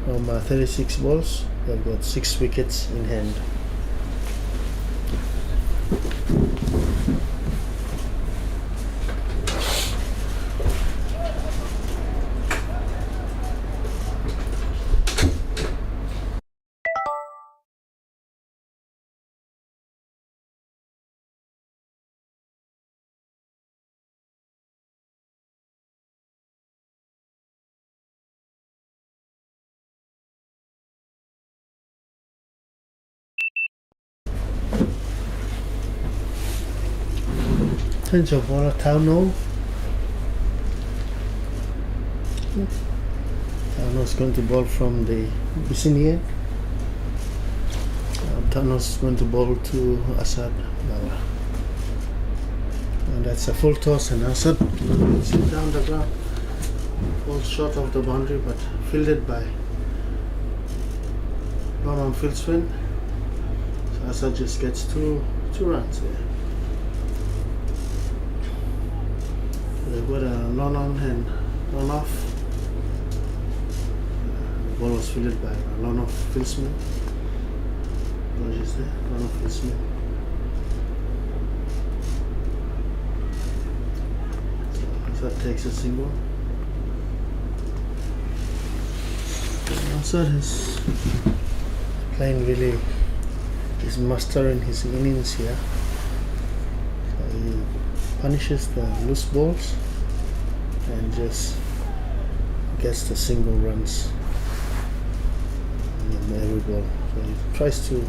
from 36 balls. They've got 6 wickets in hand. Change of ball, Tauno. Tauno is going to ball from the Bisinier. Tauno is going to ball to Asad Wala. And that's a full toss, and Asad is down the ground. Falls short of the boundary, but fielded by non-on field spin. So Asad just gets two runs there. They've got a non on and non off. The ball was fielded by a non off fieldsman. What is there? Non off fieldsman. So that takes a single. Asad is playing really, he's mastering his innings here. So he punishes the loose balls and just gets the single runs in every ball. So he tries to,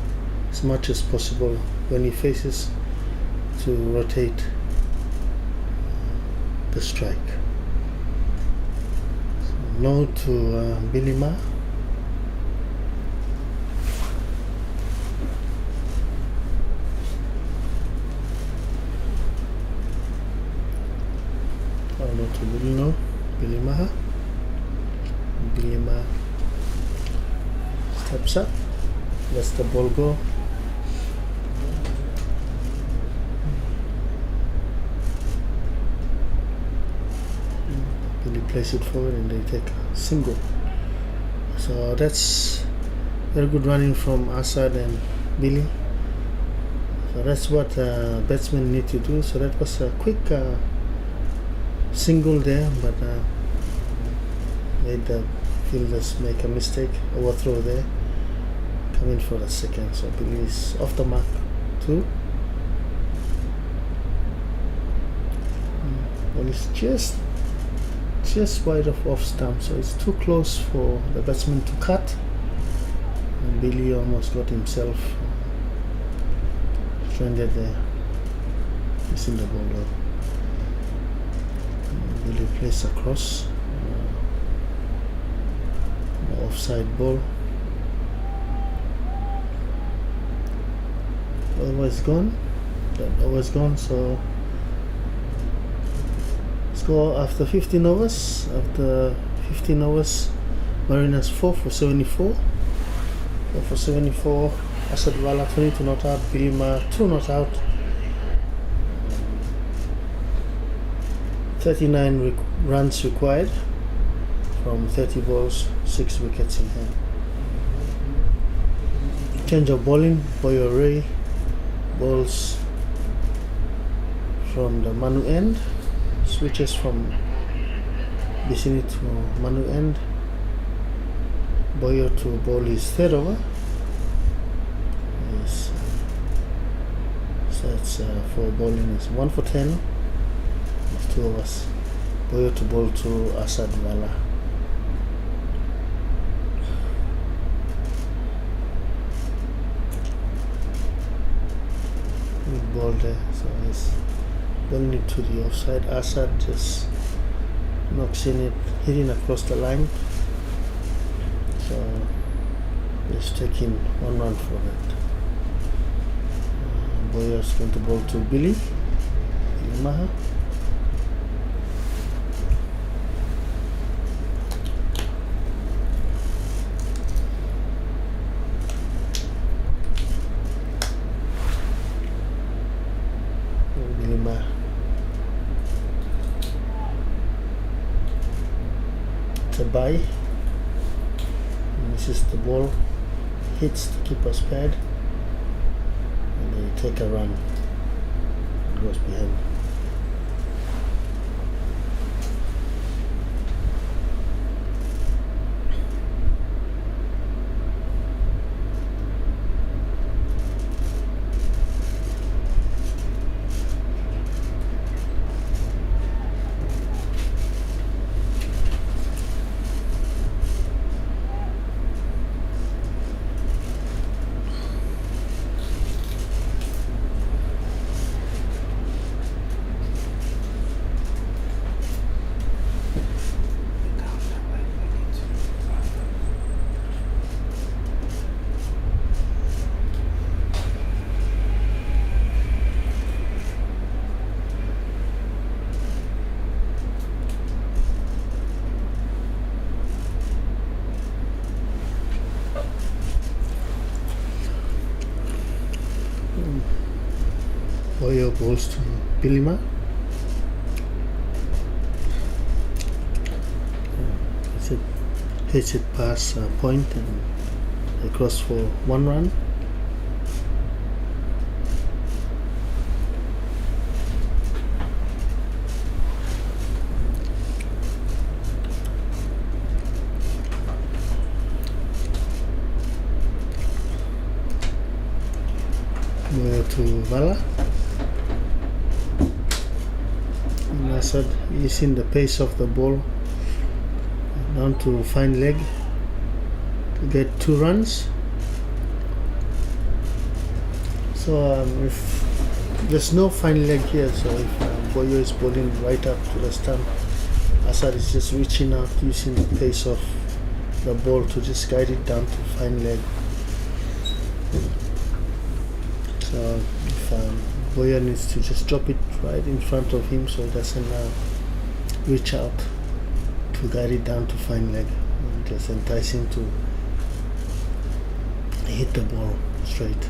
as much as possible, when he faces, to rotate the strike. So no to Billy Ma. No to Billy Maha. Billy Maha steps up, lets the ball go. Billy plays it forward and they take a single. So that's very good running from Asad and Billy. So that's what batsmen need to do. So that was a quick single there, but made the fielders make a mistake, overthrow there, coming for the second. So Billy is off the mark too. Ball is just wide of off stump, so it's too close for the batsman to cut. And Billy almost got himself stranded there, missing the ball though. Billy plays across, the offside ball. Ball was gone. That ball was gone. So score after 15 overs. After 15 overs, Mariners 4 for 74. 4 for 74. Asad Wala 22 not out. Bilima 2 not out. 39 runs required from 30 balls, 6 wickets in hand. Change of bowling. Boyo Ray bowls from the Manu end. Switches from Bisini to Manu end. Boyo to bowl his third over. Yes. So it's for bowling is 1 for 10. 2 overs. Boyo to bowl to Asad Wala. Good ball there. So he's bowling it to the offside. Asad just knocks in it, hitting across the line. So he's taking 1 run for it. Boyo is going to bowl to Billy Maha. By misses the ball, hits the keeper's pad, and they take a run. It goes behind. Boyo bowls to Bilima. Hits it past point and across for 1 run. Boyo to Vala. Asad using the pace of the ball down to fine leg to get 2 runs. So if there's no fine leg here, so if Boyo is bowling right up to the stump, Asad is just reaching out using the pace of the ball to just guide it down to fine leg. So if Boyo needs to just drop it right in front of him so he doesn't reach out to guide it down to fine leg, and just entice him to hit the ball straight.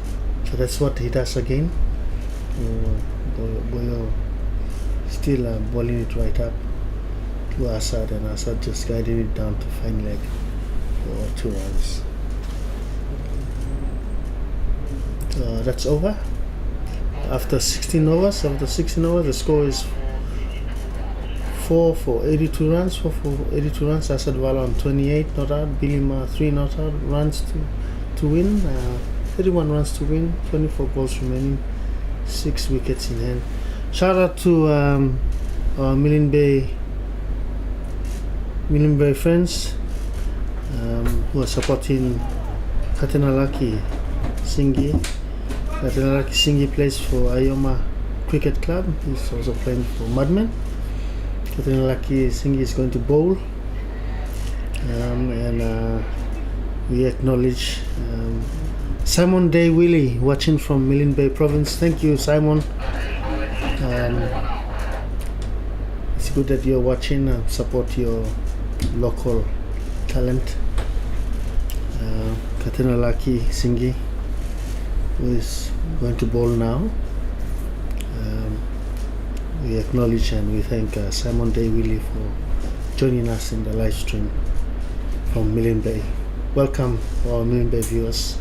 So that's what he does again. Boyo still bowling it right up to Asad, and Asad just guided it down to fine leg for 2 runs. So that's over. After 16 overs, the score is 4 for 82 runs. Asad Wala on 28 not out, Bilima 3 not out, runs to win, 31 runs to win, 24 balls remaining, 6 wickets in hand. Shout out to our Million Bay friends who are supporting Katenalaki Singhi. Katenalaki Singhi plays for Ayoma Cricket Club. He's also playing for Mudmen. Katenalaki Singhi is going to bowl, and we acknowledge Simon Day Willie watching from Million Bay Province. Thank you, Simon. It's good that you're watching and support your local talent. Katenalaki Singhi, who is going to bowl now. We acknowledge and we thank Simon Day Willie for joining us in the live stream from Million Bay. Welcome our Million Bay viewers.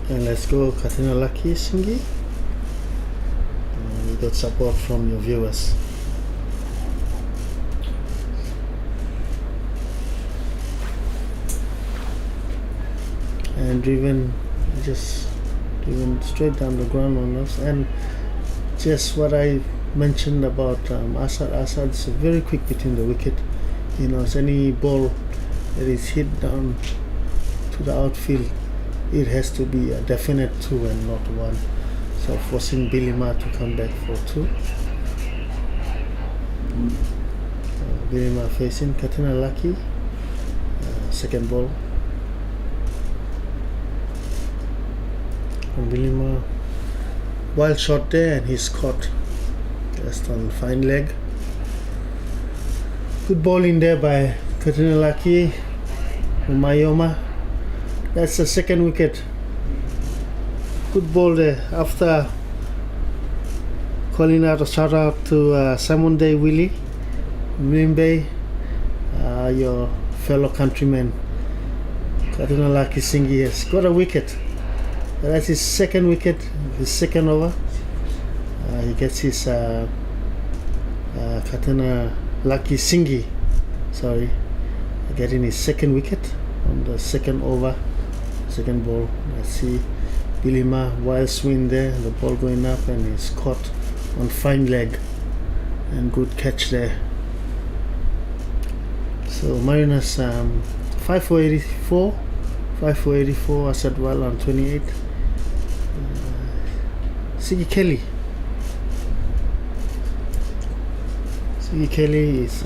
And let's go Katenalaki Singhi. We got support from your viewers. And driven straight down the ground on us, and just what I mentioned about Asad's very quick between the wicket. He knows any ball that is hit down to the outfield, it has to be a definite 2 and not 1. So forcing Bilima to come back for 2. Bilima facing Katenalaki, second ball. And Bilima, wild shot there, and he's caught just on fine leg. Good ball in there by Katenalaki from Ayoma. That's the second wicket. Good ball there. After calling out a shout out to Simon Day Willie, Million Bay, your fellow countryman. Katenalaki Singhi has got a wicket. That's his second wicket, his second over. He gets his Katenalaki Singhi, getting his second wicket on the second over, second ball. Let's see Bilima, wild swing there, the ball going up, and he's caught on fine leg, and good catch there. So Mariners 5 for 84, Asad Wal on 28. Siggy Kelly is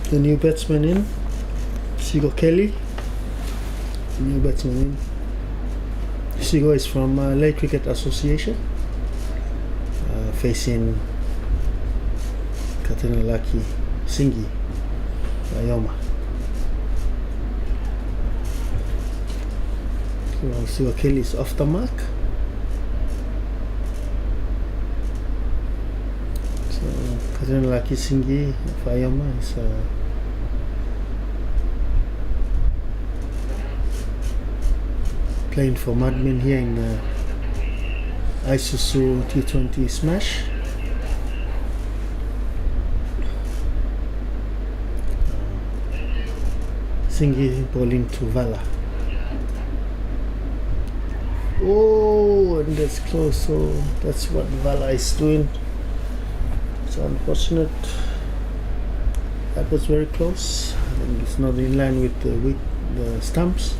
the new batsman in. Sigo Kelly, new batsman in. Sigo is from Lake Cricket Association, facing Katenalaki Singhi, Ayoma. So Sigo Kelly is off the mark. Katenalaki Singhi of Ayoma is playing for Mudmen here in Isuzu T20 Smash. Singhi bowling to Vala. Oh, and that's close. So that's what Vala is doing. It's unfortunate. That was very close. I think it's not in line with the stumps.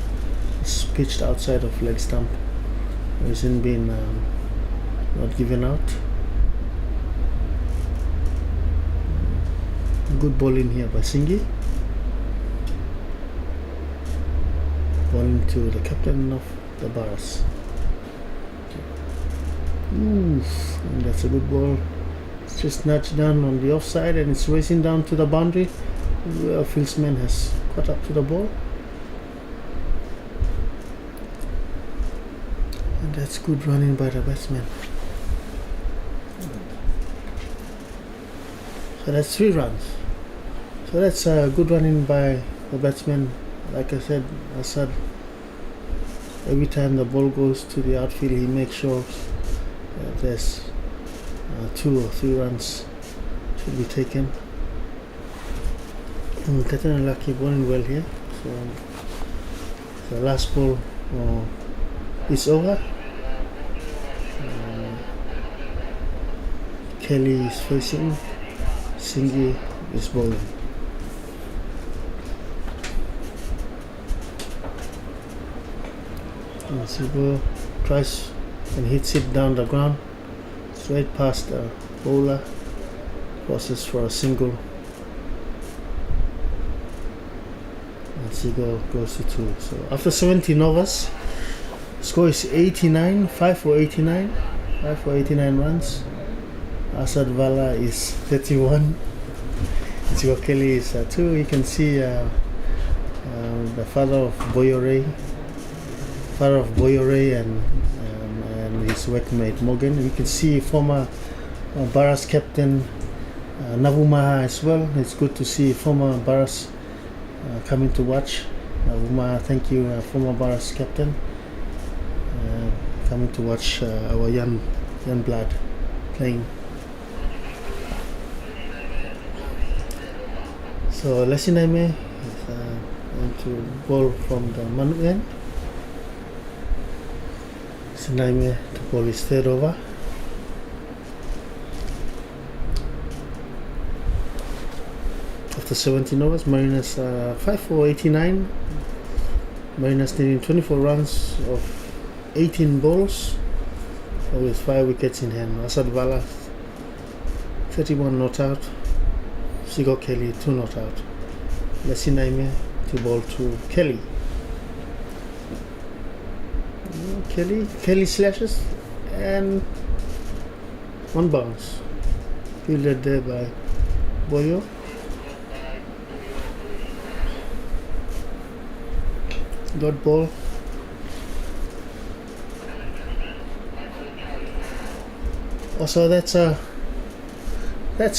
It's pitched outside of leg stump. It hasn't been not given out. Good bowling here by Singhi. Bowling to the captain of the Barras. And that's a good ball. just nudged down on the offside and it's racing down to the boundary. Our fieldsman has caught up to the ball. And that's good running by the batsman. So that's 3 runs. So that's good running by the batsman. Like I said, Asad, every time the ball goes to the outfield, he makes sure that there's 2 or 3 runs should be taken. Captain Lucky bowling well here. So the last ball is over. Kelly is facing, Singhi is bowling. And Sibo tries and hits it down the ground, straight past the bowler, crosses for a single. And Sibo goes to 2. So after 17 overs, score is 89, 5 for 89 runs. Asad Vala is 31. Sibo Kelly is 2. You can see the father of Boyore and his workmate Morgan. You can see former Barras captain Navumaha as well. It's good to see former Barras coming to watch. Navumaha, thank you, former Barras captain, coming to watch our young blood playing. So Lesinaime is going to bowl from the Mudmen. Lesinaime to bowl his 3rd over. After 17 overs, Mariners 5 for 89. Mariners needing 24 runs of 18 balls with 5 wickets in hand. Asad Vala 31 not out. Sigo Kelly 2 not out. Lesinaime to bowl to Kelly. Kelly slashes and 1 bounce. Fielded there by Boyo. Dot ball. Also that's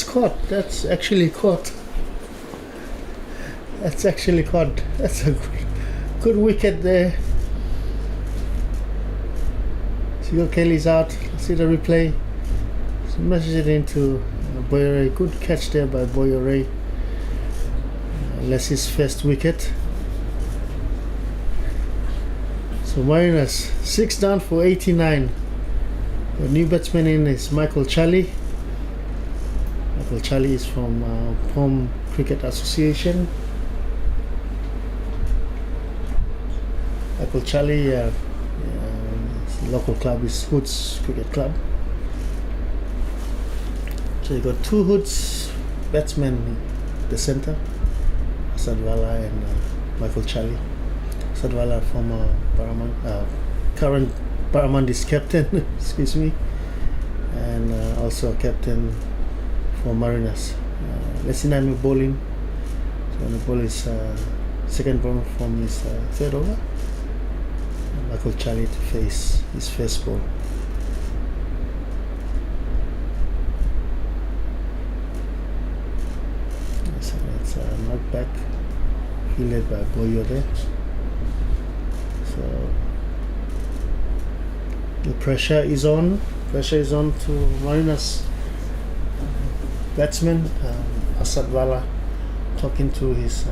caught. That's actually caught. That's a good wicket there. Sigo Kelly's out. See the replay. Smashes it into Boyore. Good catch there by Boyore. Leslie's first wicket. So Mariners 6 down for 89. The new batsman in is Michael Charlie. Michael Charlie is from Home Cricket Association. Michael Charlie, his local club is Hoods Cricket Club. So you got 2 Hoods batsmen in the centre, Asad Vala and Michael Charlie. Asad Vala, former current Paramandis captain, excuse me, and also captain for Mariners. Lesinaime bowling. So the ball is second ball from his 3rd over. Michael Charlie to face his first ball. So that's a knockback, fielded by Boyo there. So the pressure is on to Mariners batsman. Asad Vala talking to his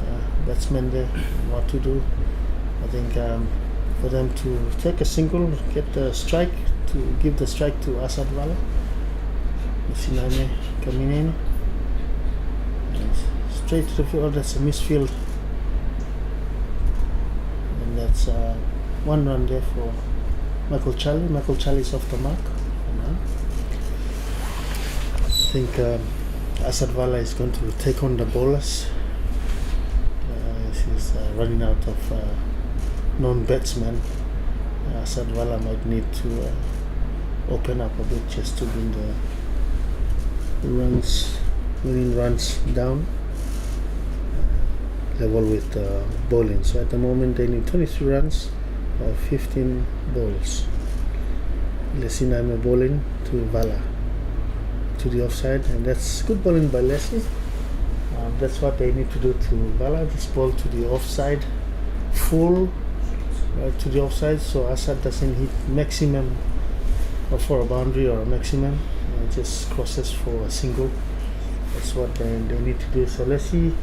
batsman there what to do. I think for them to take a single, get the strike, to give the strike to Asad Vala. Lesinaime coming in. Straight to the field. That's a misfield. And that's 1 run there for Michael Charlie. Michael Charlie is off the mark. I think Asad Vala is going to take on the bowlers. He's running out of non-batsmen. Asad Vala might need to open up a bit just to bring runs, winning runs down, level with bowling. So at the moment they need 23 runs or 15 balls. Leslie I'm bowling to Vala to the offside, and that's good bowling by Leslie. That's what they need to do to Vala, just ball to the offside, full to the offside, so Assad doesn't hit maximum or for a boundary or a maximum, just crosses for a single. That's what they need to do. So Leslie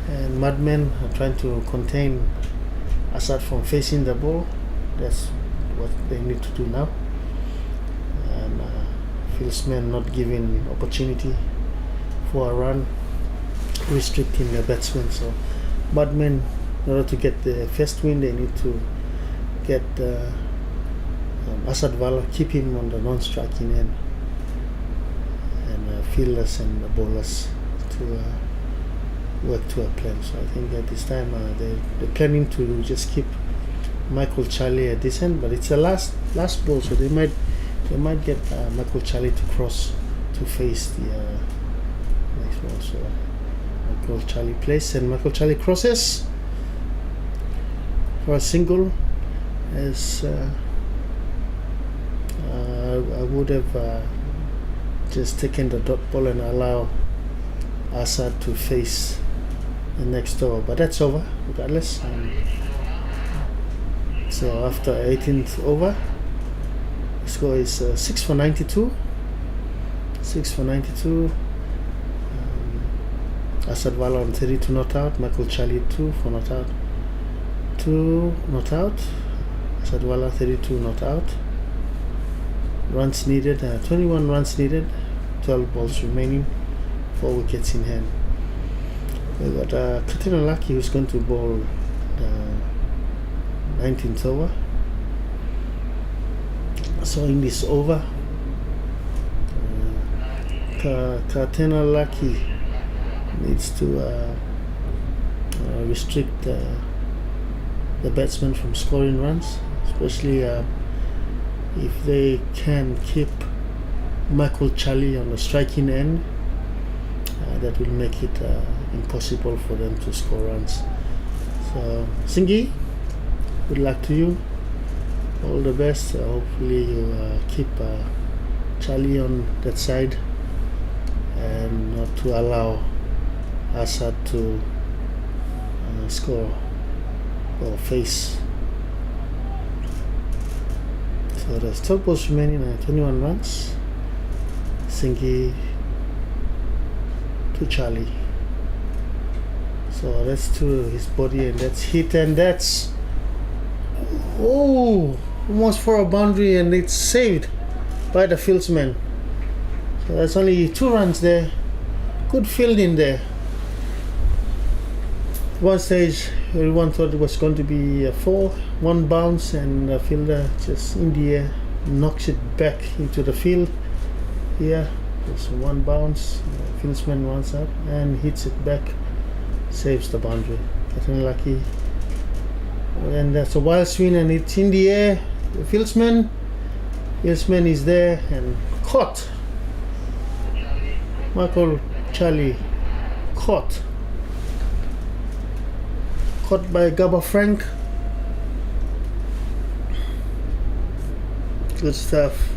and Mudmen are trying to contain Assad from facing the ball. That's what they need to do now. And fieldsmen not giving opportunity for a run, restricting the batsmen. So Mudmen, in order to get the first win, they need to get Assad Vala, keep him on the non-striking end, and fielders and the bowlers to work to a plan. So I think at this time they're planning to just keep Michael Charlie at this end, but it's the last ball, so they might get Michael Charlie to cross to face the next ball. So Michael Charlie plays, and Michael Charlie crosses for a single. As I would have just taken the dot ball and allow Assad to face the next over, but that's over regardless. So after 18th over, the score is 6 for 92. 6 for 92. Assad Vala on 32 not out. Michael Charlie 2 for not out. 2 not out. Assad Vala 32 not out. Runs needed, 21 runs needed. 12 balls remaining. 4 wickets in hand. We got Katina Lucky, who's going to bowl the 19th over. So in this over, Katina Lucky needs to restrict the batsmen from scoring runs, especially if they can keep Michael Charlie on the striking end. That will make it impossible for them to score runs. So Singhi, good luck to you, all the best. Hopefully you keep Charlie on that side and not to allow Assad to score or face. So there's 12 balls remaining and 21 runs. Singhi to Charlie. So that's to his body, and that's hit, and that's almost for a boundary, and it's saved by the fieldsman. So that's only 2 runs there. Good fielding there. One stage everyone thought it was going to be a 4, 1 bounce, and the fielder just in the air knocks it back into the field. Here just 1 bounce, the fieldsman runs up and hits it back, saves the boundary. Getting lucky, and that's a wild swing, and it's in the air. The fieldsman is there and caught. Michael Charlie caught by Gabba Frank. Good stuff.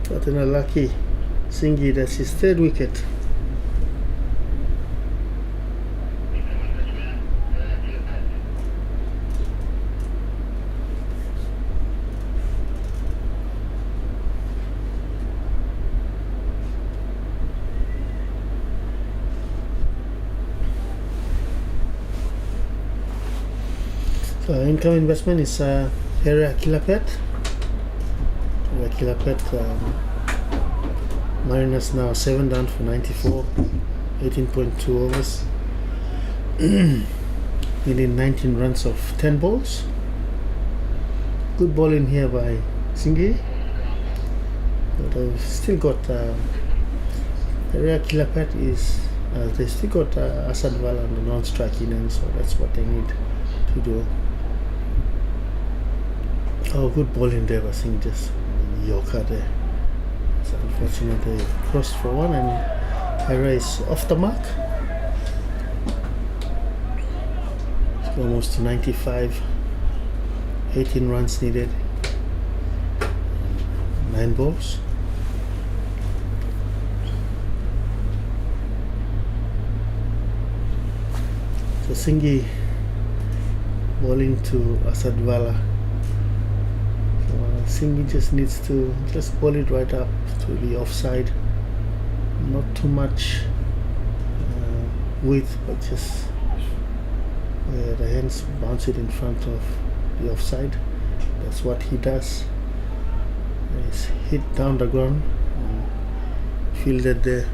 Getting lucky. Singhi, that's his 3rd wicket. So incoming investment is Harry Akilapet. Mariners now 7 down for 94, 18.2 overs. Needing 19 runs of 10 balls. Good bowling here by Singhi. But they've still got Harry Akilapet is they still got Assad Vala on the non-striking end, so that's what they need to do. Oh, good bowling there, I think just Yorker there. So unfortunately, they crossed for one, and Hera is off the mark. It's almost to 95. 18 runs needed. 9 balls. So Singhi bowling to Asad Vala. So Singhi just needs to just bowl it right up to the offside. Not too much width, but just where the hands bounce it in front of the offside. That's what he does. He's hit down the ground, fielded there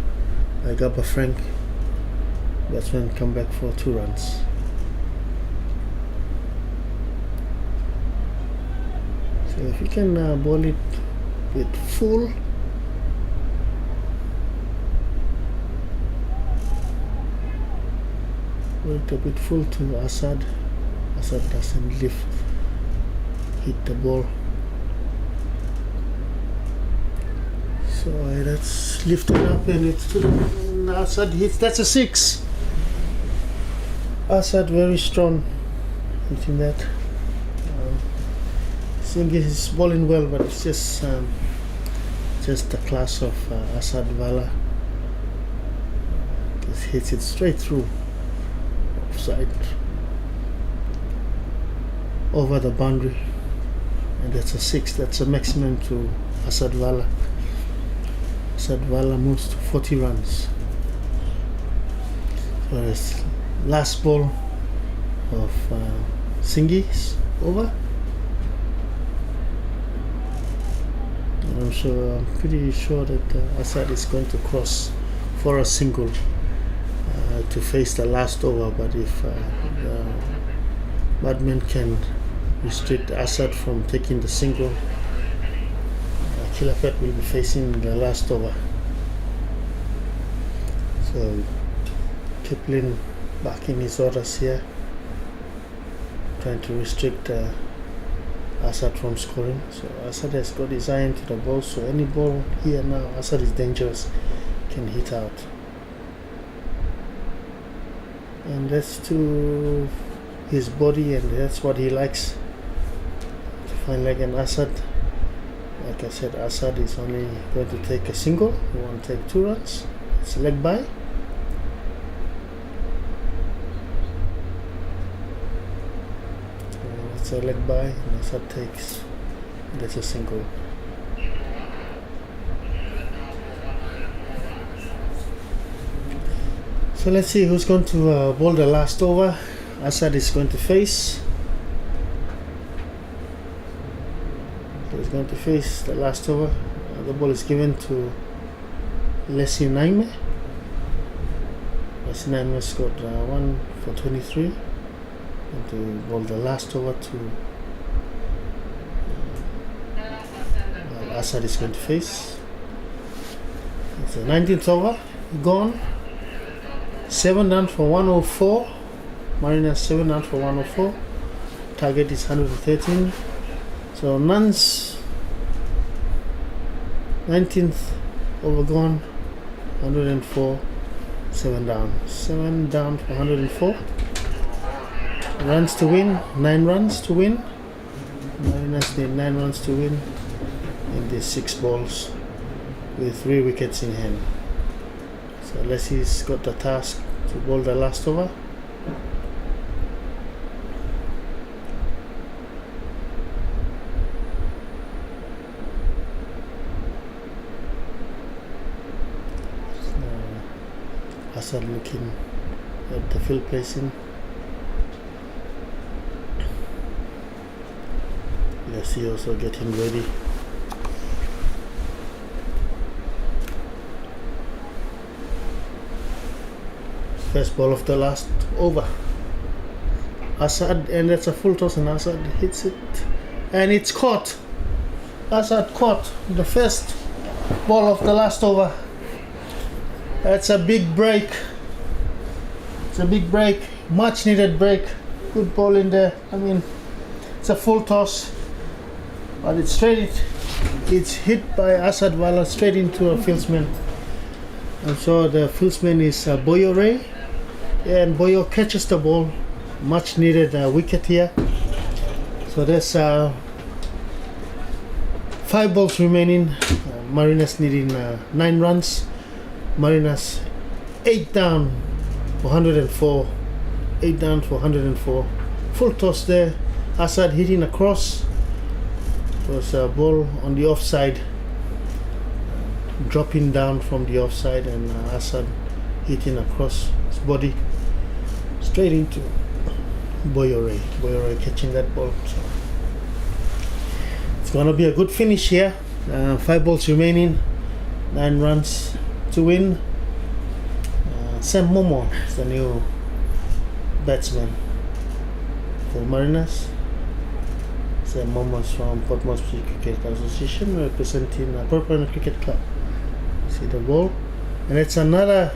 by Gabba Frank. Batsman come back for 2 runs. So if you can bowl it with full, bowl it a bit full to Asad. Asad doesn't hit the ball. So that's lifted up, and it's to the Asad hits. That's a 6. Asad very strong hitting that. Singhi is bowling well, but it's just the class of Asad Vala. Just hits it straight through, offside, over the boundary, and that's a 6. That's a maximum to Asad Vala. Asad Vala moves to 40 runs. So this last ball of Singhi is over. And I'm pretty sure that Asad is going to cross for a single to face the last over. But if the Mudmen can restrict Asad from taking the single, Kilapet will be facing the last over. So Kipling back in his orders here, trying to restrict Asad from scoring. So Asad has got his eye into the ball, so any ball here now, Asad is dangerous, can hit out. And that's to his body, and that's what he likes, to find leg. And Asad, like I said, Asad is only going to take a single. He won't take 2 runs. It's a leg by. It's a leg by, and Asad takes. That's a single. So let's see who's going to bowl the last over. Asad is going to face. So he's going to face the last over. The ball is given to Leslie Naime. Leslie Naime scored 1 for 23. And to bowl the last over to Asad is going to face. It's the 19th over, gone. 7 down for 104. Marina 7 down for 104. Target is 113. So Nuns 19th over gone, 104. 7 down. 7 down for 104. Runs to win, 9 runs to win. Marinas need 9 runs to win in these 6 balls with 3 wickets in hand. So Leslie's got the task to bowl the last over. Asad looking at the field placing. Leslie also getting ready. First ball of the last over. Asad, and that's a full toss, and Asad hits it, and it's caught. Asad caught the first ball of the last over. That's a big break. It's a big break, much needed break. Good ball in there. I mean, it's a full toss, but it's straight It's hit by Asad Wala straight into a fieldsman. And so the fieldsman is Boyo Ray. And Boyo catches the ball. Much needed wicket here. So there's 5 balls remaining. Mariners needing 9 runs. Mariners 8 down for 104. 8 down for 104. Full toss there. Asad hitting across. It was a ball on the offside, dropping down from the offside, and Asad hitting across his body straight into Boyo Ray. Boyo Ray catching that ball. So it's gonna be a good finish here. 5 balls remaining, 9 runs to win. Sam Momo is the new batsman for Mariners. Sam Momo is from Port Moresby Cricket Association, representing Purple Cricket Club. See the ball, and it's another.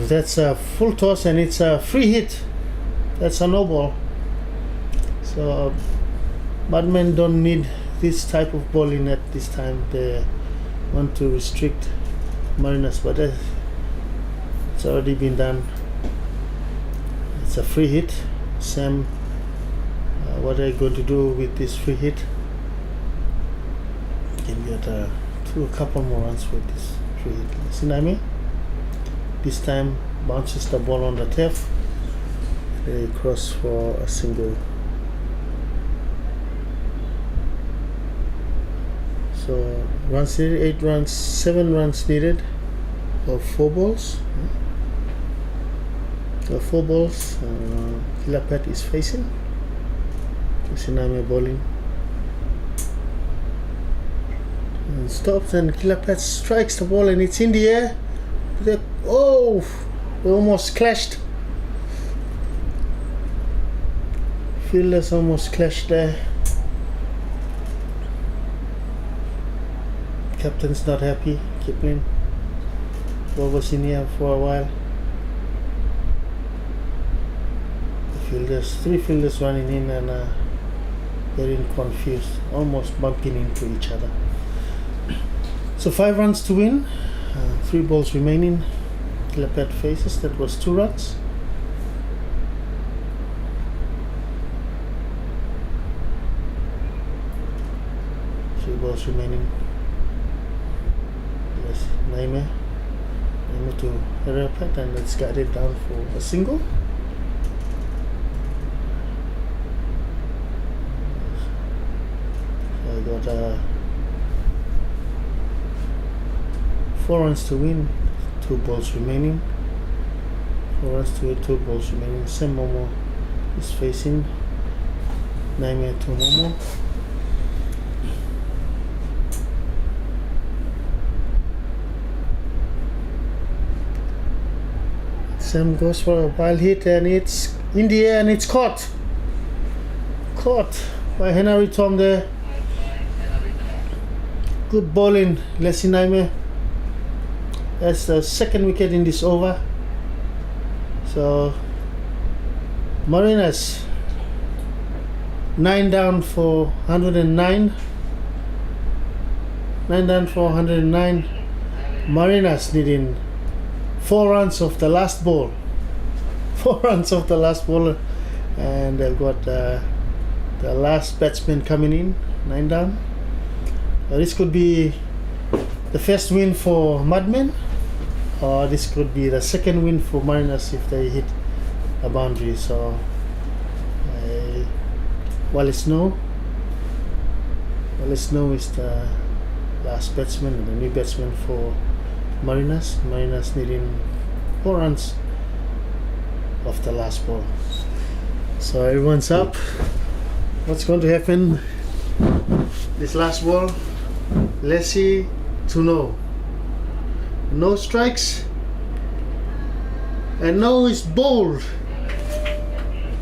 That's a full toss, and it's a free hit. That's a no ball. So Mudmen don't need this type of bowling at this time. They want to restrict Mariners, but it's already been done. It's a free hit. Sam, what are you going to do with this free hit? Can get a couple more runs with this free hit. Sinami this time bounces the ball on the turf. They cross for a single. So runs needed, 8 runs, 7 runs needed for 4 balls. So 4 balls. Kilapet is facing. Siname bowling. And stops, and Kilapet strikes the ball, and it's in the air. They almost clashed. Fielders almost clashed there. Captain's not happy. Kipling. Ball was in here for a while. The 3 fielders running in and getting confused, almost bumping into each other. So 5 runs to win, 3 balls remaining. Kilapet faces, that was 2 runs. Three balls remaining. Yes, Naime to Kilapet, and it's guided down for a single. So I got 4 runs to win, 2 balls remaining. 4 runs to win, 2 balls remaining. Sam Momo is facing. Naime to Momo. Sam goes for a wild hit, and it's in the air, and it's caught. Caught by Henry Tom there. Good bowling, Leslie Naime. That's the 2nd wicket in this over. So Mariners 9 down for 109. 9 down for 109. Mariners needing 4 runs of the last ball. 4 runs of the last ball, and they've got the last batsman coming in. 9 down. This could be the first win for Mudmen, or this could be the 2nd win for Mariners if they hit a boundary. So Wallace Snow is the last batsman and the new batsman for Mariners. Mariners needing 4 runs of the last ball. So everyone's up. What's going to happen this last ball? Leslie to no strikes, and no is bowled.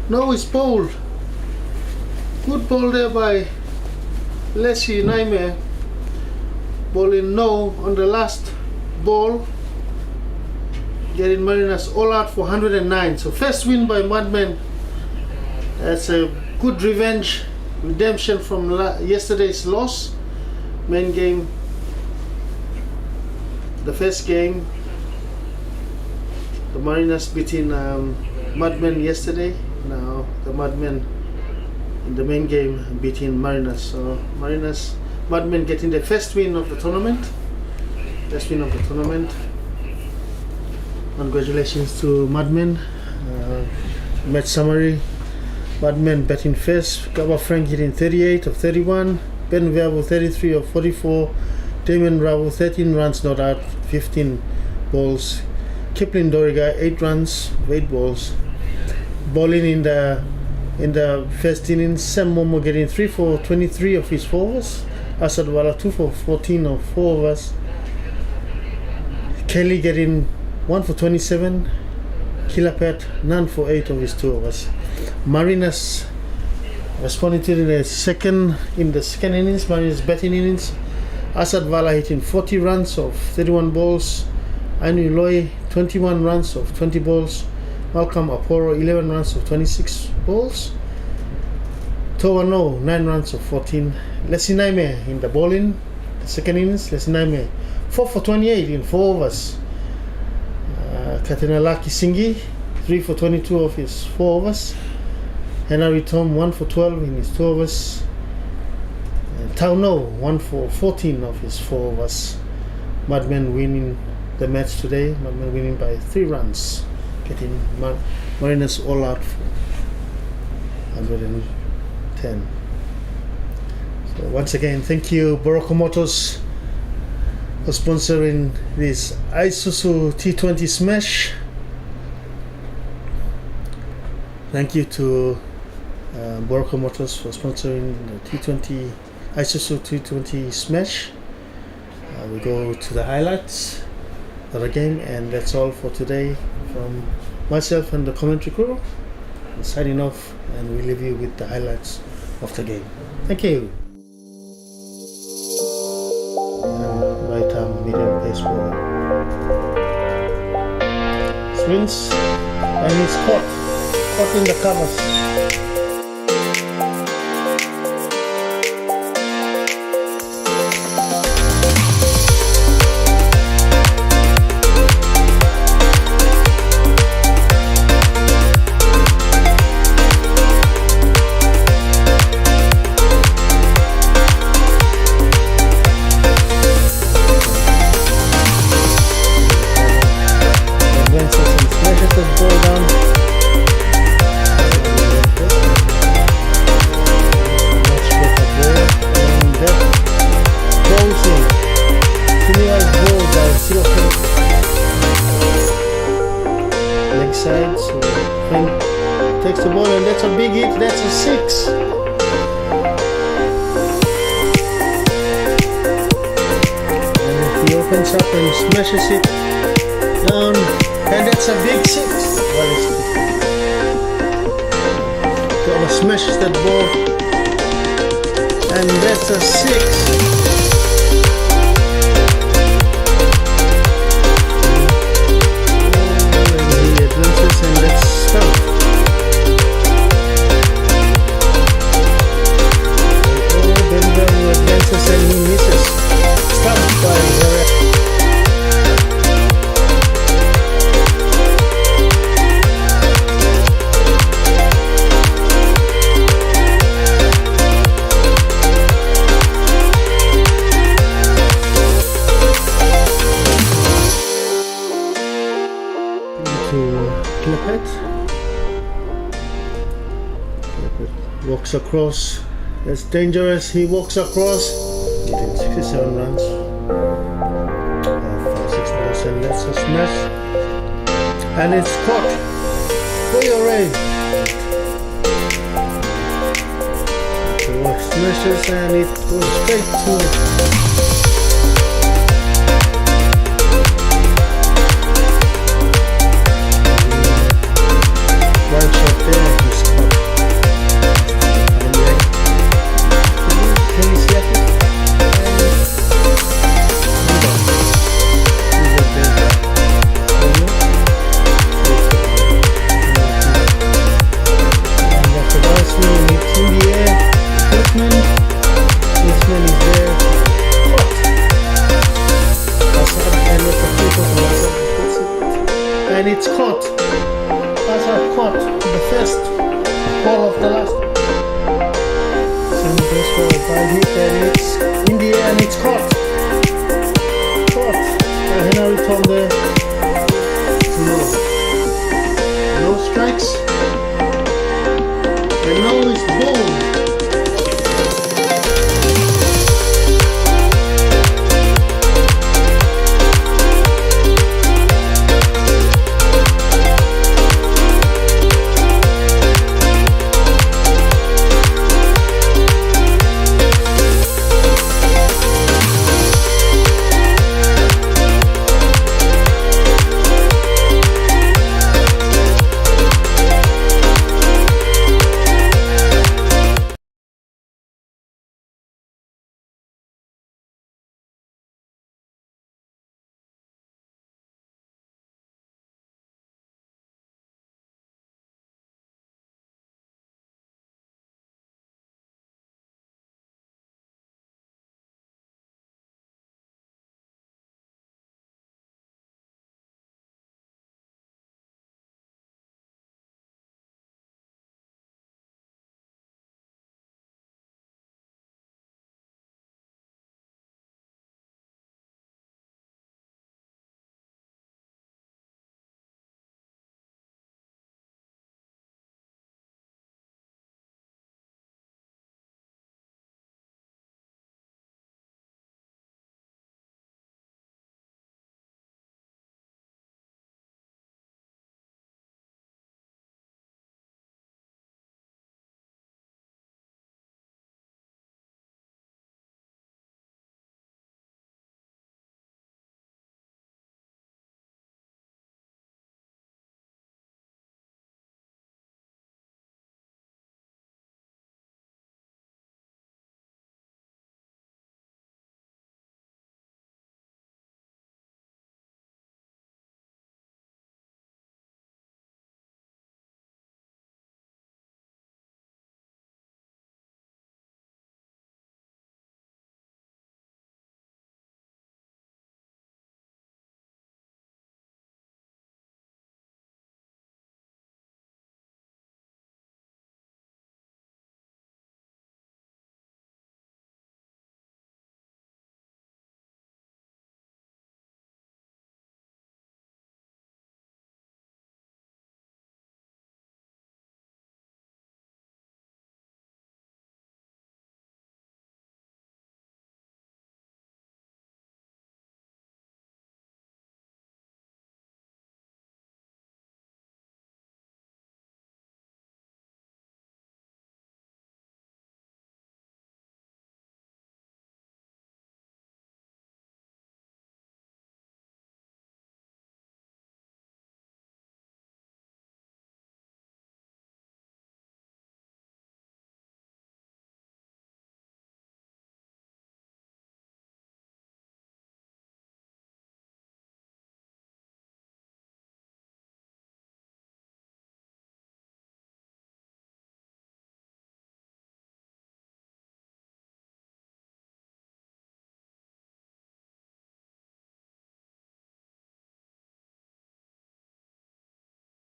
No is bowled. Good ball there by Leslie Naime, bowling no on the last ball, getting Mariners all out for 109. So first win by Mudmen. That's a good revenge redemption from yesterday's loss. Main game, the first game, the Mariners beating Mudmen yesterday. Now the Mudmen in the main game beating Mariners. So Mudmen getting the first win of the tournament. First win of the tournament. Congratulations to Mudmen. Match summary: Mudmen batting first. Gaba Frank hitting 38 of 31. Ben Verbo 33 of 44. Damon Bravo 13 runs not out, 15 balls. Kipling Doriga 8 runs, 8 balls. Bowling in the first innings, Sam Momo getting 3 for 23 of his 4 overs. Asad Wala 2 for 14 of 4 overs. Kelly getting 1 for 27. Kilapet none for 8 of his 2 overs. Mariners responding to the second innings, Mariners batting innings. Asad Vala hitting 40 runs of 31 balls. Ainu Loy 21 runs of 20 balls. Malcolm Aporo 11 runs of 26 balls. Towano 9 runs of 14. Lesinaime in the bowling, the second innings. Lesinaime 4 for 28 in 4 overs. Katenalaki Singhi 3 for 22 of his 4 overs. Henry Tom 1 for 12 in his 2 overs. Tauno 1 for 14 of his 4 overs. Mudmen winning the match today. Mudmen winning by 3 runs, getting Mariners all out for 110. So once again, thank you Boroko Motors for sponsoring this Isuzu T20 Smash. Thank you to Boroko Motors for sponsoring the T20 Isuzu T20 Smash. We go to the highlights of the game, and that's all for today from myself and the commentary crew. I'm signing off, and we leave you with the highlights of the game. Thank you. And right arm medium pace bowler swings, and he's caught in the covers. Side, so Frank takes the ball, and that's a big hit. That's a 6. And he opens up and smashes it down, and that's a big 6. Gaba smashes that ball, and that's a 6. And let's start. Benjamin advances and he misses. Stumped by walks across. That's dangerous. He walks across. He did 67 runs. 6 balls, and that's a smash. And it's caught for your range. So smashes, and it goes straight to one shot there. He's caught. caught. Pass are caught. The first ball of the last. Send this for a ball hit and it's in the air and it's caught. Caught. Henry from the